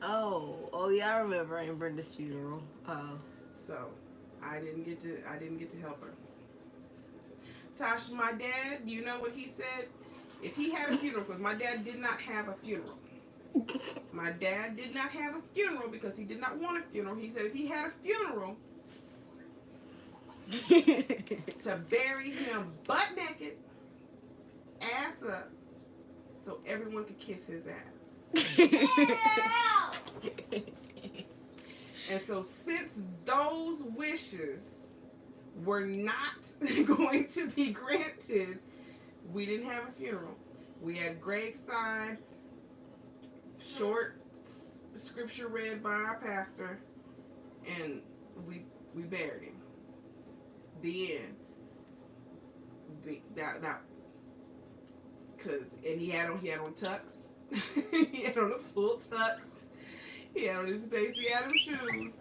A: Oh yeah, I remember Aunt Brenda's funeral. Oh.
C: So I didn't get to help her. Tasha, my dad, you know what he said? If he had a funeral, because my dad did not have a funeral. My dad did not have a funeral because he did not want a funeral. He said if he had a funeral, to bury him butt naked, ass up, so everyone could kiss his ass. And so since those wishes were not going to be granted, we didn't have a funeral. We had graveside, short scripture read by our pastor, and we buried him. The end. And he had on tux. He had on a full tux. He had on his Stacey Adams shoes.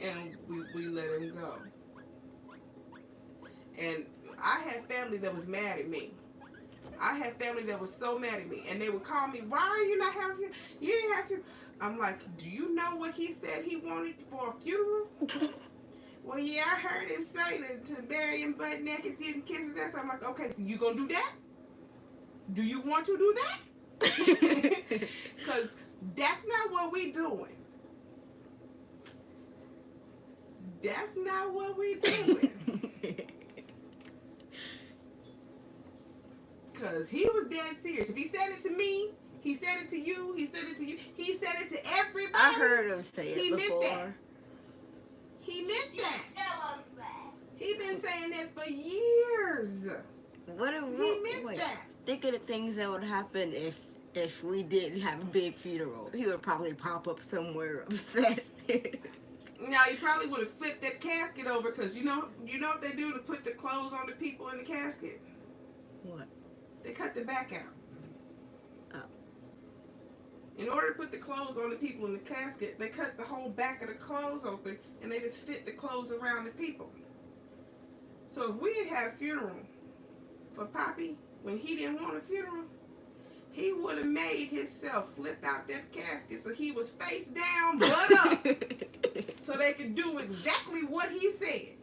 C: And we let him go. And I had family that was mad at me. I had family that was so mad at me. And they would call me, why are you not having a funeral? You didn't have to. I'm like, do you know what he said he wanted for a funeral? Well, yeah, I heard him say that to bury him butt naked, so you can kiss his ass. I'm like, okay, so you gonna do that? Do you want to do that? Because that's not what we doing. That's not what we doing. Because he was dead serious. If he said it to me, he said it to you, he said it to you, he said it to everybody.
A: I heard him say it
C: He
A: before.
C: meant that. He meant that. He been saying that for years.
A: What
C: He meant
A: wait,
C: that.
A: think of the things that would happen if we didn't have a big funeral. He would probably pop up somewhere upset.
C: Now he probably would have flipped that casket over, because you know what they do to put the clothes on the people in the casket?
A: What?
C: They cut the back out.
A: Oh.
C: In order to put the clothes on the people in the casket, they cut the whole back of the clothes open, and they just fit the clothes around the people. So if we had a funeral for Poppy when he didn't want a funeral, he would have made himself flip out that casket so he was face down, butt up, so they could do exactly what he said.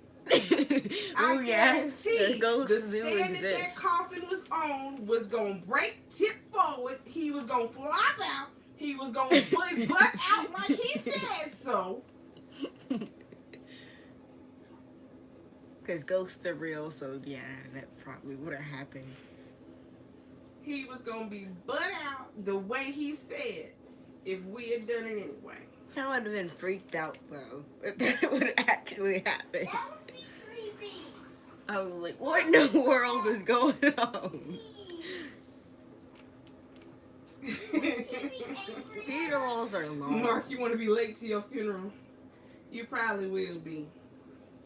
A: Oh yes,
C: guarantee
A: the ghosts
C: the
A: do
C: stand that
A: exist.
C: coffin was on was gonna break, tip forward. He was gonna flop out. He was gonna butt out like he said so.
A: Because ghosts are real, so yeah, that probably would have happened.
C: He was gonna be butt out the way he said if we had done it anyway.
A: I would have been freaked out though if that would actually happen.
B: That would be creepy.
A: I was like, what in the world is going on? Funerals are long.
C: Mark, you want to be late to your funeral? You probably will be.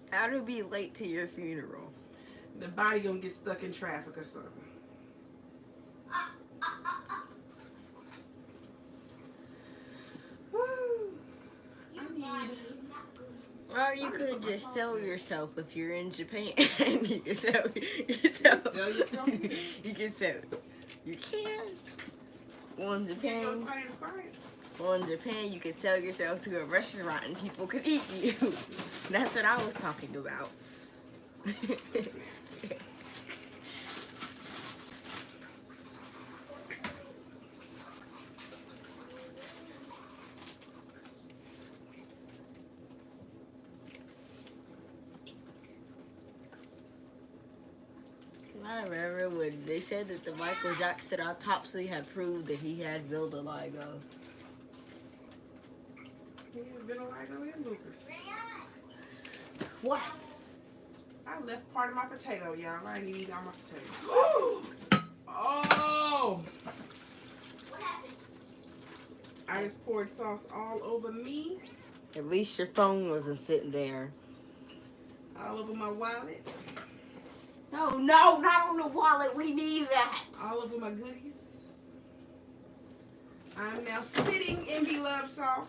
A: How to be late to your funeral?
C: The body gonna get stuck in traffic or something. Woo.
A: Or you could just sell yourself if you're in Japan. You can sell yourself.
C: Sell yourself?
A: You can sell. You can. Well, in Japan, you can sell yourself to a restaurant and people could eat you. That's what I was talking about. I remember when they said that the Michael Jackson autopsy had proved that he had vitiligo.
C: Yeah, vitiligo and lupus.
A: What?
C: I left part of my potato, y'all. I didn't eat all my potato. Oh!
B: What happened?
C: I just poured sauce all over me,
A: At least your phone wasn't sitting there.
C: all over my wallet,
A: No, not on the wallet. We need that.
C: all over my goodies. I'm now sitting in BLoves sauce.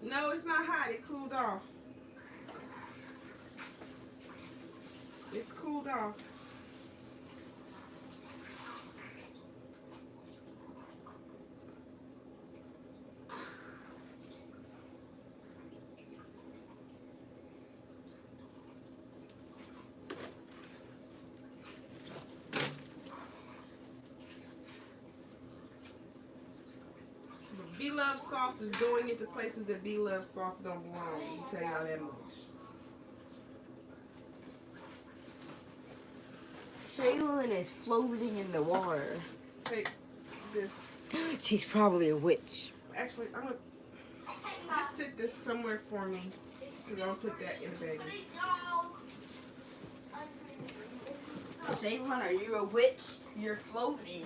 C: No, it's not hot. It cooled off. It's cooled off. BLoves sauce is going into places that BLoves sauce don't belong. I can tell y'all that much.
A: Shaylin is floating in the water.
C: Take this.
A: She's probably a witch.
C: Actually, I'm gonna just sit this somewhere for me. Cause I'll put that in the bag.
A: Shaylin, are you a witch? You're floating.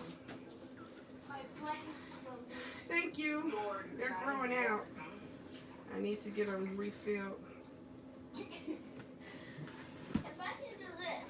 C: Thank you. They're growing out. I need to get them refilled.
B: If I can do this.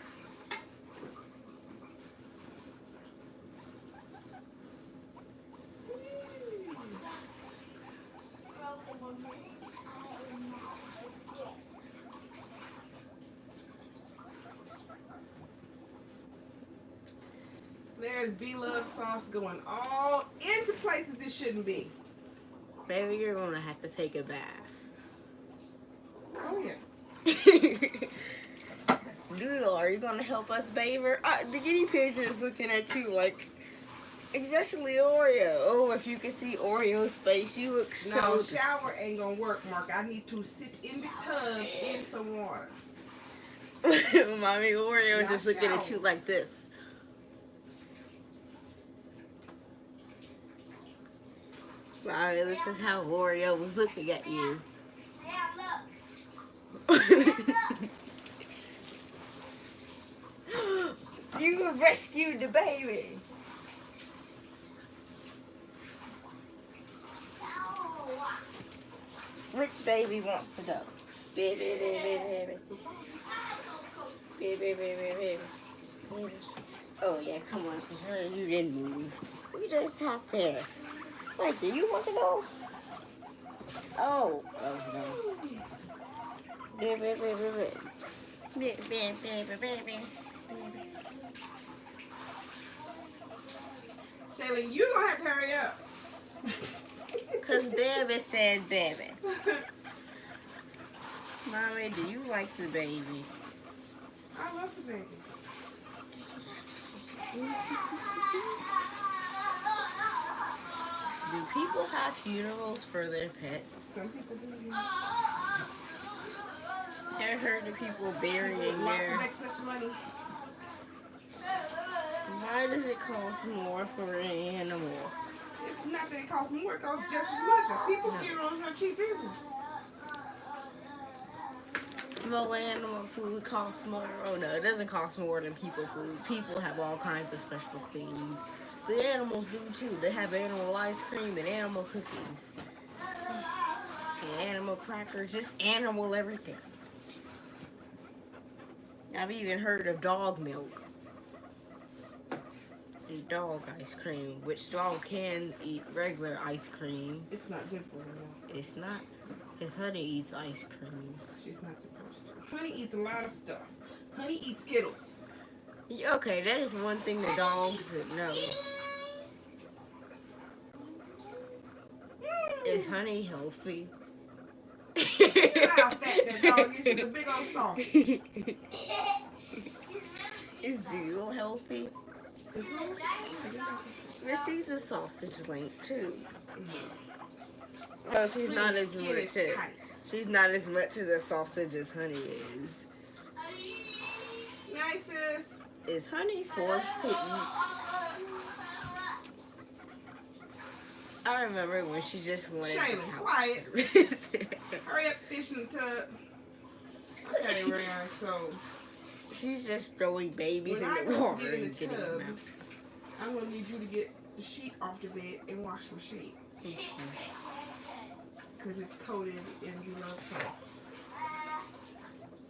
C: There's BLoves sauce going all into places it shouldn't be.
A: Baby, you're gonna have to take a bath.
C: Oh yeah.
A: Doodle, are you gonna help us bathe her? The guinea pig is looking at you like, especially Oreo. Oh, if you could see Oreo's face, you look so.
C: No, shower ain't gonna work, Mark. I need to sit in the tub in some water.
A: Mommy, Oreo's
C: Not
A: just looking at
C: shower.
A: you like this. Mommy, this is how Oreo was looking at you. You rescued the baby. Which baby wants to go? Baby, baby, baby. Baby, baby, baby, baby. Oh yeah, come on. You didn't move. We just have to. Like, do you want to go? Oh. Oh no. Baby, baby, baby. Baby, baby, baby, baby.
C: Shelly, you gonna have to hurry up.
A: Cause baby said baby. Mommy, do you like the baby?
C: I love the baby.
A: Do people have funerals for their pets?
C: Some people do.
A: I heard of people burying
C: Lots
A: their.
C: of excess money.
A: Why does it cost more for an animal?
C: It's not that it costs more, it costs just as much. And people's funerals are cheap either.
A: Well, animal food costs more. Oh no, it doesn't cost more than people food. People have all kinds of special things. The animals do too. They have animal ice cream and animal cookies. And animal crackers, just animal everything. I've even heard of dog milk. And dog ice cream, which dog can eat regular ice cream.
C: It's not good for her now.
A: It's not. His honey eats ice cream.
C: She's not supposed to. Honey eats a lot of stuff. Honey eats Skittles.
A: Okay, that is one thing the dogs know. Is honey healthy?
C: Look how fat that dog is. She's a big old sausage.
A: Is Doodle healthy? But she's a sausage link too. Oh, she's not as
C: Skin
A: much.
C: is tight.
A: She's not as much as a sausage as Honey is.
C: Nice, sis.
A: Is Honey forced to eat? I remember when she just wanted to
C: Shayla, quiet. Hurry up, fish in the tub. Okay, Ryan, so
A: She's just throwing babies
C: when
A: in
C: I
A: the
C: go to
A: water
C: get in
A: and
C: the
A: getting
C: tub,
A: them out.
C: I'm going to need you to get the sheet off the bed and wash my sheet. Because it's coated in BLoves sauce.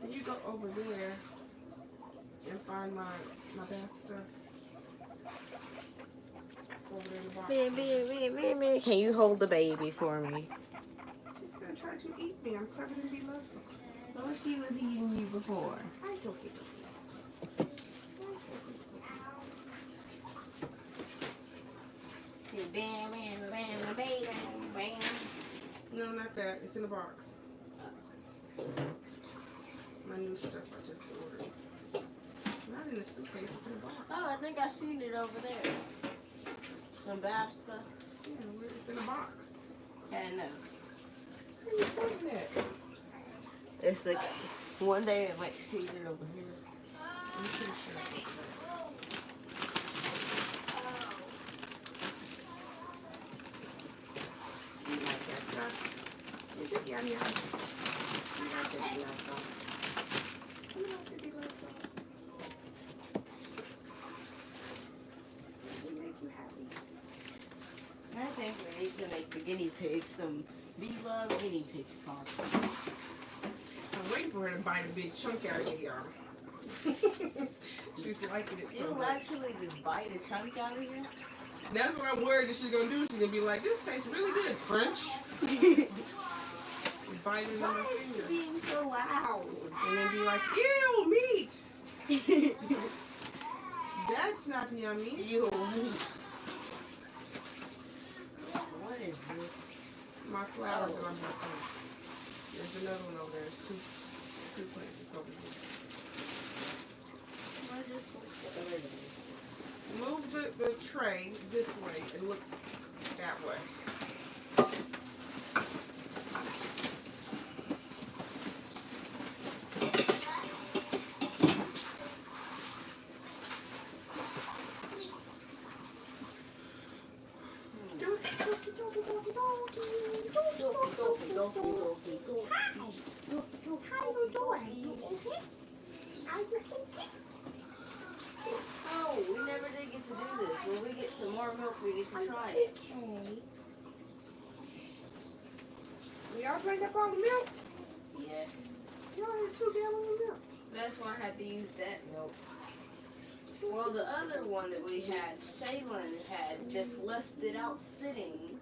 C: Can you go over there and find my bath stuff? It's over there in the box.
A: Baby. Can you hold the baby for me?
C: She's going to try to eat me. I'm covered in BLoves sauce.
A: Oh, she was eating you before.
C: I don't get it. No, not that. It's in the box. My new stuff I just ordered. Not in the suitcase. It's in the box.
A: Oh, I think I seen it over there. Some bath stuff.
C: Yeah, where it's in the box.
A: Yeah, no.
C: Where are you putting that?
A: It's like one day I might see it over here.
C: I'm pretty sure it's over there. You like that stuff? Is it yum yum? You like the BLoves sauce? You like the BLoves sauce? Does it make you happy?
A: I think we need to make the guinea pigs some BLoves guinea pig sauce.
C: I'm waiting for her to bite a big chunk out of me, y'all. She's liking it so
A: It'll
C: much.
A: actually just bite a chunk out of you.
C: That's what I'm worried that she's gonna do. She's gonna be like, "This tastes really good, Crunch." Biting in
A: Why
C: my
A: is she
C: finger,
A: being so loud?
C: and then be like, "Ew, meat." That's not yummy.
A: You meat. What is this?
C: My flowers that I'm going to plant. There's another one over there. There's two plants over here.
A: I just like the other one.
C: Move the tray this way and look that way.
A: Oh, we never did get to do this. When we get some more milk, we get to try it.
C: Cakes. Y'all drank up all the milk?
A: Yes.
C: Y'all had 2 gallons of milk.
A: That's why I had to use that milk. Well, the other one that we had, Shaylin had just left it out sitting.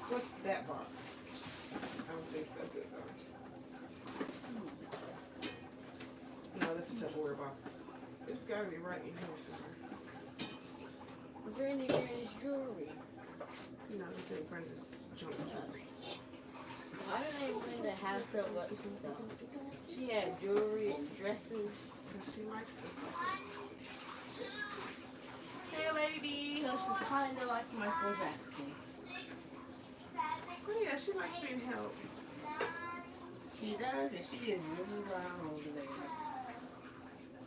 C: What's that box? I don't think that's it though. No, that's a Tupperware box. It's gotta be right in here somewhere.
A: Granny Granny's jewelry.
C: No, this ain't Brenda's junk jewelry.
A: Why do they want to have so much stuff? She had jewelry and dresses.
C: Because she likes it.
A: Hey, lady. Oh, she's kind of like Michael Jackson.
C: Oh yeah, she likes being held.
A: She does, and she is really loud over there.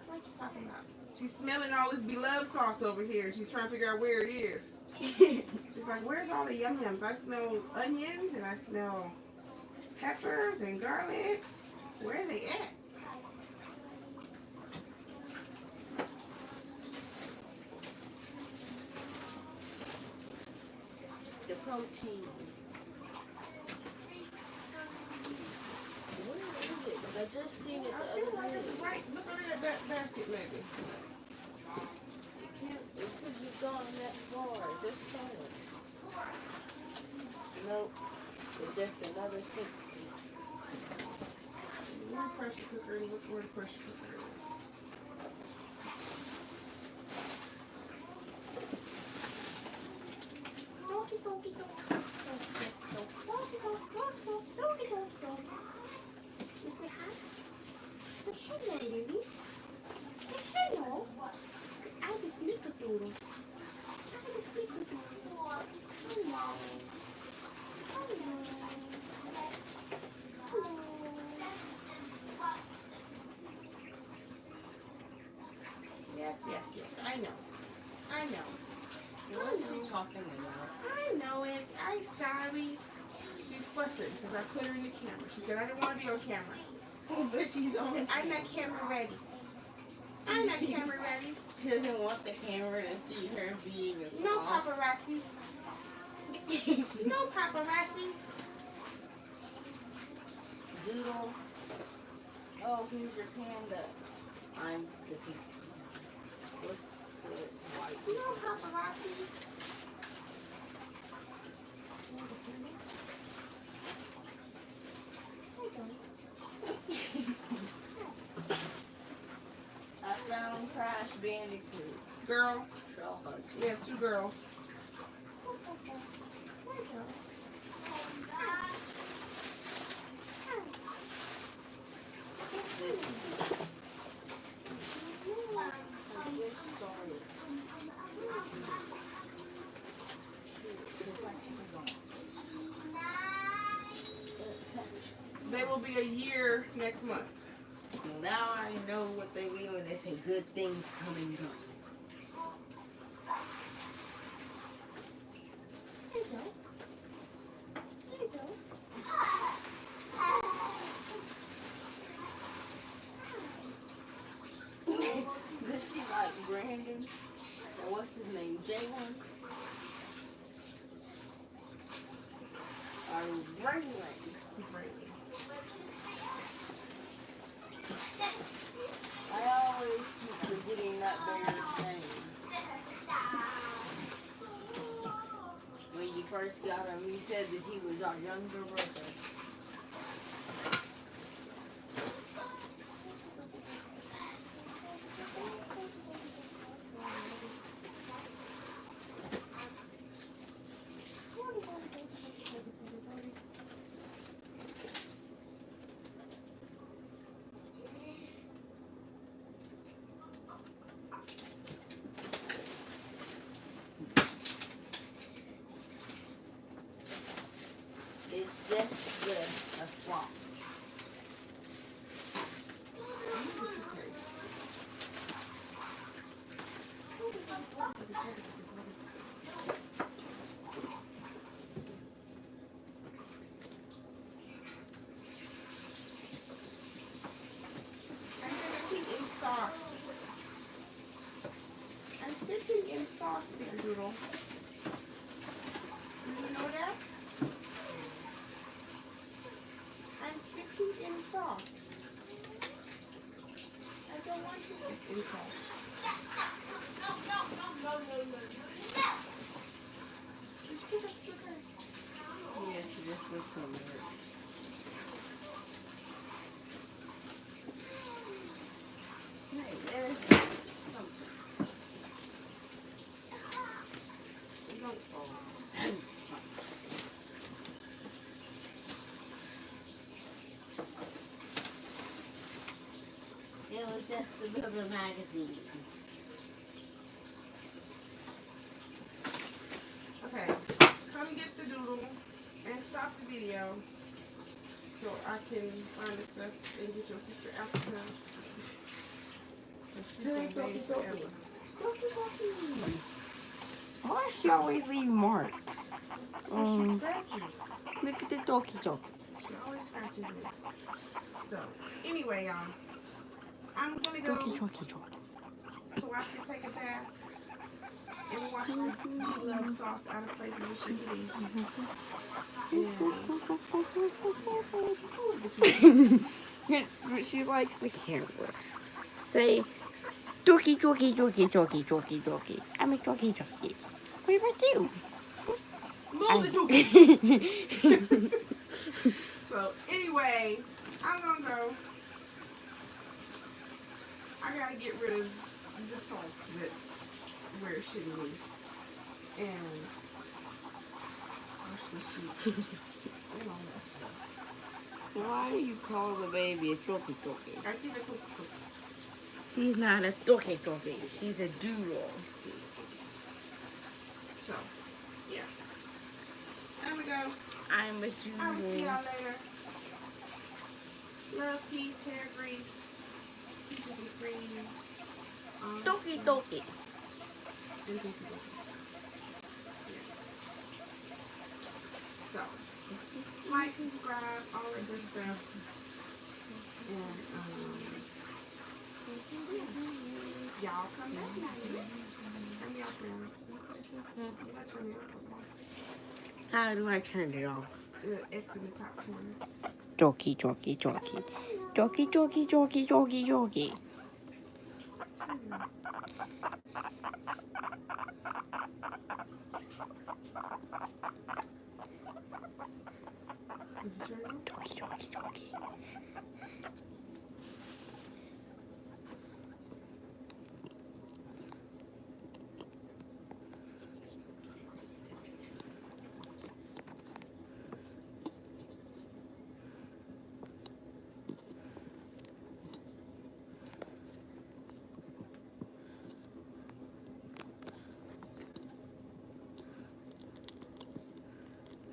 C: What you talking about? She's smelling all this BLoves sauce over here. She's trying to figure out where it is. She's like, where's all the yum-yums? I smell onions and I smell peppers and garlics. Where are they at?
A: The protein. Where is it? I just seen it the
C: I
A: other
C: feel like
A: day.
C: it's right. Look under that basket, maybe.
A: It can't, because you've gone that far. Just forward. Nope. It's just another stick piece.
C: One pressure cooker and look where the pressure cooker is.
B: You say hi? Say hello, baby. Say hello. I have snickerdoodles. I have snickerdoodles. Hello. Hello. Hello.
A: Yes, yes, yes. I know.
C: I know.
A: What is she talking about?
C: I know it. I'm sorry. She's fussing because I put her in the camera. She said I didn't want to be on camera.
A: But she's
C: She
A: on
C: said I'm not camera ready. I'm not camera ready.
A: She doesn't want the camera to see her being a
C: No
A: song.
C: paparazzis. No paparazzis.
A: Doodle. Oh, who's your panda? I'm the pink. What's white?
C: No paparazzis.
A: I found Crash Bandicoot.
C: Girl,
A: Trail Hug.
C: we have 2 girls. They will be a year next month.
A: Now I know what they mean when they say good things come and go. Does she like Brandon? Or what's his name? Jalen? Or Braylon? I always keep forgetting that bear's name. our younger brother. It's just with a flop.
C: I'm sitting in sauce, Snickerdoodle. Do you know that? I'm sitting in sauce. I don't want to sit in sauce.
A: Yes, you just was coming. Hey, there's something. Don't fall. It was just another magazine.
C: Okay, come get the doodle and stop the video so I can find the stuff and get your sister after her. She's gonna bathe forever.
A: Why does she always leave marks?
C: She scratches.
A: Look at the doggy dog.
C: She always scratches me. So, anyway, y'all, I'm gonna go
A: Doggy.
C: so I can take a bath and watch the BLoves sauce out of Crazy Mission Kitty.
A: She likes the camera. Say, doggy. I'm a doggy. What about you?
C: Move the dookie. So, anyway, I'm gonna go. I gotta get rid of the sauce that's where it shouldn't be. And wash the sheet and all that stuff.
A: Why do you call the baby a doggy?
C: I think it's cook.
A: She's not a doggy. She's a doodle.
C: So, yeah. There we go.
A: I'm a
C: I will see
A: doodle.
C: y'all later. Love, peace, hair grease, peaches and cream.
A: Doggy.
C: And thank you. So, like, subscribe, all that good stuff. And, y'all come back now. Turn me off now. You gotta turn me off.
A: How do I turn it off?
C: The X in the top corner.
A: Doggy. Doggy.
C: Did you turn it on?
A: Doggy.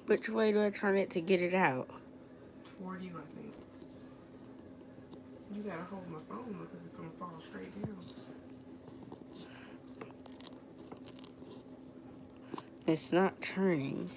A: Which way do I turn it to get it out?
C: Toward you, I think. You gotta hold my phone because it's gonna fall straight down.
A: It's not turning.